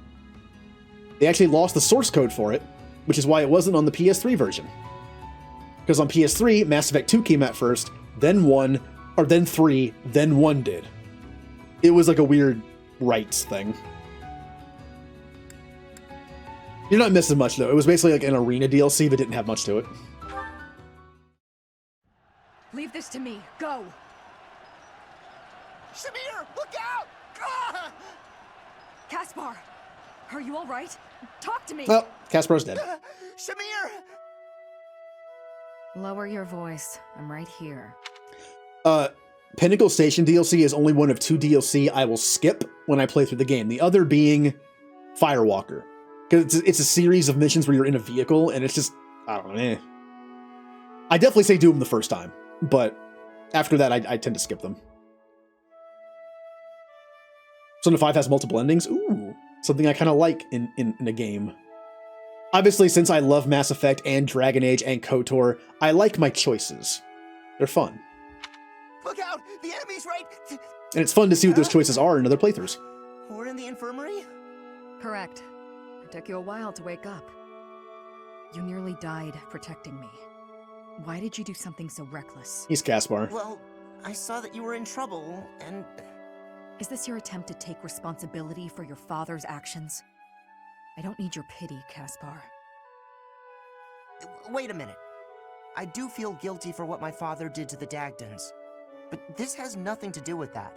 They actually lost the source code for it, which is why it wasn't on the PS3 version. Because on PS3, Mass Effect 2 came out first, then 1, or then 3, then 1 did. It was like a weird rights thing. You're not missing much, though. It was basically like an arena DLC that didn't have much to it. Leave this to me. Go! Shamir, look out! Ah! Caspar! Are you alright? Talk to me! Well, Caspar's dead. Shamir! Lower your voice. I'm right here. Pinnacle Station DLC is only one of 2 DLC I will skip when I play through the game. The other being Firewalker. Because it's a series of missions where you're in a vehicle, and it's just, I don't know, I definitely say do them the first time, but after that, I tend to skip them. Persona 5 has multiple endings. Ooh, something I kind of like in a game. Obviously, since I love Mass Effect and Dragon Age and KOTOR, I like my choices. They're fun. Look out! The enemy's right! And it's fun to see what those choices are in other playthroughs. We're in the infirmary? Correct. It took you a while to wake up. You nearly died protecting me. Why did you do something so reckless? He's Caspar. Well, I saw that you were in trouble, and... Is this your attempt to take responsibility for your father's actions? I don't need your pity, Caspar. Wait a minute. I do feel guilty for what my father did to the Dagdans, but this has nothing to do with that.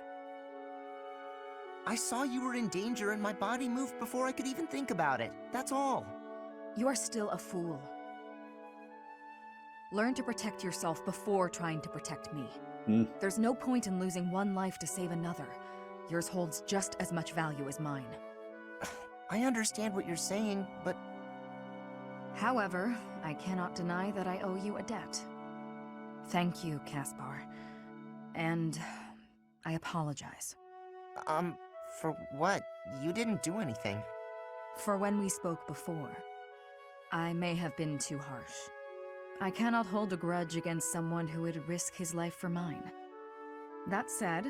I saw you were in danger and my body moved before I could even think about it. That's all. You are still a fool. Learn to protect yourself before trying to protect me. There's no point in losing one life to save another. Yours holds just as much value as mine. I understand what you're saying, but... However, I cannot deny that I owe you a debt. Thank you, Caspar. And I apologize. For what? You didn't do anything. For when we spoke before. I may have been too harsh. I cannot hold a grudge against someone who would risk his life for mine. That said,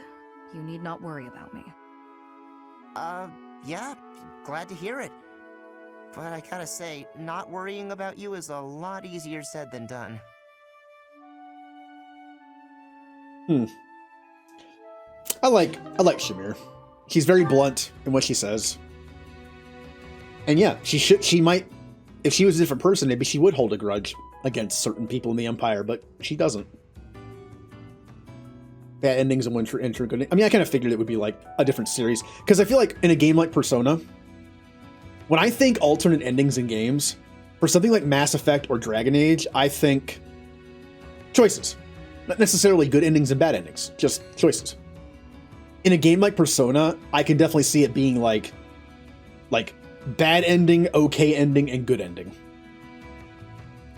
you need not worry about me. Yeah, glad to hear it. But I gotta say, not worrying about you is a lot easier said than done. I like Shamir. She's very blunt in what she says. And yeah, she might, if she was a different person, maybe she would hold a grudge against certain people in the Empire, but she doesn't. Bad endings and good. I mean, I kind of figured it would be like a different series, because I feel like in a game like Persona, when I think alternate endings in games, for something like Mass Effect or Dragon Age, I think choices. Not necessarily good endings and bad endings, just choices. In a game like Persona, I can definitely see it being like bad ending, okay ending, and good ending.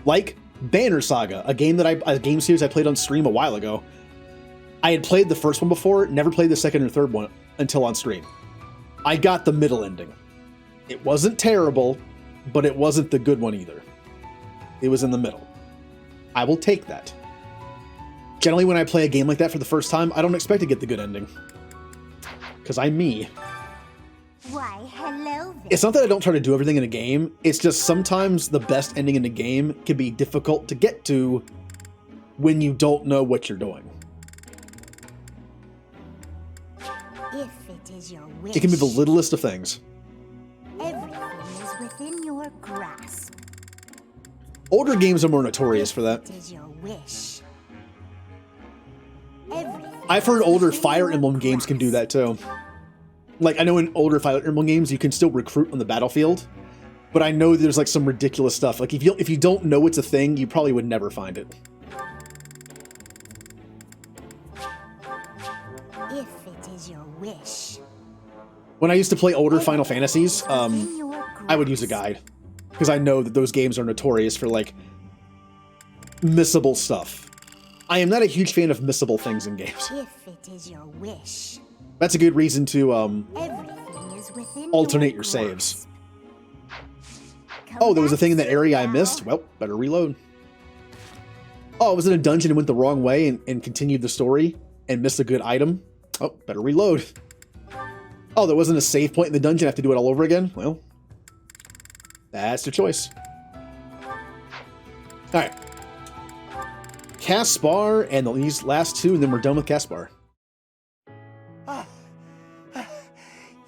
Like Banner Saga, a game series I played on stream a while ago. I had played the first one before, never played the second or third one until on stream. I got the middle ending. It wasn't terrible, but it wasn't the good one either. It was in the middle. I will take that. Generally, when I play a game like that for the first time, I don't expect to get the good ending. because I'm me. Why, hello there. It's not that I don't try to do everything in a game, it's just sometimes the best ending in the game can be difficult to get to when you don't know what you're doing. If it is your wish, It can be the littlest of things. everything is within your grasp. Older games are more notorious for that. It is your wish. Everything I've heard older Fire Emblem games can do that too. Like, I know in older Fire Emblem games you can still recruit on the battlefield, but I know there's like some ridiculous stuff. Like, if you don't know it's a thing, you probably would never find it. if it is your wish. When I used to play older Final Fantasies, I would use a guide, because I know that those games are notorious for, like, missable stuff. I am not a huge fan of missable things in games. If it is your wish. That's a good reason to Everything is within alternate your saves. Oh, there was a thing in that area I missed? Well, better reload. Oh, I was in a dungeon and went the wrong way and continued the story and missed a good item? Oh, better reload. Oh, there wasn't a save point in the dungeon, I have to do it all over again? Well, that's the choice. Alright. Caspar and these last two, and then we're done with Caspar.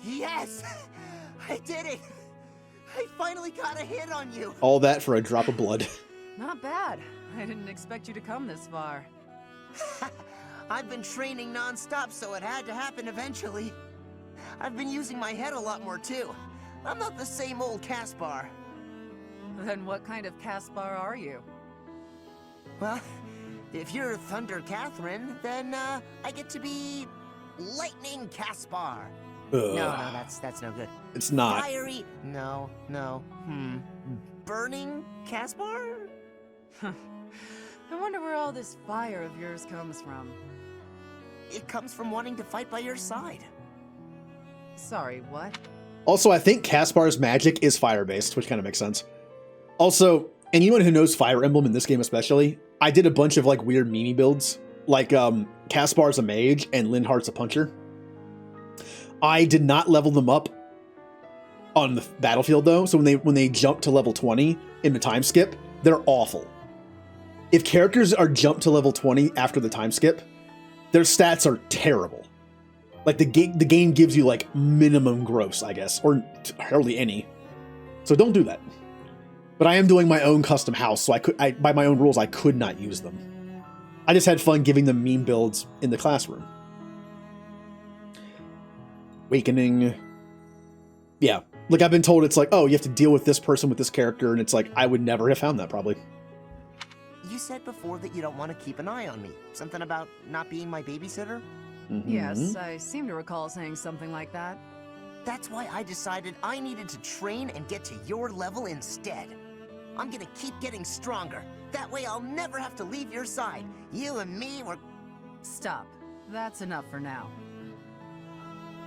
Yes! I did it! I finally got a hit on you! All that for a drop of blood. Not bad. I didn't expect you to come this far. I've been training non-stop, so it had to happen eventually. I've been using my head a lot more, too. I'm not the same old Caspar. Then what kind of Caspar are you? Well, if you're Thunder Catherine, then, I get to be... Lightning Caspar. Ugh. No, that's no good. It's not. Fiery... No. Burning Caspar? I wonder where all this fire of yours comes from. It comes from wanting to fight by your side. Sorry, what? Also, I think Caspar's magic is fire-based, which kind of makes sense. Also, anyone who knows Fire Emblem in this game especially, I did a bunch of like weird mini builds, like Caspar's a mage and Linhart's a puncher. I did not level them up on the battlefield though, so when they jump to level 20 in the time skip, they're awful. If characters are jumped to level 20 after the time skip, their stats are terrible. Like the game gives you like minimum gross, I guess, or hardly any. So don't do that. But I am doing my own custom house, so by my own rules, I could not use them. I just had fun giving them meme builds in the classroom. Awakening. Yeah. Like I've been told it's like, oh, you have to deal with this person with this character, and it's like, I would never have found that probably. You said before that you don't want to keep an eye on me. Something about not being my babysitter? Mm-hmm. Yes, I seem to recall saying something like that. That's why I decided I needed to train and get to your level instead. I'm gonna keep getting stronger. That way I'll never have to leave your side. You and me were... Stop. That's enough for now.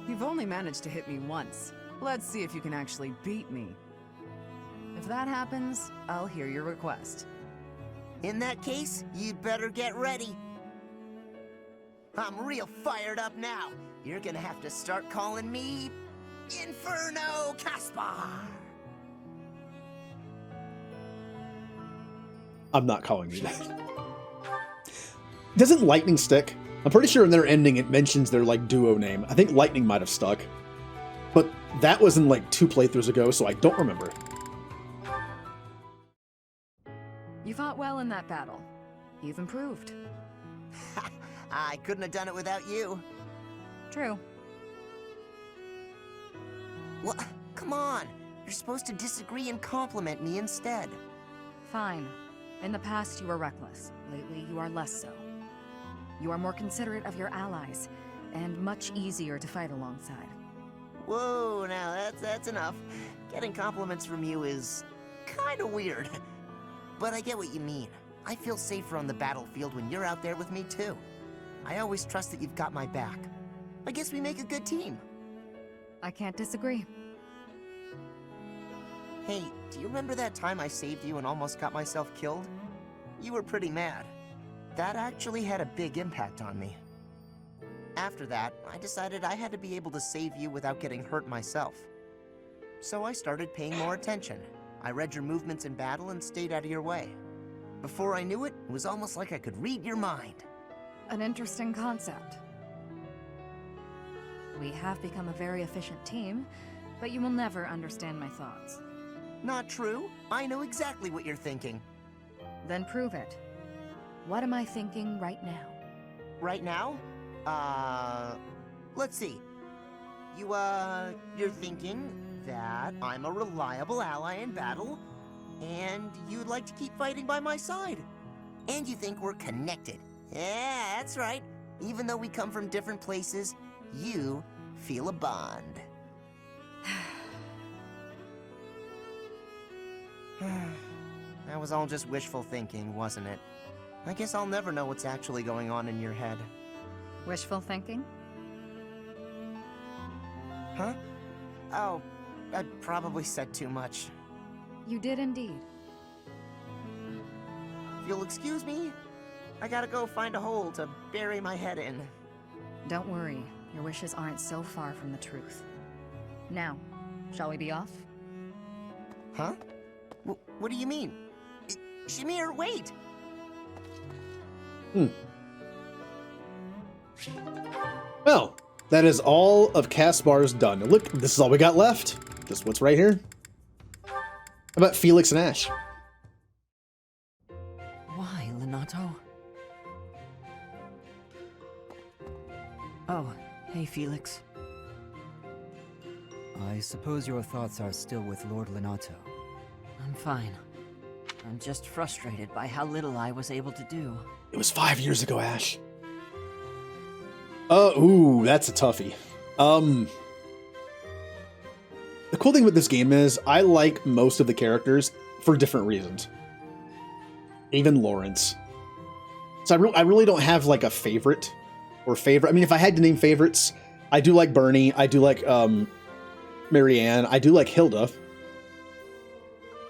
You've only managed to hit me once. Let's see if you can actually beat me. If that happens, I'll hear your request. In that case, you'd better get ready. I'm real fired up now. You're gonna have to start calling me... Inferno Caspar! I'm not calling you that. Doesn't Lightning stick? I'm pretty sure in their ending it mentions their like duo name. I think Lightning might have stuck. But that was in like 2 playthroughs ago, so I don't remember. You fought well in that battle. You've improved. I couldn't have done it without you. True. Well, come on. You're supposed to disagree and compliment me instead. Fine. In the past, you were reckless. Lately, you are less so. You are more considerate of your allies, and much easier to fight alongside. Whoa, now that's enough. Getting compliments from you is kind of weird. But I get what you mean. I feel safer on the battlefield when you're out there with me, too. I always trust that you've got my back. I guess we make a good team. I can't disagree. Hey, do you remember that time I saved you and almost got myself killed? You were pretty mad. That actually had a big impact on me. After that, I decided I had to be able to save you without getting hurt myself. So I started paying more attention. I read your movements in battle and stayed out of your way. Before I knew it, it was almost like I could read your mind. An interesting concept. We have become a very efficient team, but you will never understand my thoughts. Not true. I know exactly what you're thinking. Then prove it. What am I thinking right now? Right now? Let's see. You're thinking that I'm a reliable ally in battle, and you'd like to keep fighting by my side. And you think we're connected. Yeah, that's right. Even though we come from different places, you feel a bond. That was all just wishful thinking, wasn't it? I guess I'll never know what's actually going on in your head. Wishful thinking? Huh? Oh, I probably said too much. You did indeed. If you'll excuse me, I gotta go find a hole to bury my head in. Don't worry, your wishes aren't so far from the truth. Now, shall we be off? Huh? What do you mean? Shamir, wait! Well, that is all of Caspar's done. Look, this is all we got left. Just what's right here. How about Felix and Ash? Why, Linato? Oh, hey, Felix. I suppose your thoughts are still with Lord Linato. I'm fine. I'm just frustrated by how little I was able to do. It was 5 years ago, Ash. Ooh, that's a toughie. The cool thing with this game is I like most of the characters for different reasons. Even Lawrence. So I really don't have like a favorite or favorite. I mean, if I had to name favorites, I do like Bernie. I do like Marianne. I do like Hilda.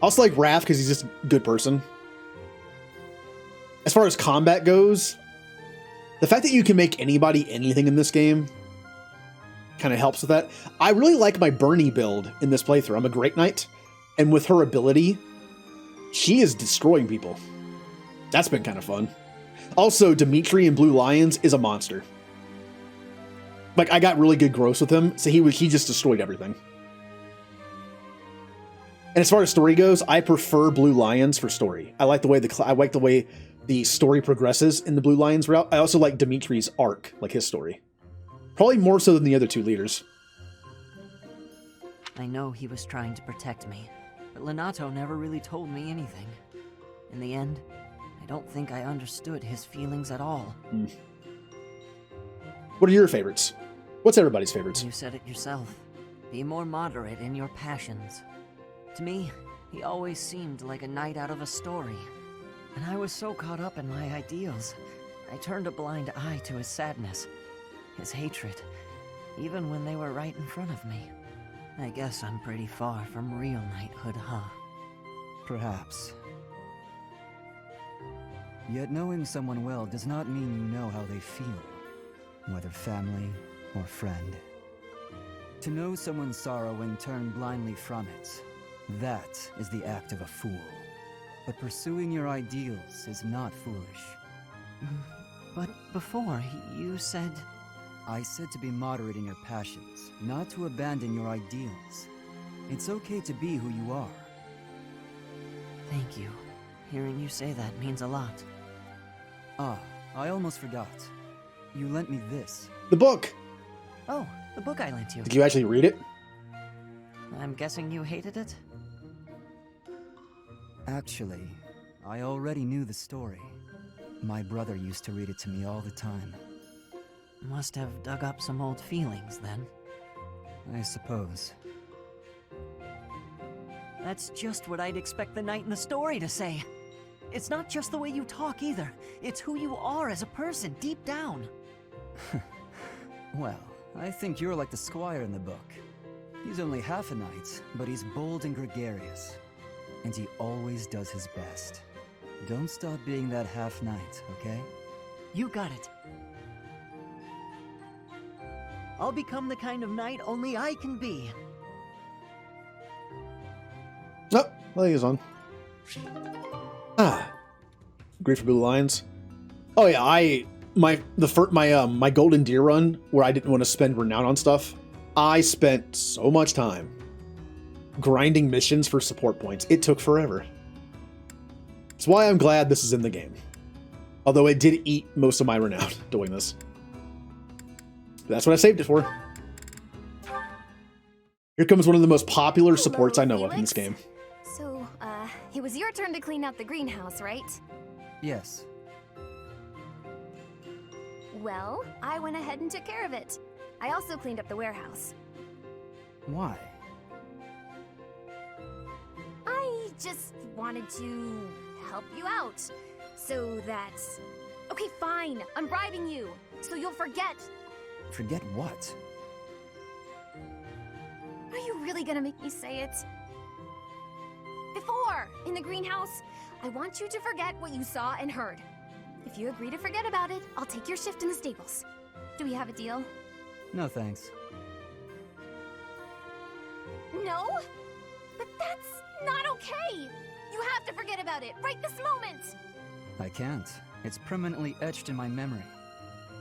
I also like Raph because he's just a good person. As far as combat goes, the fact that you can make anybody anything in this game kind of helps with that. I really like my Bernie build in this playthrough. I'm a Great Knight, and with her ability, she is destroying people. That's been kind of fun. Also, Dimitri in Blue Lions is a monster. Like, I got really good gross with him, so he just destroyed everything. And as far as story goes, I prefer Blue Lions for story. I like the way the story progresses in the Blue Lions route. I also like Dimitri's arc, like his story. Probably more so than the other two leaders. I know he was trying to protect me, but Linato never really told me anything. In the end, I don't think I understood his feelings at all. What are your favorites? What's everybody's favorites? You said it yourself. Be more moderate in your passions. To me, he always seemed like a knight out of a story. And I was so caught up in my ideals, I turned a blind eye to his sadness, his hatred, even when they were right in front of me. I guess I'm pretty far from real knighthood, huh? Perhaps. Yet knowing someone well does not mean you know how they feel, whether family or friend. To know someone's sorrow and turn blindly from it, that is the act of a fool. But pursuing your ideals is not foolish. But before, you said... I said to be moderate in your passions, not to abandon your ideals. It's okay to be who you are. Thank you. Hearing you say that means a lot. Ah, I almost forgot. You lent me this. The book! Oh, the book I lent you. Did you actually read it? I'm guessing you hated it? Actually, I already knew the story. My brother used to read it to me all the time. Must have dug up some old feelings, then. I suppose. That's just what I'd expect the knight in the story to say. It's not just the way you talk either. It's who you are as a person, deep down. Well, I think you're like the squire in the book. He's only half a knight, but he's bold and gregarious. And he always does his best. Don't stop being that half knight, okay? You got it. I'll become the kind of knight only I can be. Oh, I think it's on. Ah, Great for Blue Lions. Oh yeah, my Golden Deer run where I didn't want to spend renown on stuff. I spent so much time grinding missions for support points. It took forever. That's why I'm glad this is in the game. Although it did eat most of my renown doing this. That's what I saved it for. Here comes one of the most popular supports I know of in this game. So, it was your turn to clean out the greenhouse, right? Yes. Well, I went ahead and took care of it. I also cleaned up the warehouse. Why? I just wanted to help you out. So that... Okay, fine. I'm bribing you. So you'll forget. Forget what? Are you really gonna make me say it? Before, in the greenhouse, I want you to forget what you saw and heard. If you agree to forget about it, I'll take your shift in the stables. Do we have a deal? No thanks. No? But that's not okay! You have to forget about it, right this moment! I can't. It's permanently etched in my memory.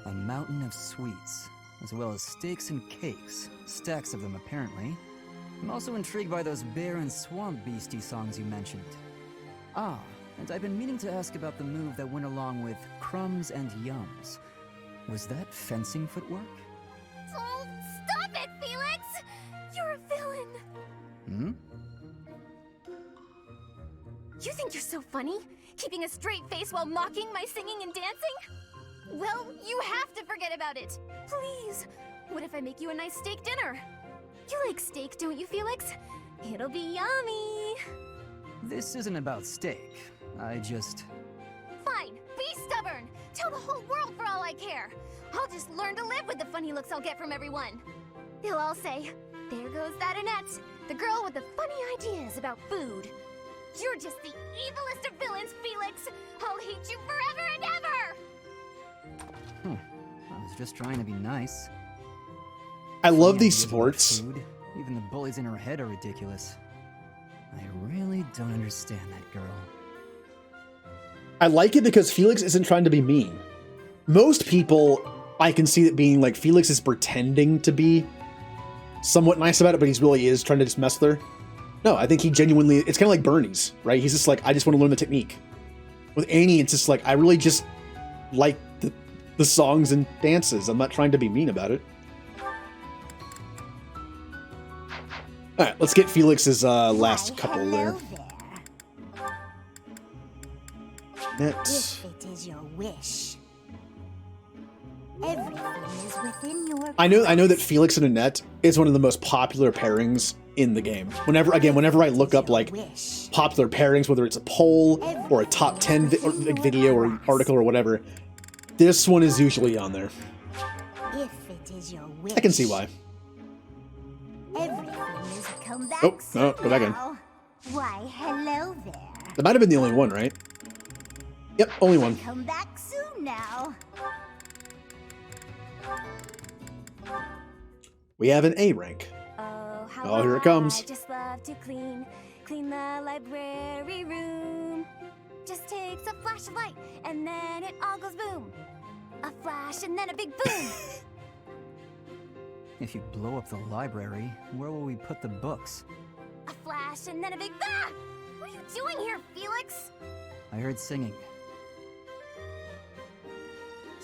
A mountain of sweets, as well as steaks and cakes. Stacks of them, apparently. I'm also intrigued by those bear and swamp beastie songs you mentioned. Ah, and I've been meaning to ask about the move that went along with crumbs and yums. Was that fencing footwork? Oh, stop it, Felix! You're a villain! Hmm? You think you're so funny? Keeping a straight face while mocking my singing and dancing? Well, you have to forget about it. Please. What if I make you a nice steak dinner? You like steak, don't you, Felix? It'll be yummy. This isn't about steak. I just... Fine. Be stubborn. Tell the whole world for all I care. I'll just learn to live with the funny looks I'll get from everyone. They'll all say, there goes that Annette, the girl with the funny ideas about food. You're just the evilest of villains, Felix! I'll hate you forever and ever! I was just trying to be nice. I love these Funny ideas about sports. food. Even the bullies in her head are ridiculous. I really don't understand that girl. I like it because Felix isn't trying to be mean. Most people, I can see it being like Felix is pretending to be somewhat nice about it, but he really is trying to just mess with her. No, I think he genuinely, it's kind of like Bernie's, right? He's just like, I just want to learn the technique. With Annie, it's just like, I really just like the songs and dances. I'm not trying to be mean about it. All right, let's get Felix's last couple there. If it is your wish. Everything is within your I know that Felix and Annette is one of the most popular pairings in the game. Whenever I look up like popular pairings, whether it's a poll or a top 10 video or article or whatever, this one is usually on there. If it is your wish. I can see why. Everything is come back Oh, no, go back in. now. Why, hello there. That might have been the only one, right? Yep, only one. Come back soon now. We have an A rank. Oh, here it comes. I just love to clean the library room. Just takes a flash of light, and then it all goes boom. A flash, and then a big boom. If you blow up the library, where will we put the books? A flash, and then a big ah! What are you doing here, Felix? I heard singing.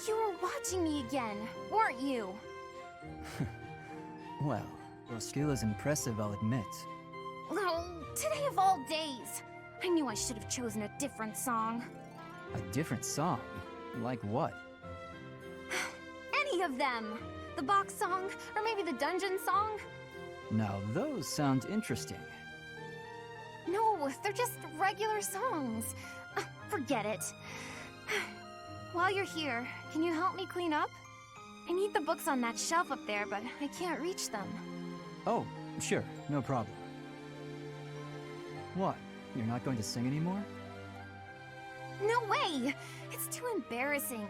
You were watching me again, weren't you? Well, your skill is impressive, I'll admit. Oh, today of all days. I knew I should have chosen a different song. A different song? Like what? Any of them. The box song, or maybe the dungeon song. Now, those sound interesting. No, they're just regular songs. Forget it. While you're here, can you help me clean up? I need the books on that shelf up there, but I can't reach them. Oh, sure, no problem. What? You're not going to sing anymore? No way! It's too embarrassing.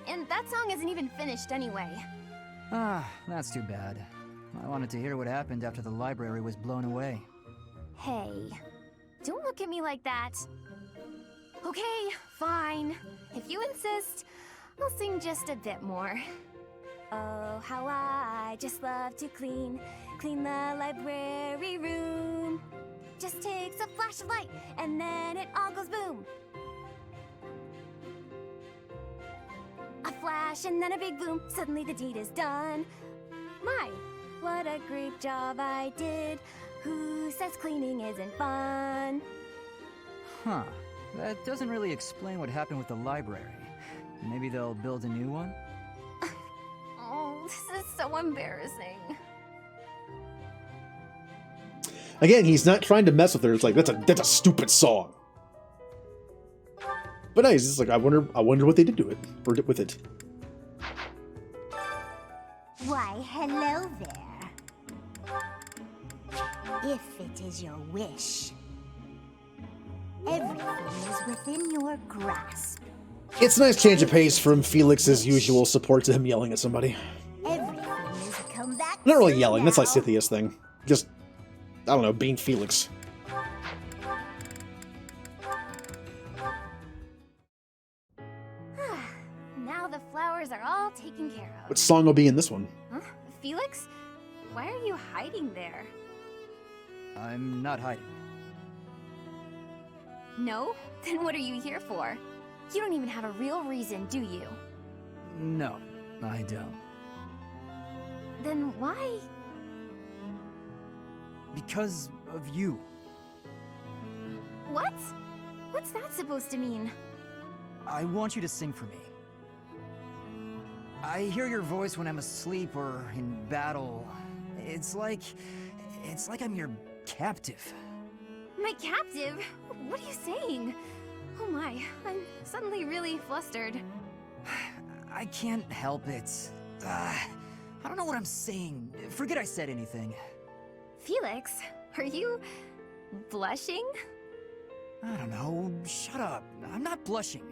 And that song isn't even finished anyway. Ah, that's too bad. I wanted to hear what happened after the library was blown away. Hey, don't look at me like that. Okay, fine. If you insist, I'll sing just a bit more. Oh, how I just love to clean the library room. Just takes a flash of light, and then it all goes boom. A flash and then a big boom, suddenly the deed is done. My, what a great job I did. Who says cleaning isn't fun? Huh. That doesn't really explain what happened with the library. Maybe they'll build a new one? Oh, this is so embarrassing. Again, he's not trying to mess with her. It's like, that's a stupid song. But no, he's just like, I wonder what they did to it, or with it. Why, hello there. If it is your wish, everything is within your grasp. It's a nice change of pace from Felix's usual support to him yelling at somebody. Everything is come back. Not really yelling, that's like Scythia's thing. Just, I don't know, being Felix. Now the flowers are all taken care of. What song will be in this one? Huh? Felix? Why are you hiding there? I'm not hiding. No? Then what are you here for? You don't even have a real reason, do you? No, I don't. Then why? Because of you. What? What's that supposed to mean? I want you to sing for me. I hear your voice when I'm asleep or in battle. It's like I'm your captive. My captive? What are you saying? Oh my, I'm suddenly really flustered. I can't help it. I don't know what I'm saying. Forget I said anything. Felix, are you blushing? I don't know. Shut up. I'm not blushing.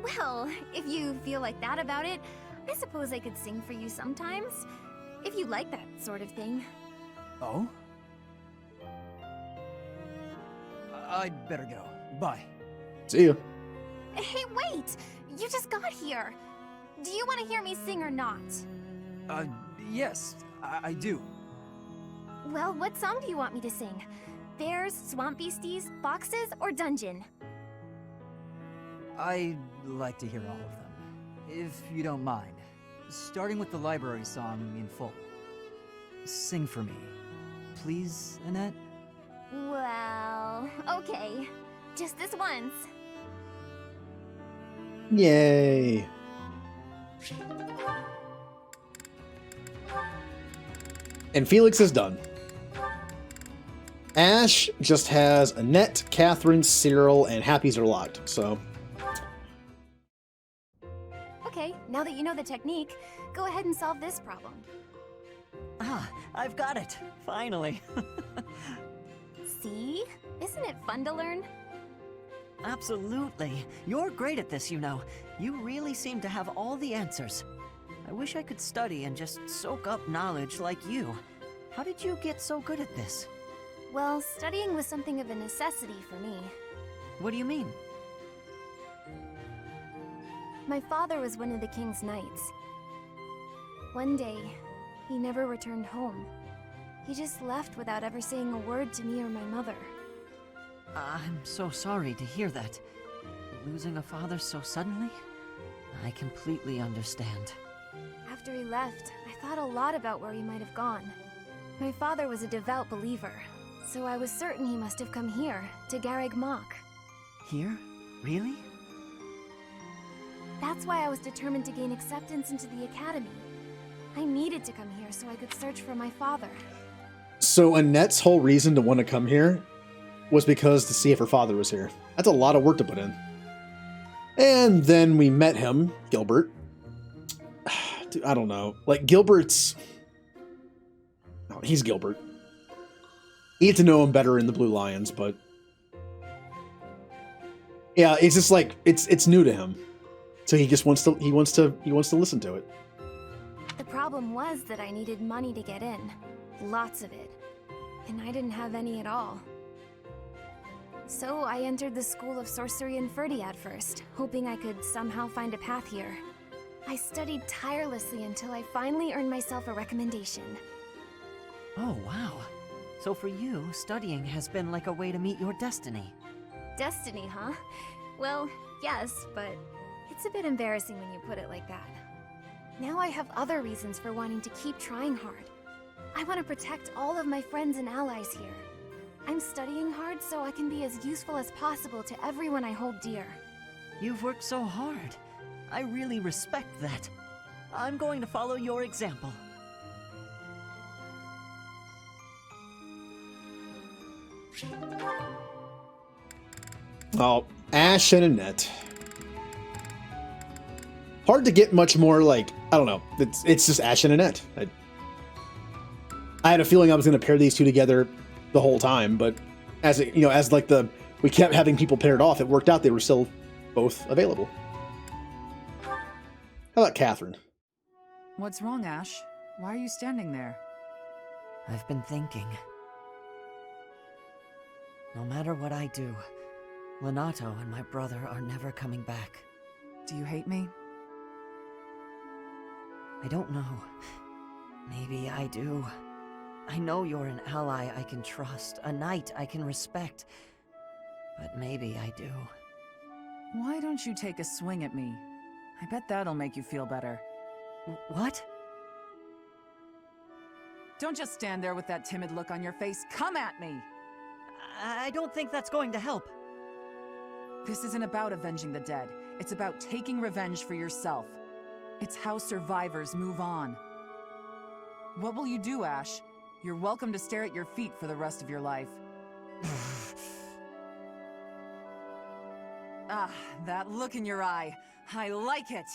Well, if you feel like that about it, I suppose I could sing for you sometimes. If you like that sort of thing. Oh? I'd better go. Bye. See ya. Hey, wait! You just got here. Do you want to hear me sing or not? Yes, I do. Well, what song do you want me to sing? Bears, swamp beasties, foxes, or dungeon? I'd like to hear all of them, if you don't mind. Starting with the library song in full. Sing for me. Please, Annette? Well, okay. Just this once. Yay. And Felix is done. Ash just has Annette, Catherine, Cyril, and Happy's are locked, so... Okay, now that you know the technique, go ahead and solve this problem. Ah, I've got it. Finally. See? Isn't it fun to learn? Absolutely. You're great at this, you know. You really seem to have all the answers. I wish I could study and just soak up knowledge like you. How did you get so good at this? Well, studying was something of a necessity for me. What do you mean? My father was one of the king's knights. One day, he never returned home. He just left without ever saying a word to me or my mother. I'm so sorry to hear that. Losing a father so suddenly? I completely understand. After he left, I thought a lot about where he might have gone. My father was a devout believer, so I was certain he must have come here, to Garreg Mach. Here? Really? That's why I was determined to gain acceptance into the academy. I needed to come here so I could search for my father. So Annette's whole reason to want to come here was because to see if her father was here. That's a lot of work to put in. And then we met him, Gilbert. Dude, I don't know. Like, Gilbert's... Oh, he's Gilbert. You get to know him better in the Blue Lions, but... Yeah, it's just like it's new to him, so he just wants to listen to it. The problem was that I needed money to get in, lots of it, and I didn't have any at all. So I entered the School of Sorcery and Ferdy at first, hoping I could somehow find a path here. I studied tirelessly until I finally earned myself a recommendation. Oh, wow. So for you, studying has been like a way to meet your destiny. Destiny, huh? Well, yes, but it's a bit embarrassing when you put it like that. Now I have other reasons for wanting to keep trying hard. I want to protect all of my friends and allies here. I'm studying hard so I can be as useful as possible to everyone I hold dear. You've worked so hard. I really respect that. I'm going to follow your example. Oh, Ash and Annette. Hard to get much more like, I don't know. It's just Ash and Annette. I had a feeling I was going to pair these two together the whole time, but as it, as like we kept having people paired off, it worked out they were still both available. How about Catherine? What's wrong, Ash? Why are you standing there? I've been thinking. No matter what I do, Lenato and my brother are never coming back. Do you hate me? I don't know. Maybe I do. I know you're an ally I can trust, a knight I can respect. But maybe I do. Why don't you take a swing at me? I bet that'll make you feel better. What? Don't just stand there with that timid look on your face. Come at me! I don't think that's going to help. This isn't about avenging the dead. It's about taking revenge for yourself. It's how survivors move on. What will you do, Ash? You're welcome to stare at your feet for the rest of your life. Ah, that look in your eye. I like it!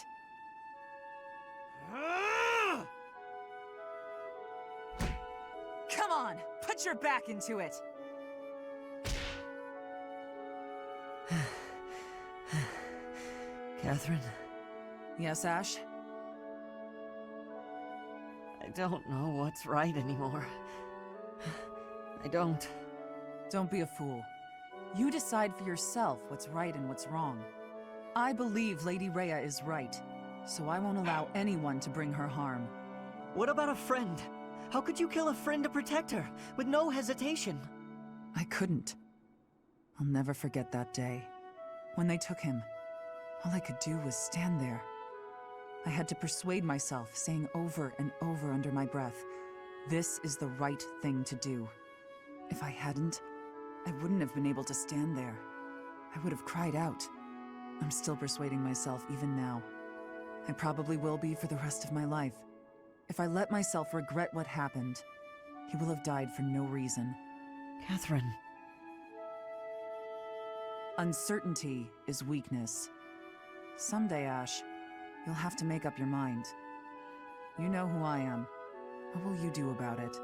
Come on, put your back into it! Catherine? Yes, Ash? I don't know what's right anymore. I don't. Don't be a fool. You decide for yourself what's right and what's wrong. I believe Lady Rhea is right, so I won't allow anyone to bring her harm. What about a friend? How could you kill a friend to protect her, with no hesitation? I couldn't. I'll never forget that day. When they took him, all I could do was stand there. I had to persuade myself, saying over and over under my breath, this is the right thing to do. If I hadn't, I wouldn't have been able to stand there. I would have cried out. I'm still persuading myself even now. I probably will be for the rest of my life. If I let myself regret what happened, he will have died for no reason. Catherine. Uncertainty is weakness. Someday, Ash, you'll have to make up your mind. You know who I am. What will you do about it?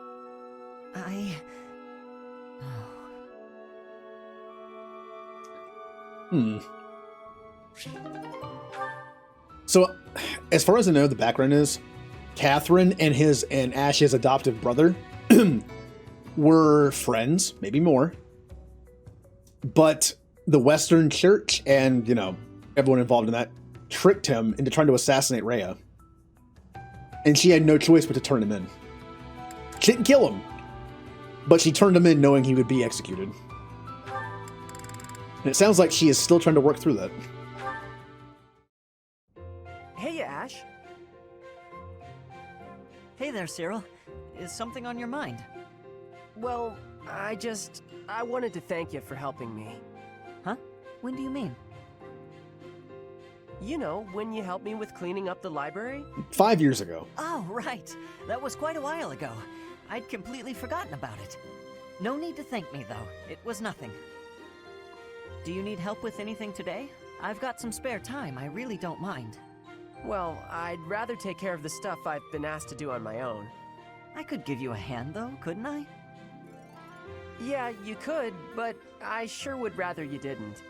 So, as far as I know, the background is Catherine and Ash's adoptive brother were friends, maybe more. But the Western Church and, everyone involved in that tricked him into trying to assassinate Rhea. And she had no choice but to turn him in. She didn't kill him, but she turned him in knowing he would be executed. And it sounds like she is still trying to work through that. Hey, Ash. Hey there, Cyril. Is something on your mind? Well, I wanted to thank you for helping me. Huh? When do you mean? You know, when you helped me with cleaning up the library? 5 years ago. Oh, right. That was quite a while ago. I'd completely forgotten about it. No need to thank me, though. It was nothing. Do you need help with anything today? I've got some spare time. I really don't mind. Well, I'd rather take care of the stuff I've been asked to do on my own. I could give you a hand, though, couldn't I? Yeah, you could, but I sure would rather you didn't.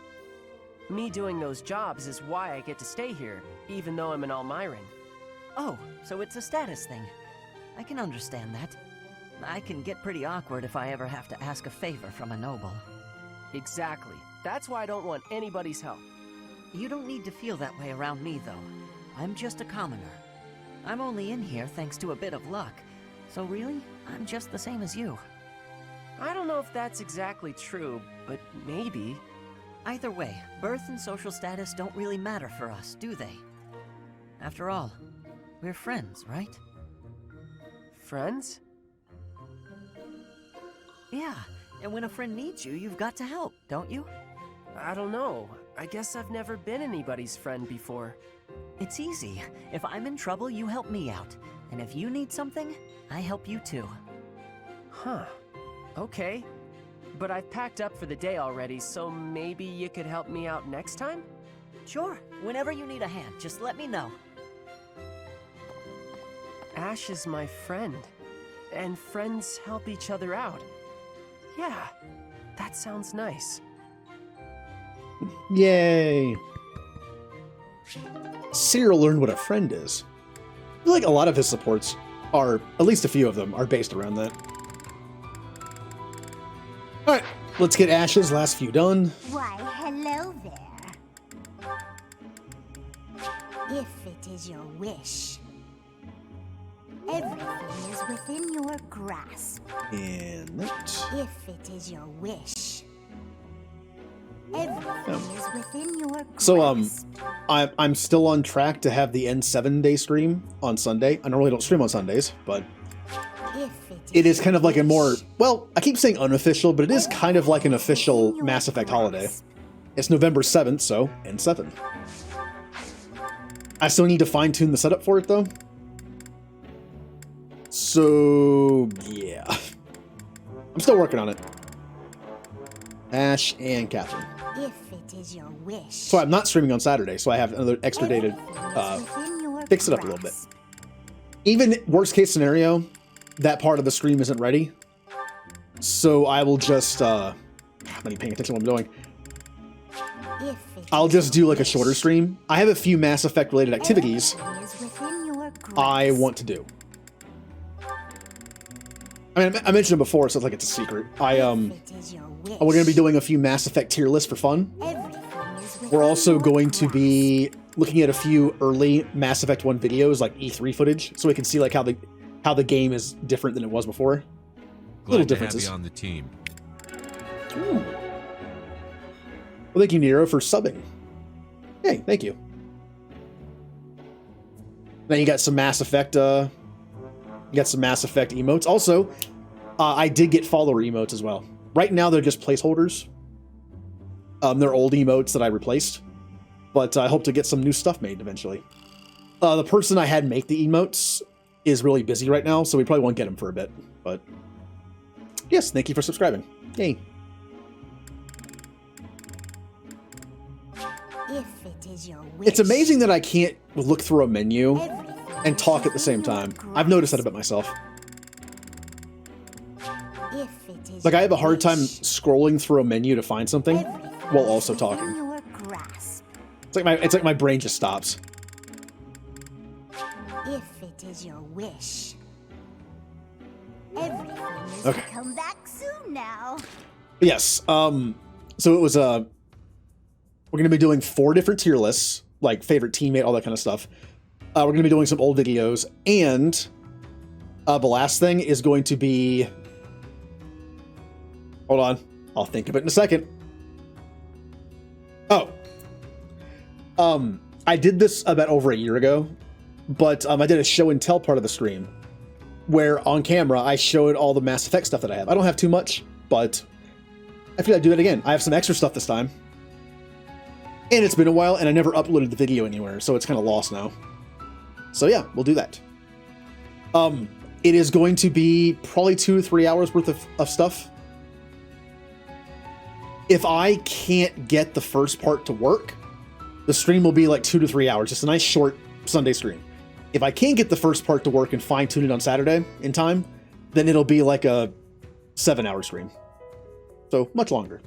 Me doing those jobs is why I get to stay here, even though I'm an Almyran. Oh, so it's a status thing. I can understand that. I can get pretty awkward if I ever have to ask a favor from a noble. Exactly. That's why I don't want anybody's help. You don't need to feel that way around me, though. I'm just a commoner. I'm only in here thanks to a bit of luck. So really, I'm just the same as you. I don't know if that's exactly true, but maybe. Either way, birth and social status don't really matter for us, do they? After all, we're friends, right? Friends? Yeah, and when a friend needs you, you've got to help, don't you? I don't know. I guess I've never been anybody's friend before. It's easy. If I'm in trouble, you help me out. And if you need something, I help you too. Huh. Okay. But I've packed up for the day already, so maybe you could help me out next time? Sure. Whenever you need a hand, just let me know. Ash is my friend. And friends help each other out. Yeah, that sounds nice. Yay! Cyril learned what a friend is. I feel like a lot of his supports are, at least a few of them, are based around that. Alright, let's get Ash's last few done. Why, hello there. If it is your wish, everything is within your grasp. And that. If it is your wish, everything is within your grasp. So, I'm still on track to have the N7 day stream on Sunday. I normally don't stream on Sundays, but it is kind of like a more, well, I keep saying unofficial, but it is kind of like an official Mass Effect holiday. It's November 7th, so N7. I still need to fine-tune the setup for it, though. So, yeah. I'm still working on it. Ash and Catherine. If it is your wish. So I'm not streaming on Saturday, so I have another extra day to fix it up a little bit. Even worst case scenario, that part of the stream isn't ready. So I will just, I'm not even paying attention to what I'm doing. I'll just do like a shorter stream. I have a few Mass Effect related activities I want to do. I mean, I mentioned it before, so it's like it's a secret. We're going to be doing a few Mass Effect tier lists for fun. We're also going to be looking at a few early Mass Effect 1 videos, like E3 footage, so we can see like how the game is different than it was before. Little differences. Glad to have you on the team. Ooh. Well, thank you, Nero, for subbing. Hey, thank you. Then you got some Mass Effect. You got some Mass Effect emotes. Also, I did get follower emotes as well. Right now, they're just placeholders. They're old emotes that I replaced, but I hope to get some new stuff made eventually. The person I had make the emotes is really busy right now, so we probably won't get him for a bit. But yes, thank you for subscribing. Yay. If it is your wish. It's amazing that I can't look through a menu and talk at the same time. I've noticed that about myself. Like, I have a hard time scrolling through a menu to find something while also talking. It's like my brain just stops. If it is your wish. Everything is Okay. to come back soon now. Yes. So it was we're going to be doing 4 different tier lists, like favorite teammate, all that kind of stuff. We're going to be doing some old videos, and the last thing is going to be... Hold on. I'll think of it in a second. Oh. I did this about over a year ago, but I did a show and tell part of the stream where on camera I showed all the Mass Effect stuff that I have. I don't have too much, but I feel I'd do that again. I have some extra stuff this time. And it's been a while, and I never uploaded the video anywhere, so it's kind of lost now. So yeah, we'll do that. It is going to be probably 2 to 3 hours worth of stuff. If I can't get the first part to work, the stream will be like 2 to 3 hours. Just a nice short Sunday stream. If I can get the first part to work and fine-tune it on Saturday in time, then it'll be like a 7-hour stream. So much longer.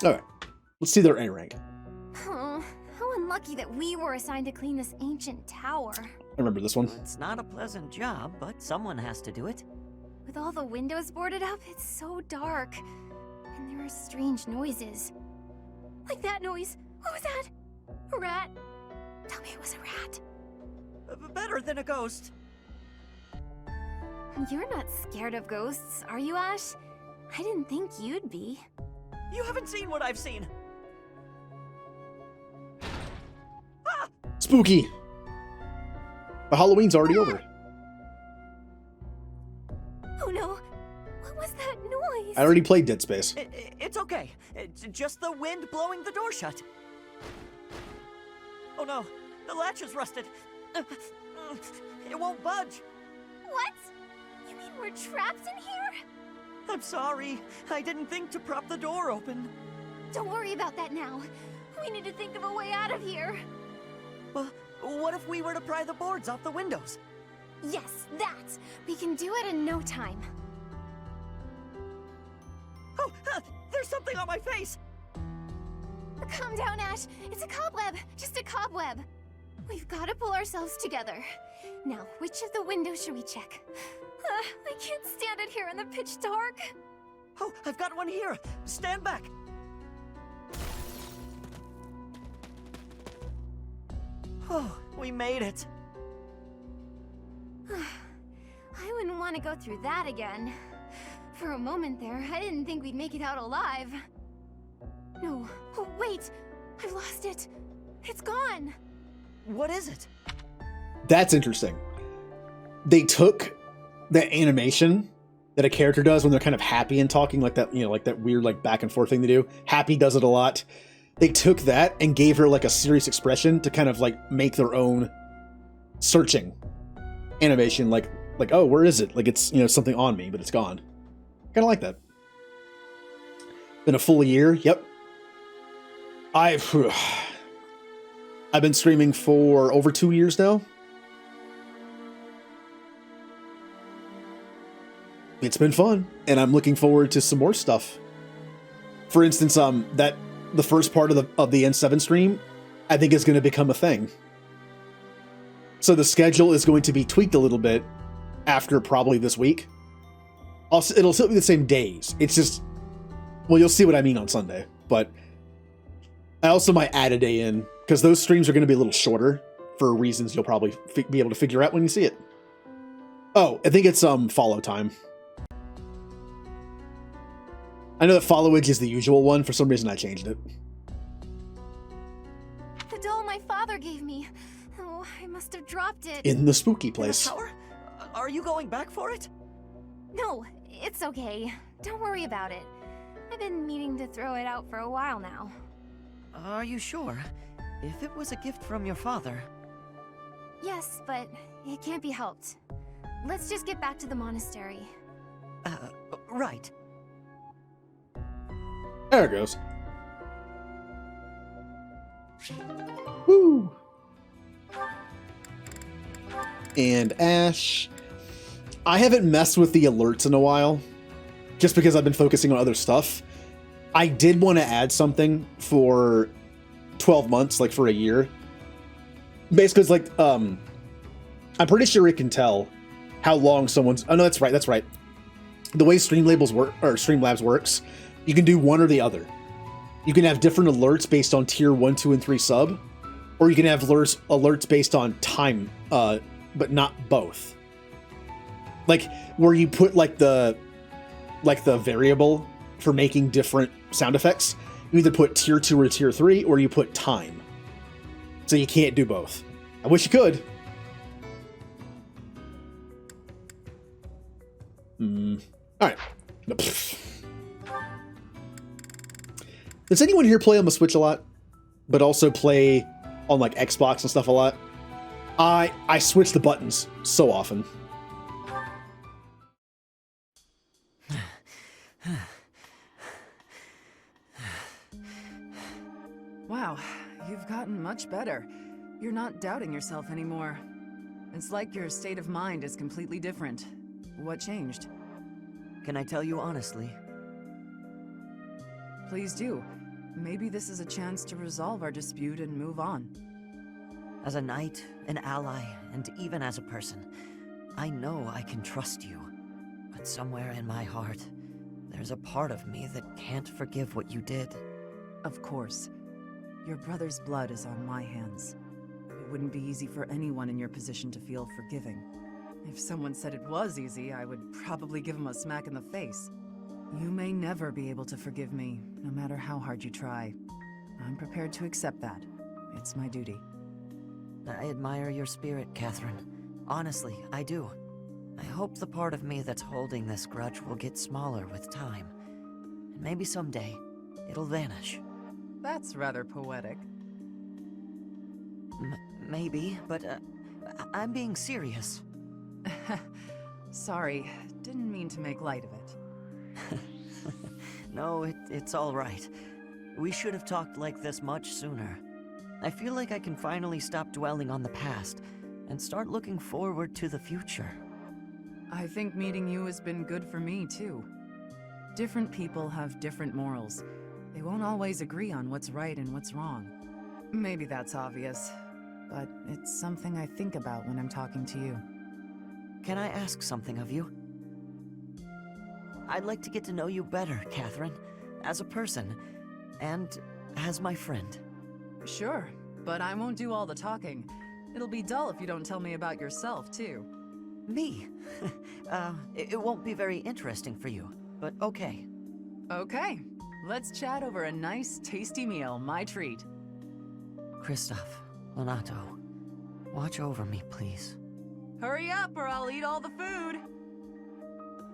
Alright. Let's see their A rank. Oh, how unlucky that we were assigned to clean this ancient tower. I remember this one. It's not a pleasant job, but someone has to do it. With all the windows boarded up, it's so dark. And there are strange noises. Like that noise. What was that? A rat? Tell me it was a rat. Better than a ghost. You're not scared of ghosts, are you, Ash? I didn't think you'd be. You haven't seen what I've seen. Spooky! But Halloween's already over. Oh no! What was that noise? I already played Dead Space. It's okay. It's just the wind blowing the door shut. Oh no, the latch is rusted. It won't budge. What? You mean we're trapped in here? I'm sorry. I didn't think to prop the door open. Don't worry about that now. We need to think of a way out of here. Well, what if we were to pry the boards off the windows? Yes, that! We can do it in no time. Oh, there's something on my face! Calm down, Ash. It's a cobweb. Just a cobweb. We've got to pull ourselves together. Now, which of the windows should we check? I can't stand it here in the pitch dark. Oh, I've got one here. Stand back. Oh, we made it. I wouldn't want to go through that again. For a moment there, I didn't think we'd make it out alive. No, oh, wait! I've lost it. It's gone. What is it? That's interesting. They took the animation that a character does when they're kind of happy and talking, like that, you know, like that weird, like back and forth thing they do. Happy does it a lot. They took that and gave her like a serious expression to kind of like make their own searching animation. Like, oh, where is it? Like it's, you know, something on me, but it's gone. Kind of like that. Been a full year. Yep. I've been streaming for over 2 years now. It's been fun, and I'm looking forward to some more stuff. For instance, that the first part of the N7 stream, I think is going to become a thing. So the schedule is going to be tweaked a little bit after probably this week. It'll still be the same days. It's just, well, you'll see what I mean on Sunday. But I also might add a day in, because those streams are going to be a little shorter for reasons you'll probably be able to figure out when you see it. Oh, I think it's follow time. I know that followage is the usual one. For some reason, I changed it. The doll my father gave me. Oh, I must have dropped it. In the spooky place. In the tower? Are you going back for it? No, it's okay. Don't worry about it. I've been meaning to throw it out for a while now. Are you sure? If it was a gift from your father... Yes, but it can't be helped. Let's just get back to the monastery. Right. There it goes. Woo! And Ash. I haven't messed with the alerts in a while, just because I've been focusing on other stuff. I did want to add something for 12 months, like for a year. Basically, it's like, I'm pretty sure it can tell how long someone's... Oh, no, that's right, that's right. The way Streamlabs works, you can do one or the other. You can have different alerts based on tier 1, 2, and 3 sub, or you can have alerts based on time, but not both. Like, where you put like the variable for making different sound effects. You either put tier 2 or tier 3, or you put time. So you can't do both. I wish you could. Alright. Does anyone here play on the Switch a lot? But also play on like Xbox and stuff a lot? I switch the buttons so often. Wow, you've gotten much better. You're not doubting yourself anymore. It's like your state of mind is completely different. What changed? Can I tell you honestly? Please do. Maybe this is a chance to resolve our dispute and move on. As a knight, an ally, and even as a person, I know I can trust you. But somewhere in my heart, there's a part of me that can't forgive what you did. Of course. Your brother's blood is on my hands. It wouldn't be easy for anyone in your position to feel forgiving. If someone said it was easy, I would probably give him a smack in the face. You may never be able to forgive me, no matter how hard you try. I'm prepared to accept that. It's my duty. I admire your spirit, Catherine. Honestly, I do. I hope the part of me that's holding this grudge will get smaller with time. And maybe someday, it'll vanish. That's rather poetic. Maybe, but I'm being serious. Sorry, didn't mean to make light of it. No, it's all right. We should have talked like this much sooner. I feel like I can finally stop dwelling on the past and start looking forward to the future. I think meeting you has been good for me, too. Different people have different morals. They won't always agree on what's right and what's wrong. Maybe that's obvious, but it's something I think about when I'm talking to you. Can I ask something of you? I'd like to get to know you better, Catherine, as a person, and as my friend. Sure, but I won't do all the talking. It'll be dull if you don't tell me about yourself, too. Me? It won't be very interesting for you, but okay. Okay, let's chat over a nice, tasty meal, my treat. Kristoff, Lonato, watch over me, please. Hurry up or I'll eat all the food!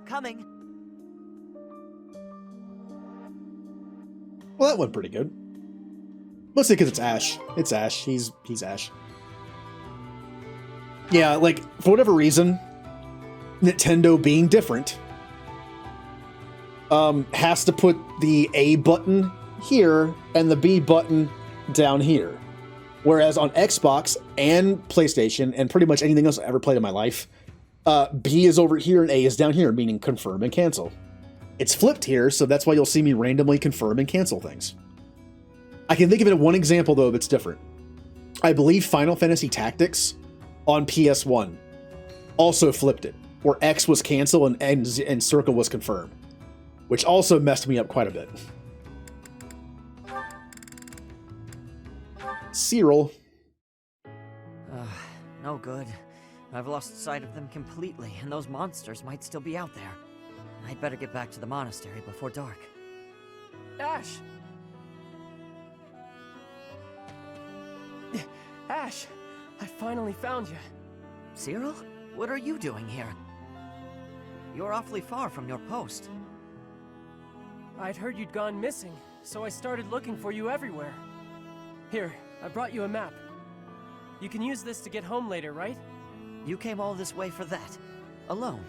Coming! Well, that went pretty good. Mostly because it's Ash. It's Ash. He's Ash. Yeah, like, for whatever reason, Nintendo being different, has to put the A button here and the B button down here. Whereas on Xbox and PlayStation and pretty much anything else I ever played in my life, B is over here and A is down here, meaning confirm and cancel. It's flipped here, so that's why you'll see me randomly confirm and cancel things. I can think of it in one example, though, that's different. I believe Final Fantasy Tactics on PS1 also flipped it, where X was cancel and circle was confirm, which also messed me up quite a bit. Cyril. No good. I've lost sight of them completely, and those monsters might still be out there. I'd better get back to the monastery before dark. Ash! Ash! I finally found you. Cyril? What are you doing here? You're awfully far from your post. I'd heard you'd gone missing, so I started looking for you everywhere. Here, I brought you a map. You can use this to get home later, right? You came all this way for that? Alone?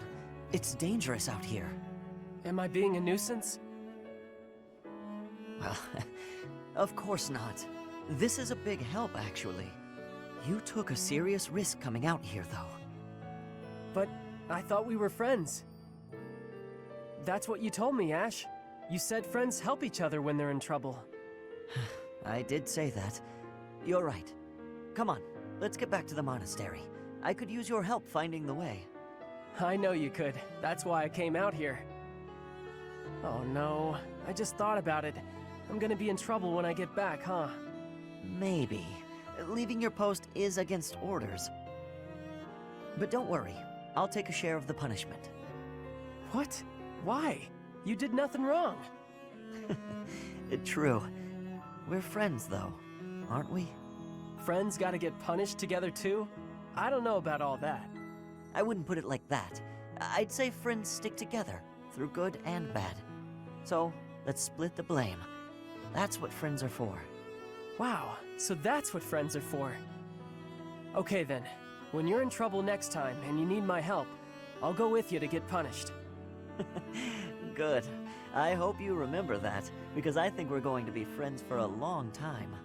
It's dangerous out here. Am I being a nuisance? Well, of course not. This is a big help, actually. You took a serious risk coming out here, though. But I thought we were friends. That's what you told me, Ash. You said friends help each other when they're in trouble. I did say that. You're right. Come on, let's get back to the monastery. I could use your help finding the way. I know you could. That's why I came out here. Oh no, I just thought about it. I'm gonna be in trouble when I get back, huh? Maybe. Leaving your post is against orders. But don't worry, I'll take a share of the punishment. What? Why? You did nothing wrong. True. We're friends, though, aren't we? Friends gotta get punished together, too? I don't know about all that. I wouldn't put it like that. I'd say friends stick together, through good and bad. So, let's split the blame. That's what friends are for. Wow, so that's what friends are for. Okay then, when you're in trouble next time and you need my help, I'll go with you to get punished. Good. I hope you remember that, because I think we're going to be friends for a long time.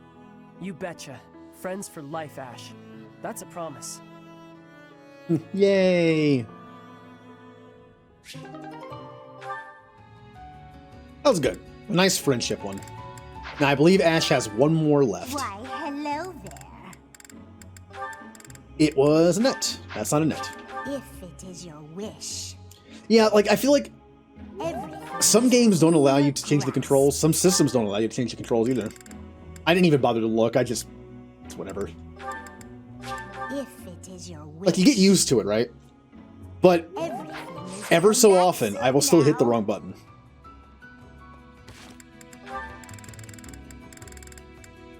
You betcha. Friends for life, Ash. That's a promise. Yay! That was good. A nice friendship one. Now, I believe Ash has one more left. Why, hello there. It was a net. That's not a net. If it is your wish. Yeah, like, I feel like Everything some games don't allow you to change the controls. Some systems don't allow you to change the controls either. I didn't even bother to look. It's whatever. If it is your wish. Like, you get used to it, right? But ever so often, I will still hit the wrong button.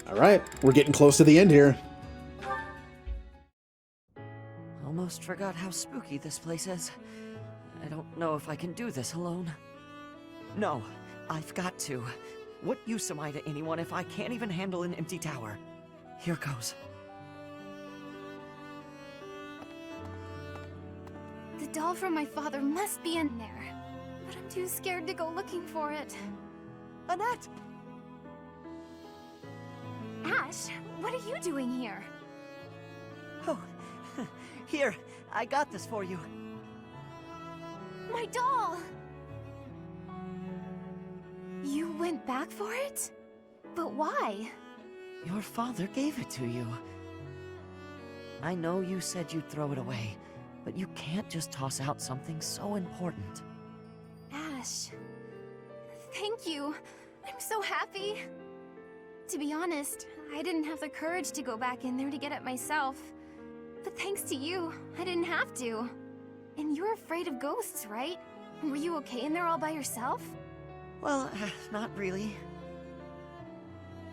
Alright, we're getting close to the end here. Almost forgot how spooky this place is. I don't know if I can do this alone. No, I've got to. What use am I to anyone if I can't even handle an empty tower? Here goes. The doll from my father must be in there, but I'm too scared to go looking for it. Annette! Ash, what are you doing here? Oh, here, I got this for you. My doll! You went back for it? But why? Your father gave it to you. I know you said you'd throw it away, but you can't just toss out something so important. Ash, thank you. I'm so happy. To be honest, I didn't have the courage to go back in there to get it myself. But thanks to you, I didn't have to. And you're afraid of ghosts, right? Were you okay in there all by yourself? Well, not really.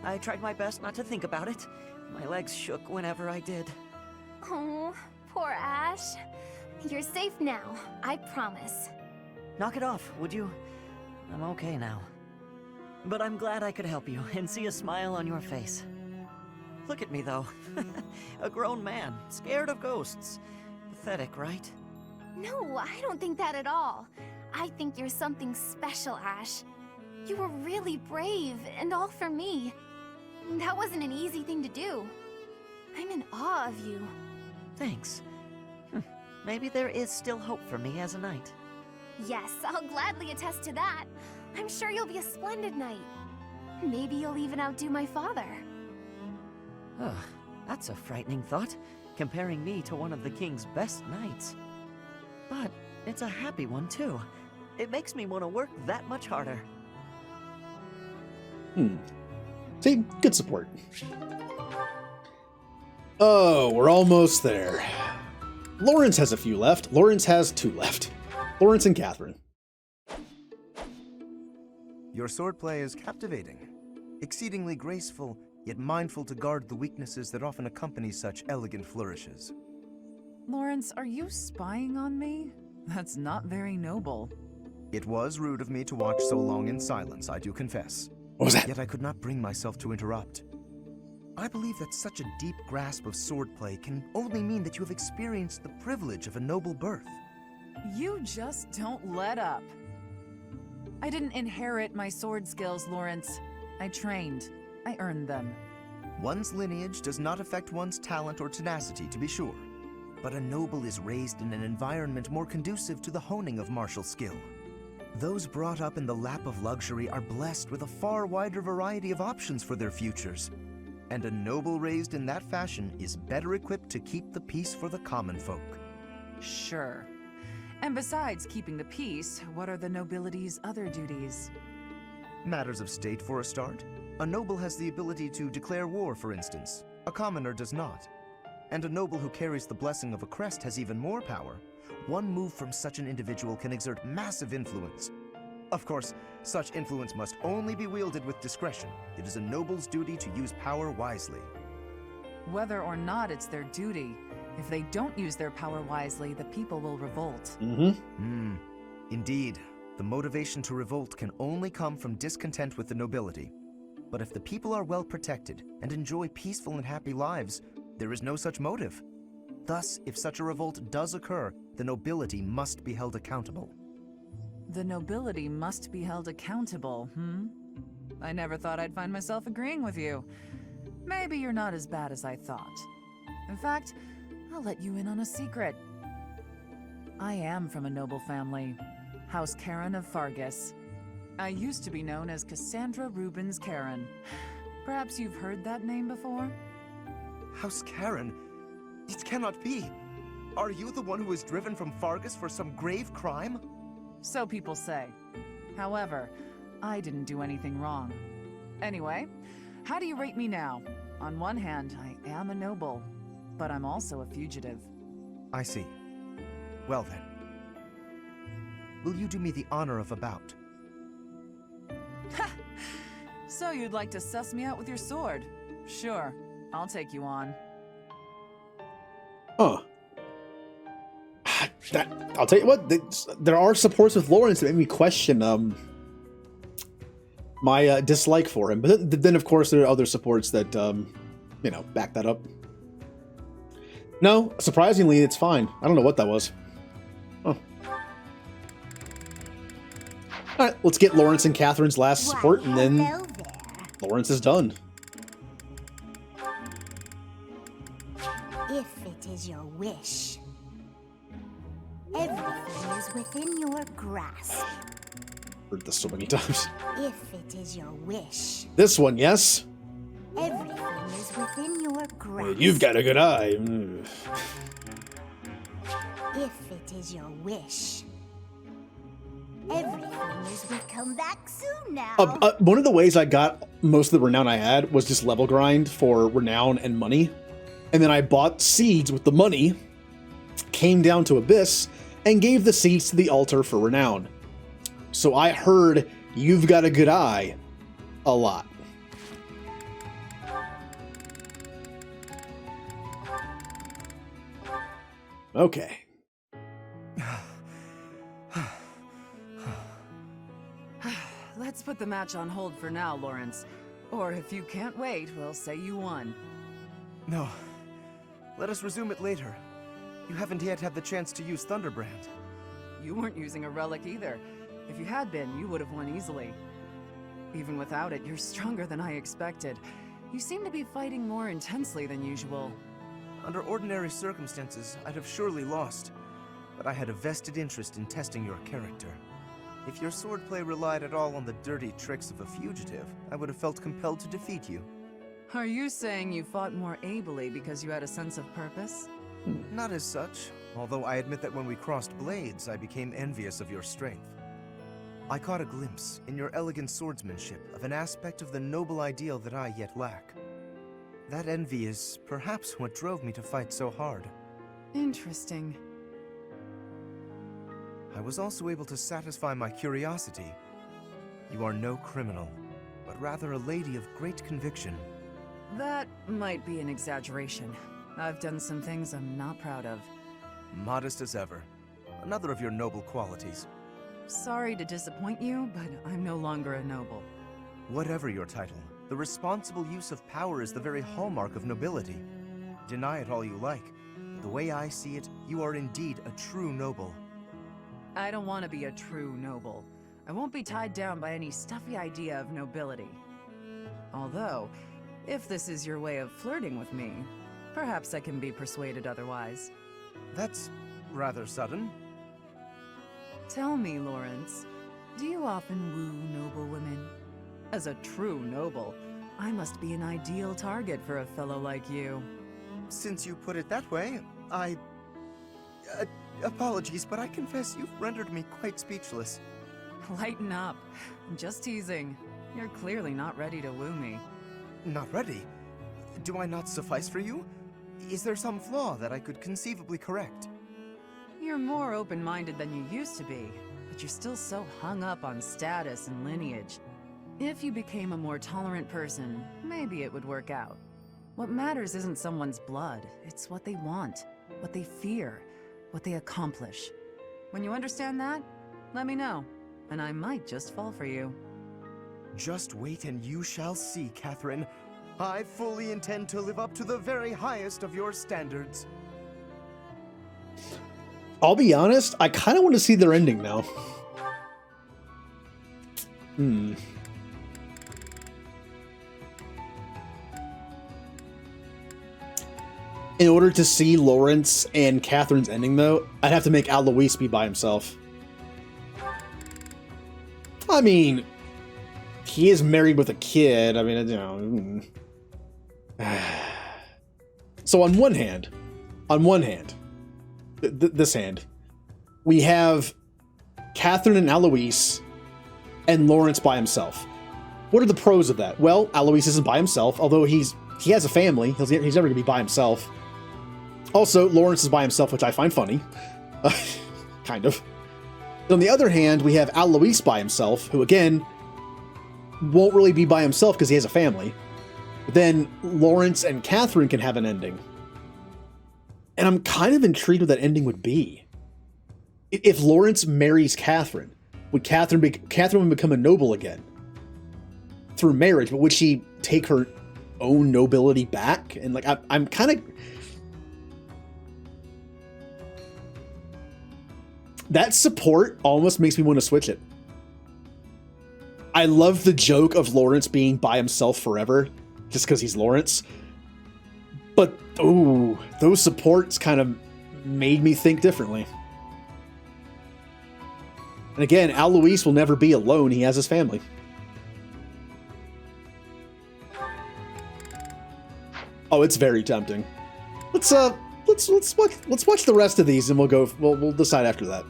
I tried my best not to think about it. My legs shook whenever I did. Oh, poor Ash. You're safe now, I promise. Knock it off, would you? I'm okay now. But I'm glad I could help you and see a smile on your face. Look at me, though. A grown man, scared of ghosts. Pathetic, right? No, I don't think that at all. I think you're something special, Ash. You were really brave, and all for me. That wasn't an easy thing to do. I'm in awe of you. Thanks. Maybe there is still hope for me as a knight. Yes, I'll gladly attest to that. I'm sure you'll be a splendid knight. Maybe you'll even outdo my father. Ugh, that's a frightening thought, comparing me to one of the king's best knights. But it's a happy one, too. It makes me want to work that much harder. See, good support. Oh, we're almost there. Lawrence has a few left. Lawrence has 2 left. Lawrence and Catherine. Your swordplay is captivating, exceedingly graceful, yet mindful to guard the weaknesses that often accompany such elegant flourishes. Lawrence, are you spying on me? That's not very noble. It was rude of me to watch so long in silence, I do confess. What was that? Yet I could not bring myself to interrupt. I believe that such a deep grasp of swordplay can only mean that you have experienced the privilege of a noble birth. You just don't let up. I didn't inherit my sword skills, Lawrence. I trained. I earned them. One's lineage does not affect one's talent or tenacity, to be sure. But a noble is raised in an environment more conducive to the honing of martial skill. Those brought up in the lap of luxury are blessed with a far wider variety of options for their futures. And a noble raised in that fashion is better equipped to keep the peace for the common folk. Sure. And besides keeping the peace, what are the nobility's other duties? Matters of state for a start. A noble has the ability to declare war, for instance. A commoner does not. And a noble who carries the blessing of a crest has even more power. One move from such an individual can exert massive influence. Of course, such influence must only be wielded with discretion. It is a noble's duty to use power wisely. Whether or not it's their duty, if they don't use their power wisely, the people will revolt. Indeed. The motivation to revolt can only come from discontent with the nobility. But if the people are well protected and enjoy peaceful and happy lives, there is no such motive. Thus, if such a revolt does occur, the nobility must be held accountable. The nobility must be held accountable, I never thought I'd find myself agreeing with you. Maybe you're not as bad as I thought. In fact, I'll let you in on a secret. I am from a noble family, House Karen of Fargus. I used to be known as Cassandra Rubens Karen. Perhaps you've heard that name before? House Karen? It cannot be. Are you the one who was driven from Fargus for some grave crime? So people say. However, I didn't do anything wrong. Anyway, how do you rate me now? On one hand, I am a noble, but I'm also a fugitive. I see. Well then. Will you do me the honor of a bout? Ha! So you'd like to suss me out with your sword? Sure, I'll take you on. Huh. I'll tell you what, there are supports with Lawrence that make me question my dislike for him. But then, of course, there are other supports that, you know, back that up. No, surprisingly, it's fine. I don't know what that was. Huh. All right, let's get Lawrence and Catherine's last support, and then Lawrence is done. If it is your wish, everything is within your grasp. Heard this so many times. If it is your wish, This one, yes. everything is within your grasp. You've got a good eye. If it is your wish, everything is will come back soon now. One of the ways I got most of the renown I had was just level grind for renown and money. And then I bought seeds with the money, came down to Abyss, and gave the seeds to the altar for renown. So I heard "you've got a good eye" a lot. Okay. Let's put the match on hold for now, Lawrence. Or if you can't wait, we'll say you won. No. Let us resume it later. You haven't yet had the chance to use Thunderbrand. You weren't using a relic either. If you had been, you would have won easily. Even without it, you're stronger than I expected. You seem to be fighting more intensely than usual. Under ordinary circumstances, I'd have surely lost. But I had a vested interest in testing your character. If your swordplay relied at all on the dirty tricks of a fugitive, I would have felt compelled to defeat you. Are you saying you fought more ably because you had a sense of purpose? Not as such, although I admit that when we crossed blades, I became envious of your strength. I caught a glimpse, in your elegant swordsmanship, of an aspect of the noble ideal that I yet lack. That envy is perhaps what drove me to fight so hard. Interesting. I was also able to satisfy my curiosity. You are no criminal, but rather a lady of great conviction. That might be an exaggeration. I've done some things I'm not proud of. Modest as ever. Another of your noble qualities. Sorry to disappoint you, but I'm no longer a noble. Whatever your title, the responsible use of power is the very hallmark of nobility. Deny it all you like. The way I see it, you are indeed a true noble. I don't want to be a true noble. I won't be tied down by any stuffy idea of nobility. Although, if this is your way of flirting with me, perhaps I can be persuaded otherwise. That's rather sudden. Tell me, Lawrence, do you often woo noble women? As a true noble, I must be an ideal target for a fellow like you. Since you put it that way, apologies, but I confess you've rendered me quite speechless. Lighten up. I'm just teasing. You're clearly not ready to woo me. Not ready? Do I not suffice for you? Is there some flaw that I could conceivably correct? You're more open-minded than you used to be, but you're still so hung up on status and lineage. If you became a more tolerant person, maybe it would work out. What matters isn't someone's blood, it's what they want, what they fear, what they accomplish. When you understand that, let me know, and I might just fall for you. Just wait and you shall see, Catherine. I fully intend to live up to the very highest of your standards. I'll be honest, I kind of want to see their ending now. In order to see Lawrence and Catherine's ending, though, I'd have to make Alois be by himself. I mean, he is married with a kid. I mean, you know. So on one hand, this hand, we have Catherine and Alois and Lawrence by himself. What are the pros of that? Well, Alois isn't by himself, although he has a family. He's never going to be by himself. Also, Lawrence is by himself, which I find funny. Kind of. On the other hand, we have Alois by himself, who, again, won't really be by himself because he has a family. But then Lawrence and Catherine can have an ending. And I'm kind of intrigued what that ending would be. If Lawrence marries Catherine, would Catherine would become a noble again? Through marriage, but would she take her own nobility back? And like, I'm kind of... That support almost makes me want to switch it. I love the joke of Lawrence being by himself forever, just because he's Lawrence. But, ooh, those supports kind of made me think differently. And again, Alois will never be alone. He has his family. Oh, it's very tempting. Let's watch the rest of these, and we'll decide after that.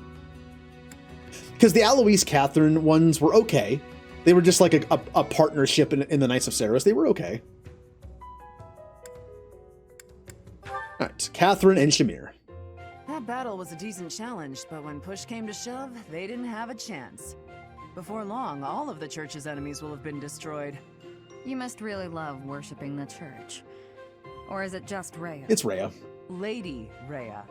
Because the Alois Catherine ones were okay. They were just like a partnership in the Knights of Saros. They were okay. Alright, Catherine and Shamir. That battle was a decent challenge, but when push came to shove, they didn't have a chance. Before long, all of the church's enemies will have been destroyed. You must really love worshipping the church. Or is it just Rhea? It's Rhea. Lady Rhea.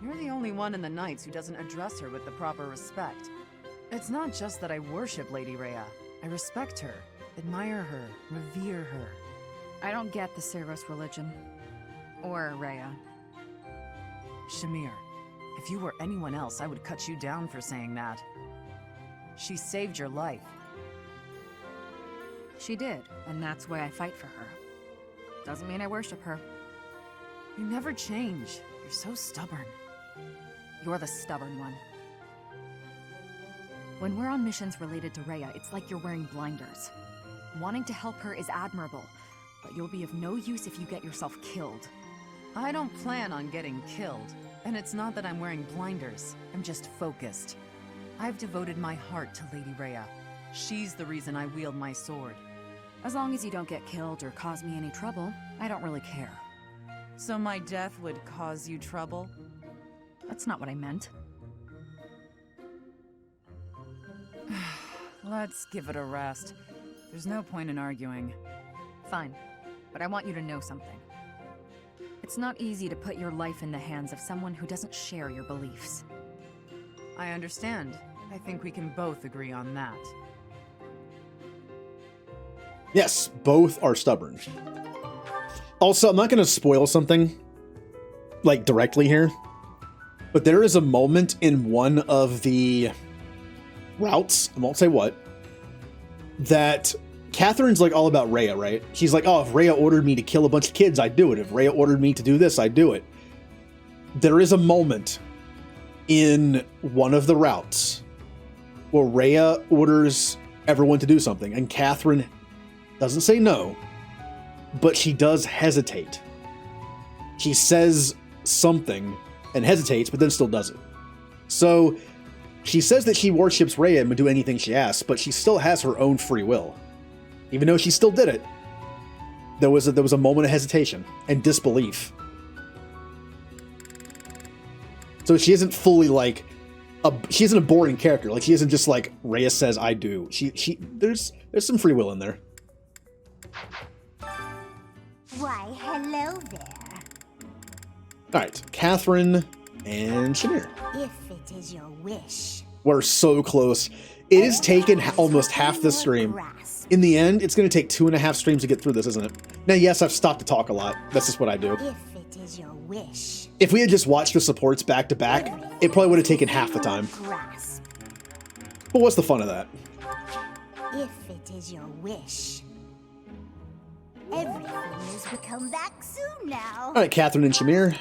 You're the only one in the Knights who doesn't address her with the proper respect. It's not just that I worship Lady Rhea. I respect her, admire her, revere her. I don't get the Saros religion. Or Rhea. Shamir, if you were anyone else, I would cut you down for saying that. She saved your life. She did, and that's why I fight for her. Doesn't mean I worship her. You never change. You're so stubborn. You're the stubborn one. When we're on missions related to Rhea, it's like you're wearing blinders. Wanting to help her is admirable, but you'll be of no use if you get yourself killed. I don't plan on getting killed, and it's not that I'm wearing blinders. I'm just focused. I've devoted my heart to Lady Rhea. She's the reason I wield my sword. As long as you don't get killed or cause me any trouble, I don't really care. So my death would cause you trouble? That's not what I meant. Let's give it a rest. There's no point in arguing. Fine, but I want you to know something. It's not easy to put your life in the hands of someone who doesn't share your beliefs. I understand. I think we can both agree on that. Yes, both are stubborn. Also, I'm not going to spoil something, like, directly here, but there is a moment in one of the routes, I won't say what, that Catherine's, like, all about Rhea, right? She's like, oh, if Rhea ordered me to kill a bunch of kids, I'd do it. If Rhea ordered me to do this, I'd do it. There is a moment in one of the routes where Rhea orders everyone to do something, and Catherine doesn't say no, but she does hesitate. She says something and hesitates, but then still does it. So she says that she worships Rhea and would do anything she asks, but she still has her own free will. Even though she still did it, there was a moment of hesitation and disbelief. So she isn't fully like she isn't a boring character. Like, she isn't just like Rhea says I do. There's some free will in there. Why, hello there. Alright, Catherine and Shamir. If it is your wish. We're so close. It has taken almost half the stream. In the end, it's going to take 2.5 streams to get through this, isn't it? Now, yes, I've stopped to talk a lot. That's just what I do. If it is your wish. If we had just watched the supports back to back, it probably would have taken half the time. But what's the fun of that? If it is your wish. Everything is to come back soon now. Alright, Catherine and Shamir.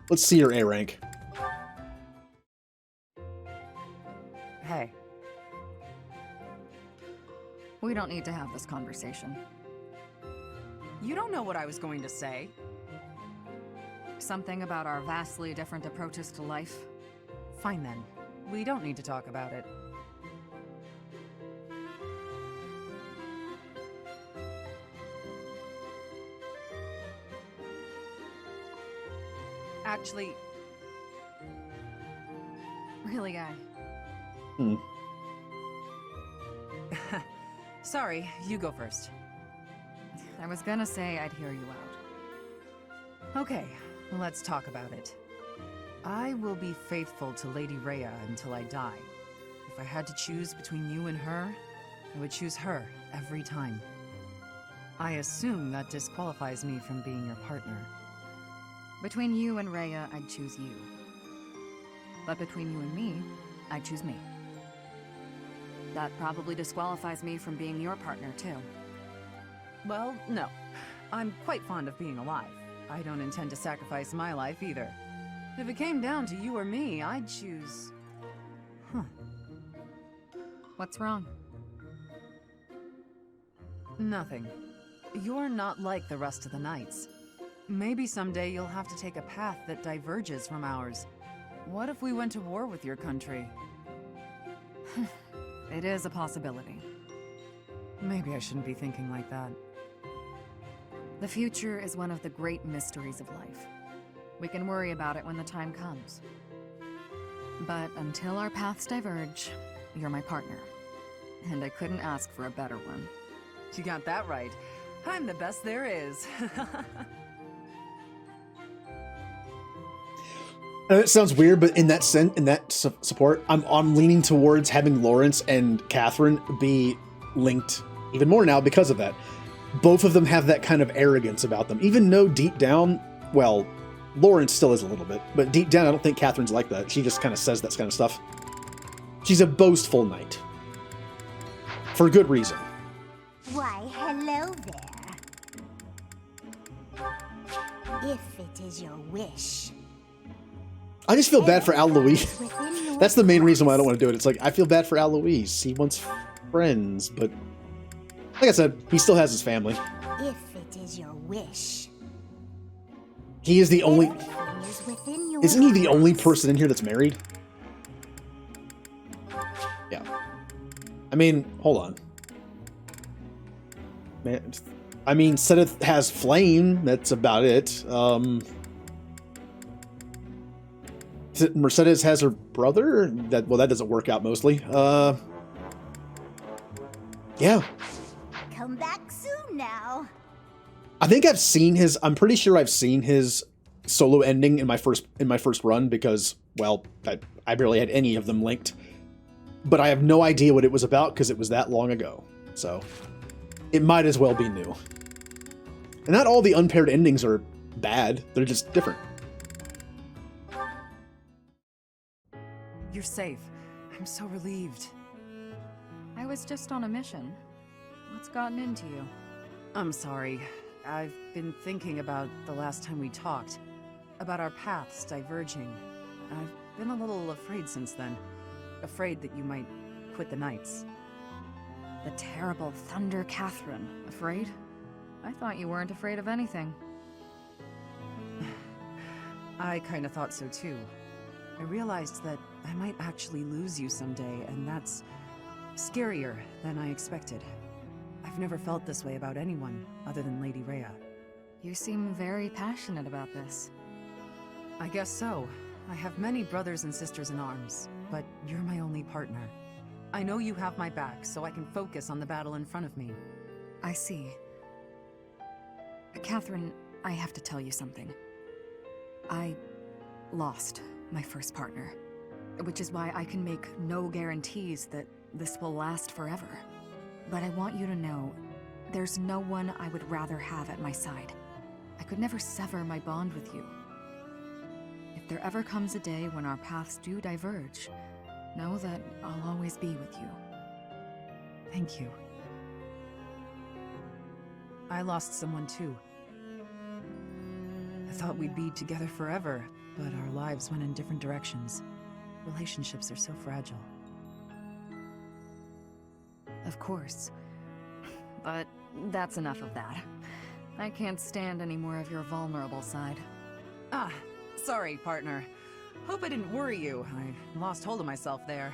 Let's see your A rank. Hey. We don't need to have this conversation. You don't know what I was going to say. Something about our vastly different approaches to life? Fine then. We don't need to talk about it. Actually... Really, Guy? Sorry, you go first. I was gonna say I'd hear you out. Okay, let's talk about it. I will be faithful to Lady Rhea until I die. If I had to choose between you and her, I would choose her every time. I assume that disqualifies me from being your partner. Between you and Rhea, I'd choose you. But between you and me, I'd choose me. That probably disqualifies me from being your partner, too. Well, no. I'm quite fond of being alive. I don't intend to sacrifice my life either. If it came down to you or me, I'd choose... What's wrong? Nothing. You're not like the rest of the knights. Maybe someday you'll have to take a path that diverges from ours. What if we went to war with your country? It is a possibility. Maybe I shouldn't be thinking like that. The future is one of the great mysteries of life. We can worry about it when the time comes. But until our paths diverge, you're my partner. And I couldn't ask for a better one. You got that right. I'm the best there is. It sounds weird, but in that support, I'm leaning towards having Lawrence and Catherine be linked even more now because of that. Both of them have that kind of arrogance about them, even though deep down, well, Lawrence still is a little bit, but deep down, I don't think Catherine's like that. She just kind of says that kind of stuff. She's a boastful knight. For good reason. Why, hello there. If it is your wish. I just feel bad for Alois. That's the main reason why I don't want to do it. It's like, I feel bad for Alois. He wants friends, but like I said, he still has his family. If it is your wish. He is the only... Isn't he the only person in here that's married? Yeah. I mean, hold on. Man, I mean, Sedith has Flame. That's about it. Mercedes has her brother. That doesn't work out mostly. Yeah. Come back soon now. I think I've seen his. I'm pretty sure I've seen his solo ending in my first run because, well, I barely had any of them linked. But I have no idea what it was about because it was that long ago. So it might as well be new. And not all the unpaired endings are bad. They're just different. You're safe. I'm so relieved. I was just on a mission. What's gotten into you? I'm sorry. I've been thinking about the last time we talked. About our paths diverging. I've been a little afraid since then. Afraid that you might quit the Knights. The terrible Thunder Catherine. Afraid? I thought you weren't afraid of anything. I kinda thought so too. I realized that I might actually lose you someday, and that's scarier than I expected. I've never felt this way about anyone other than Lady Rhea. You seem very passionate about this. I guess so. I have many brothers and sisters in arms, but you're my only partner. I know you have my back, so I can focus on the battle in front of me. I see. Catherine, I have to tell you something. I lost my first partner, which is why I can make no guarantees that this will last forever. But I want you to know, there's no one I would rather have at my side. I could never sever my bond with you. If there ever comes a day when our paths do diverge, know that I'll always be with you. Thank you. I lost someone too. I thought we'd be together forever, but our lives went in different directions. Relationships are so fragile. of course. But that's enough of that. I can't stand any more of your vulnerable side. Ah, sorry, partner. Hope I didn't worry you. I lost hold of myself there.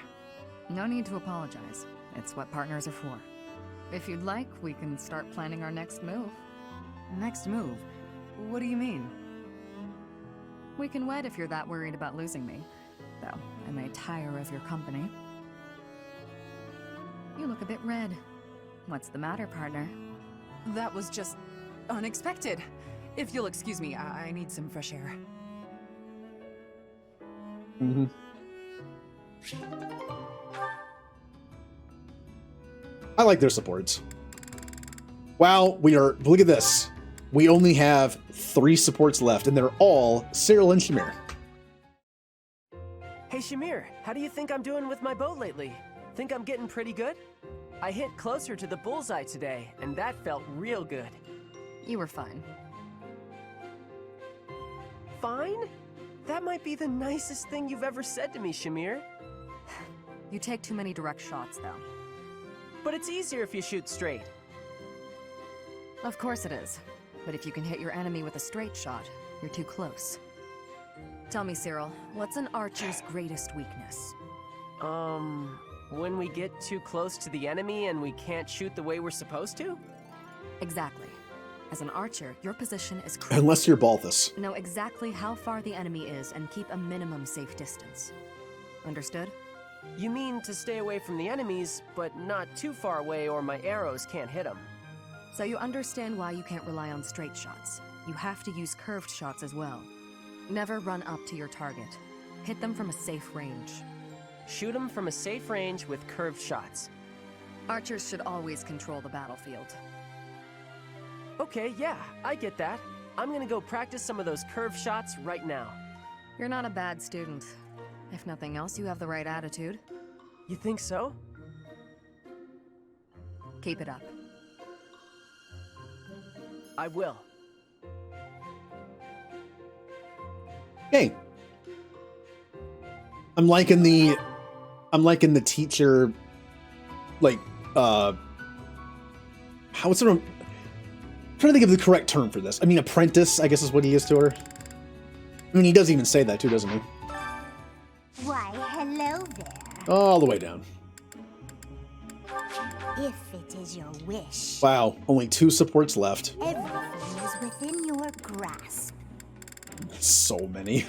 No need to apologize. It's what partners are for. If you'd like, we can start planning our next move. Next move? What do you mean? We can wed if you're that worried about losing me. Though, I may tire of your company. You look a bit red. What's the matter, partner? That was just unexpected. If you'll excuse me, I need some fresh air. Mm-hmm. I like their supports. Wow, look at this. We only have 3 supports left, and they're all Cyril and Shamir. Hey Shamir, how do you think I'm doing with my bow lately? Think I'm getting pretty good? I hit closer to the bullseye today, and that felt real good. You were fine. Fine? That might be the nicest thing you've ever said to me, Shamir. You take too many direct shots, though. But it's easier if you shoot straight. Of course it is. But if you can hit your enemy with a straight shot, you're too close. Tell me, Cyril, what's an archer's greatest weakness? When we get too close to the enemy and we can't shoot the way we're supposed to? Exactly. As an archer, your position is critical. Unless you're Balthus. Know exactly how far the enemy is and keep a minimum safe distance. Understood? You mean to stay away from the enemies, but not too far away or my arrows can't hit them. So you understand why you can't rely on straight shots. You have to use curved shots as well. Never run up to your target. Hit them from a safe range. Shoot them from a safe range with curved shots. Archers should always control the battlefield. Okay, yeah, I get that. I'm gonna go practice some of those curved shots right now. You're not a bad student. If nothing else, you have the right attitude. You think so? Keep it up. I will. Hey. I'm liking the teacher, like, how, what's the, I'm trying to think of the correct term for this. I mean, apprentice, I guess is what he is to her. I mean, he does even say that too, doesn't he? Why, hello there. All the way down. If it is your wish. Wow, only 2 supports left. Everything is within your grasp. So many.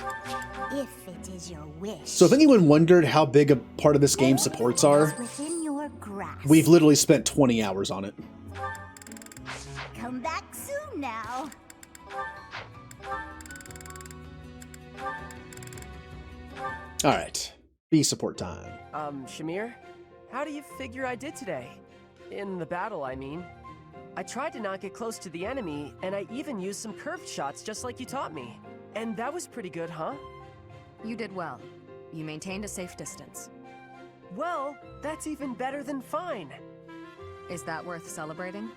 If it is your wish. So if anyone wondered how big a part of this game supports are, Within your grasp. we've literally spent 20 hours on it. Come back soon now. Alright, B support time. Shamir, how do you figure I did today? In the battle, I mean. I tried to not get close to the enemy, and I even used some curved shots just like you taught me. And that was pretty good, huh? You did well. You maintained a safe distance. Well, that's even better than fine. Is that worth celebrating?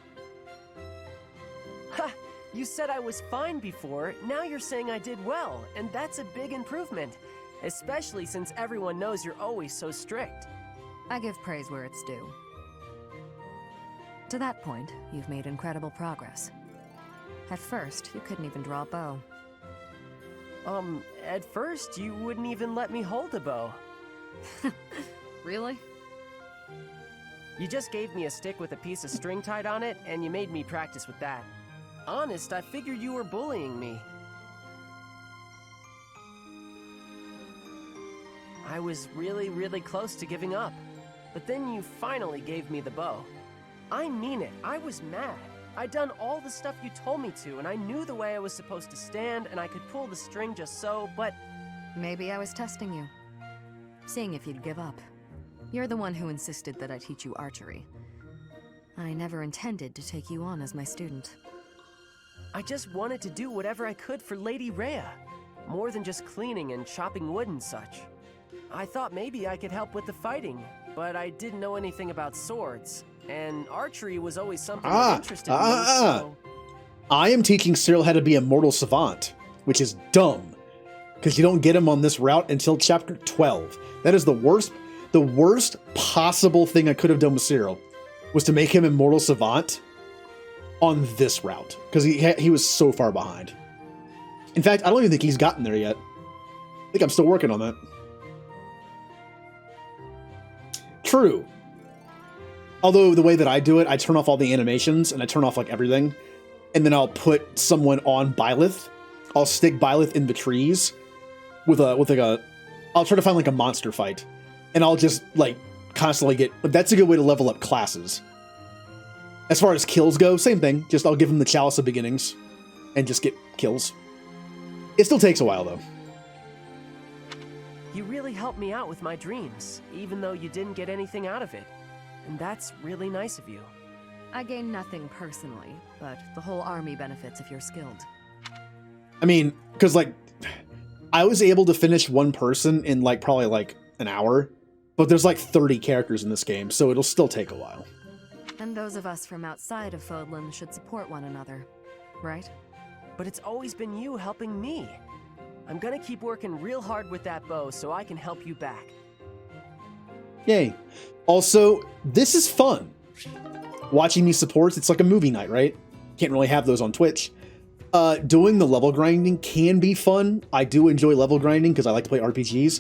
Ha! You said I was fine before, now you're saying I did well, and that's a big improvement. Especially since everyone knows you're always so strict. I give praise where it's due. To that point, you've made incredible progress. At first, you couldn't even draw a bow. At first, you wouldn't even let me hold a bow. Really? You just gave me a stick with a piece of string tied on it, and you made me practice with that. Honest, I figured you were bullying me. I was really, really close to giving up. But then you finally gave me the bow. I mean it, I was mad. I'd done all the stuff you told me to, and I knew the way I was supposed to stand, and I could pull the string just so, but... Maybe I was testing you. Seeing if you'd give up. You're the one who insisted that I teach you archery. I never intended to take you on as my student. I just wanted to do whatever I could for Lady Rhea. More than just cleaning and chopping wood and such. I thought maybe I could help with the fighting, but I didn't know anything about swords. And archery was always something that interested me, so... I am teaching Cyril how to be a mortal savant, which is dumb. Because you don't get him on this route until chapter 12. That is the worst possible thing I could have done with Cyril. was to make him Immortal Savant on this route, because he was so far behind. In fact, I don't even think he's gotten there yet. I think I'm still working on that. True. Although the way that I do it, I turn off all the animations and I turn off like everything, and then I'll put someone on Byleth. I'll stick Byleth in the trees with like a. I'll try to find like a monster fight, and I'll just like constantly get. That's a good way to level up classes. As far as kills go, same thing. Just I'll give them the Chalice of Beginnings, and just get kills. It still takes a while though. You really helped me out with my dreams, even though you didn't get anything out of it. And that's really nice of you. I gain nothing personally, but the whole army benefits if you're skilled. I mean, because like, I was able to finish one person in like probably like an hour, but there's like 30 characters in this game, so it'll still take a while. And those of us from outside of Fodlan should support one another, right? But it's always been you helping me. I'm gonna keep working real hard with that bow so I can help you back. Yay. Also, this is fun. Watching these supports, it's like a movie night, right? Can't really have those on Twitch. Doing the level grinding can be fun. I do enjoy level grinding because I like to play RPGs,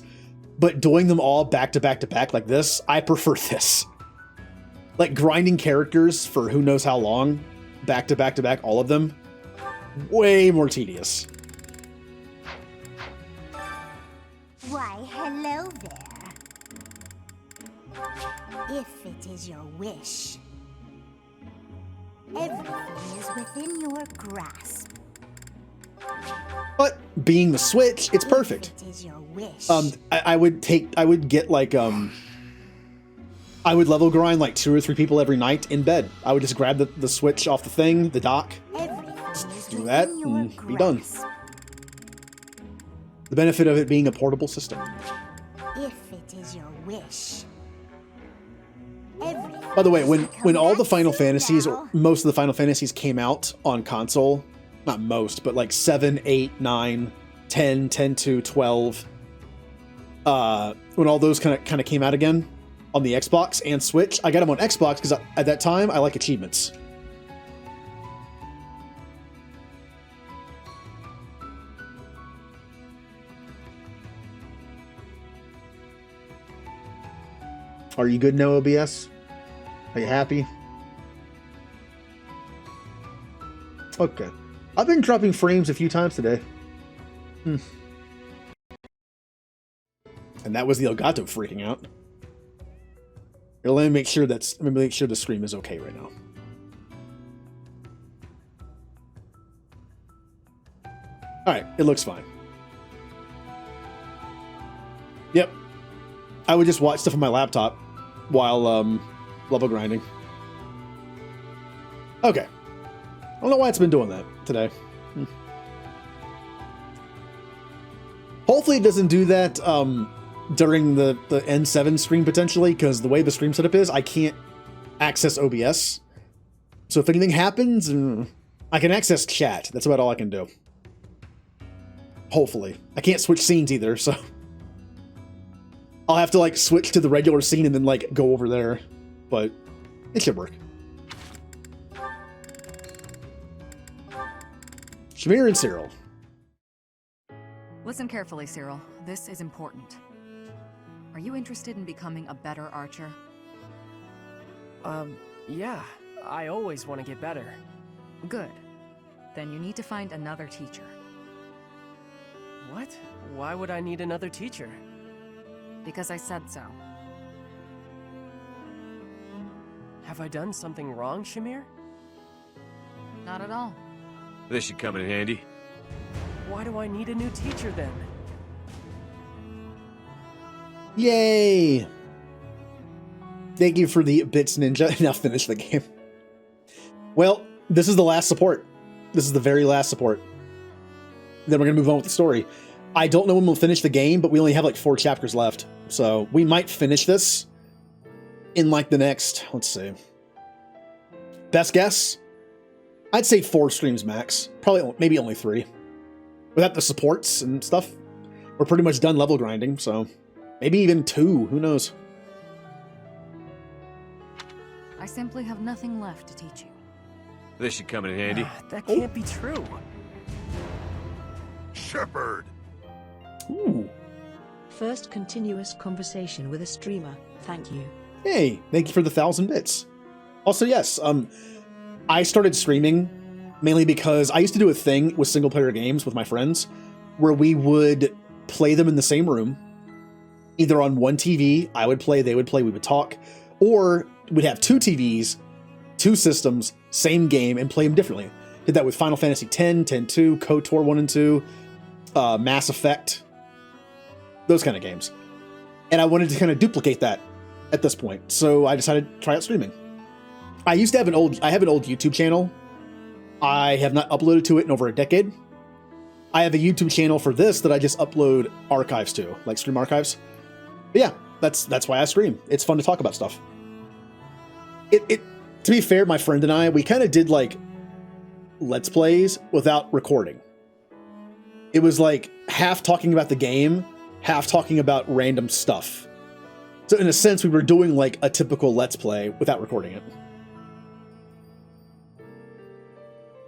but doing them all back to back to back like this, I prefer this. Like grinding characters for who knows how long, back to back to back, all of them, way more tedious. Why, hello there. If it is your wish, everything is within your grasp. But being the Switch, it's perfect. If it is your wish. I would get like, I would level grind like 2 or 3 people every night in bed. I would just grab the Switch off the thing, the dock, just do that, and be done. The benefit of it being a portable system. If it is your wish. By the way, when all the Final Fantasies, or most of the Final Fantasies came out on console, not most, but like 7, 8, 9, 10, 10-2, 12, when all those kind of came out again on the Xbox and Switch, I got them on Xbox because at that time, I like achievements. Are you good now, OBS? Are you happy? Okay. I've been dropping frames a few times today. And that was the Elgato freaking out. Here, let me make sure the stream is okay right now. Alright, it looks fine. Yep. I would just watch stuff on my laptop while level grinding. Okay. I don't know why it's been doing that today. Hopefully it doesn't do that during the N7 stream potentially, because the way the stream setup is, I can't access OBS. So if anything happens, I can access chat. That's about all I can do. Hopefully. I can't switch scenes either, so I'll have to like switch to the regular scene and then like go over there, but it should work. Shamir and Cyril. Listen carefully, Cyril. This is important. Are you interested in becoming a better archer? Yeah. I always want to get better. Good. Then you need to find another teacher. What? Why would I need another teacher? Because I said so. Have I done something wrong, Shamir? Not at all. This should come in handy. Why do I need a new teacher then? Yay! Thank you for the bits, Ninja. Now finish the game. Well, this is the last support. This is the very last support. Then we're going to move on with the story. I don't know when we'll finish the game, but we only have like 4 chapters left. So we might finish this in like the next, let's see. Best guess? I'd say 4 streams max. Probably, maybe only 3. Without the supports and stuff, we're pretty much done level grinding, so maybe even 2, who knows? I simply have nothing left to teach you. This should come in handy. That can't be true. Shepherd! Ooh. First continuous conversation with a streamer. Thank you. Hey, thank you for the 1,000 bits. Also, yes, I started streaming mainly because I used to do a thing with single-player games with my friends where we would play them in the same room, either on one TV, I would play, they would play, we would talk, or we'd have two TVs, two systems, same game, and play them differently. Did that with Final Fantasy X, 10-2, KOTOR 1 and 2, Mass Effect, those kind of games. And I wanted to kind of duplicate that at this point, so I decided to try out streaming. I have an old YouTube channel. I have not uploaded to it in over a decade. I have a YouTube channel for this that I just upload archives to, like stream archives. But yeah, that's why I stream. It's fun to talk about stuff. To be fair, my friend and I, we kind of did like Let's Plays without recording. It was like half talking about the game, half talking about random stuff. So in a sense, we were doing like a typical Let's Play without recording it.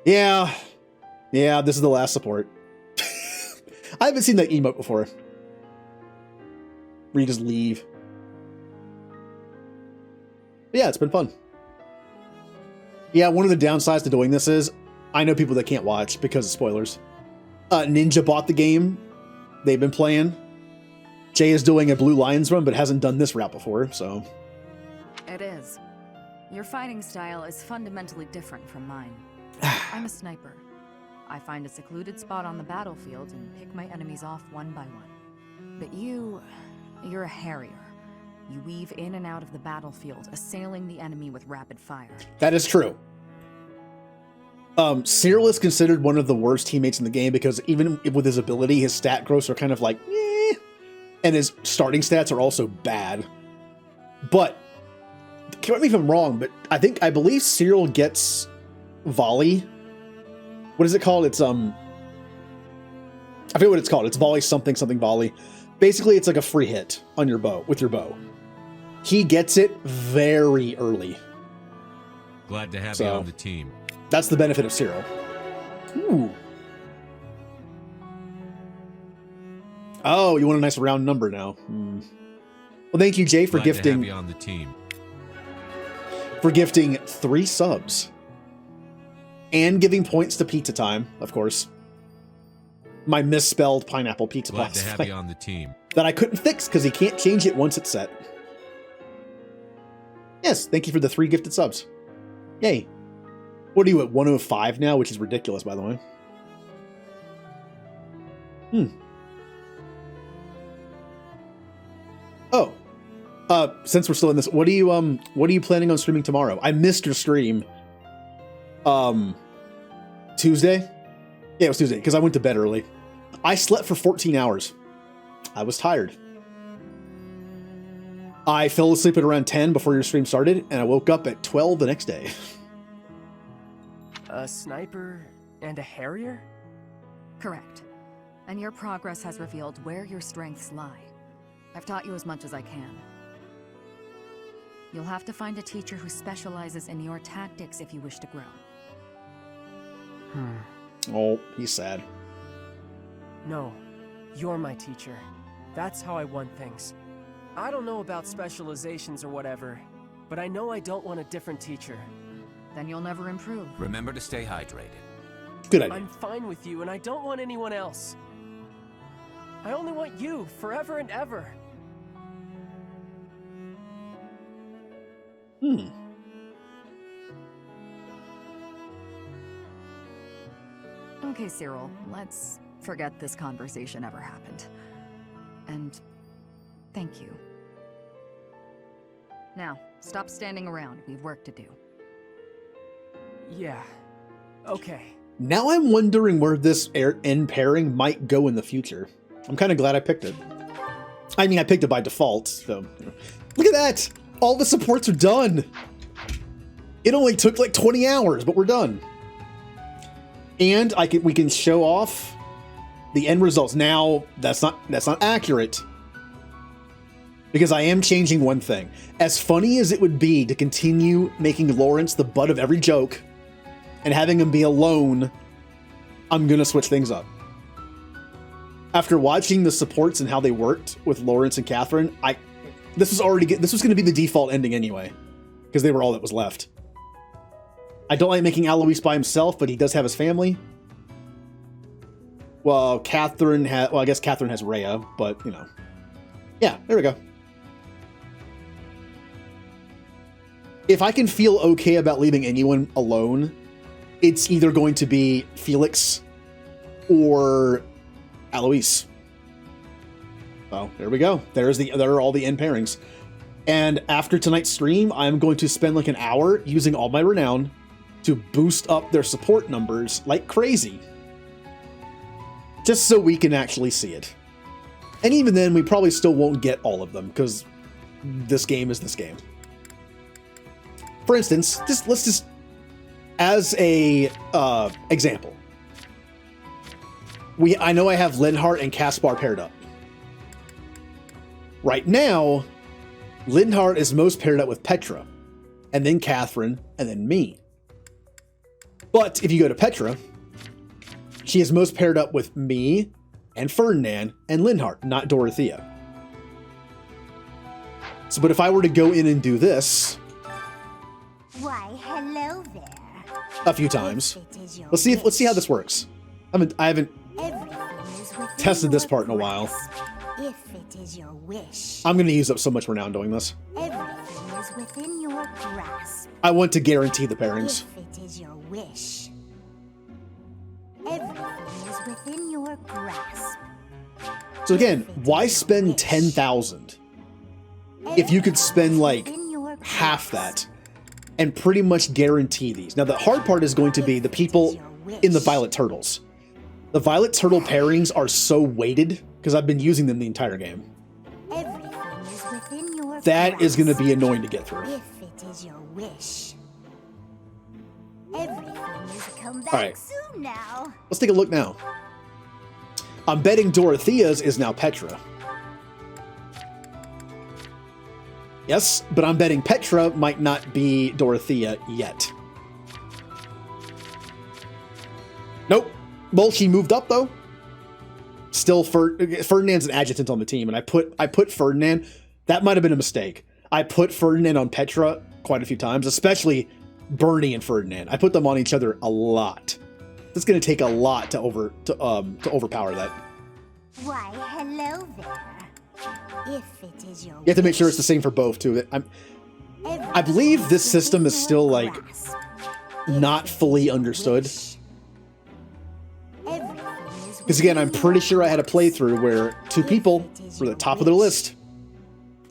Yeah, this is the last support. I haven't seen that emote before. Where you just leave. But yeah, it's been fun. Yeah, one of the downsides to doing this is I know people that can't watch because of spoilers. Ninja bought the game. They've been playing. Jay is doing a Blue Lions run, but hasn't done this route before, so. It is. Your fighting style is fundamentally different from mine. I'm a sniper. I find a secluded spot on the battlefield and pick my enemies off one by one. But you're a harrier. You weave in and out of the battlefield, assailing the enemy with rapid fire. That is true. Cyril is considered one of the worst teammates in the game because even with his ability, his stat growths are kind of like, eh, and his starting stats are also bad. But, correct me if I'm wrong, but I believe Cyril gets volley. What is it called? It's I forget what it's called. It's volley something volley. Basically, it's like a free hit on your bow with your bow. He gets it very early. Glad to have you on the team. That's the benefit of Cyril. Ooh. Oh, you want a nice round number now. Well, thank you, Jay, for Glad gifting. To have you on the team. For gifting 3 subs. And giving points to Pizza Time, of course. My misspelled pineapple pizza Glad pasta. to have you on the team. That I couldn't fix because he can't change it once it's set. Yes, thank you for the 3 gifted subs. Yay. What are you at 105 now? Which is ridiculous, by the way. Oh. Since we're still in this, what are you planning on streaming tomorrow? I missed your stream. Tuesday? Yeah, it was Tuesday, because I went to bed early. I slept for 14 hours. I was tired. I fell asleep at around 10 before your stream started, and I woke up at 12 the next day. A sniper and a harrier? Correct. And your progress has revealed where your strengths lie. I've taught you as much as I can. You'll have to find a teacher who specializes in your tactics if you wish to grow. Oh, he's sad. No, you're my teacher. That's how I want things. I don't know about specializations or whatever, but I know I don't want a different teacher. Then you'll never improve. Remember to stay hydrated. Good idea. I'm fine with you, and I don't want anyone else. I only want you, forever and ever. Okay, Cyril, let's forget this conversation ever happened. And thank you. Now, stop standing around. We've work to do. Yeah. Okay. Now I'm wondering where this end pairing might go in the future. I'm kind of glad I picked it. I mean, I picked it by default, so... Look at that! All the supports are done! It only took like 20 hours, but we're done. And we can show off the end results. Now, that's not accurate. Because I am changing one thing. As funny as it would be to continue making Lawrence the butt of every joke and having him be alone, I'm going to switch things up. After watching the supports and how they worked with Lawrence and Catherine, this was going to be the default ending anyway, because they were all that was left. I don't like making Alois by himself, but he does have his family. Well, I guess Catherine has Rhea, but, you know. Yeah, there we go. If I can feel okay about leaving anyone alone, it's either going to be Felix or Alois. So there we go. There are all the end pairings. And after tonight's stream, I'm going to spend like an hour using all my renown to boost up their support numbers like crazy. Just so we can actually see it. And even then, we probably still won't get all of them, because this game is this game. For instance, let's just, as a example, I know I have Linhart and Caspar paired up. Right now, Linhart is most paired up with Petra, and then Catherine, and then me. But if you go to Petra, she is most paired up with me and Ferdinand and Linhart, not Dorothea. So, but if I were to go in and do this, Why, hello there. a few times, let's see how this works. I haven't tested this part in a while. If it is your wish. I'm going to use up so much renown doing this. Everything is within your grasp. I want to guarantee the pairings. If it is your wish. Everything is within your grasp. So again, why spend 10,000 if you could spend like half that and pretty much guarantee these? Now the hard part is going to be the people in the Violet Turtles. The Violet Turtle pairings are so weighted because I've been using them the entire game. That is going to be annoying to get through. If it is your wish. Everything is come back All right. soon now. Let's take a look now. I'm betting Dorothea's is now Petra. Yes, but I'm betting Petra might not be Dorothea yet. Nope. Well, she moved up though. Still, Ferdinand's an adjutant on the team, and I put Ferdinand. That might have been a mistake. I put Ferdinand on Petra quite a few times, especially Bernie and Ferdinand. I put them on each other a lot. It's going to take a lot to overpower that. Why, hello there. If it is your You have to make sure it's the same for both too. I believe this system is still like not fully understood. Because again, I'm pretty sure I had a playthrough where two people were at the top of their list,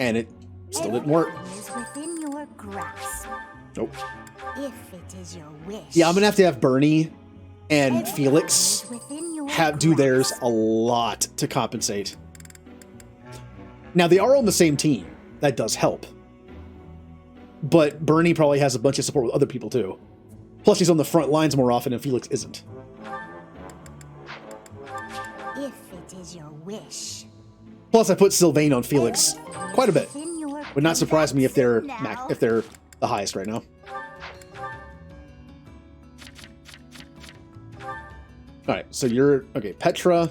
and it still didn't work. is within your grasp. Nope. If it is your wish. Yeah, I'm gonna have to have Bernie and Felix do theirs a lot to compensate. Now they are on the same team. That does help. But Bernie probably has a bunch of support with other people too. Plus he's on the front lines more often and Felix isn't. If it is your wish. Plus I put Sylvain on Felix quite a bit. Would not surprise me if they're the highest right now. Alright, so you're okay, Petra.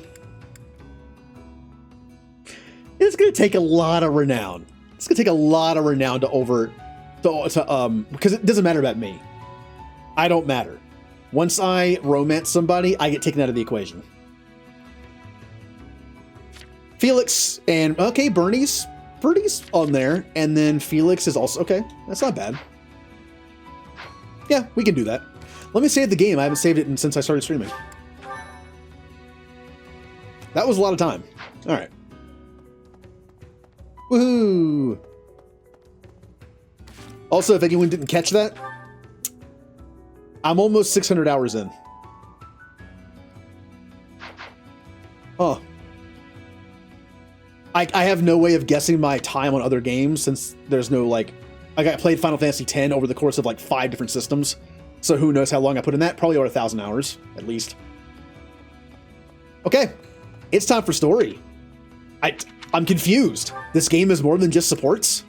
It's gonna take a lot of renown. It's gonna take a lot of renown to because it doesn't matter about me. I don't matter. Once I romance somebody, I get taken out of the equation. Felix and okay, Bernie's on there, and then Felix is also okay. That's not bad. Yeah, we can do that. Let me save the game. I haven't saved it since I started streaming. That was a lot of time. All right. Woohoo! Also, if anyone didn't catch that, I'm almost 600 hours in. Oh. I have no way of guessing my time on other games since there's no, like... I played Final Fantasy X over the course of, like, 5 different systems. So who knows how long I put in that? Probably over 1,000 hours, at least. Okay. It's time for story. I'm confused. This game is more than just supports?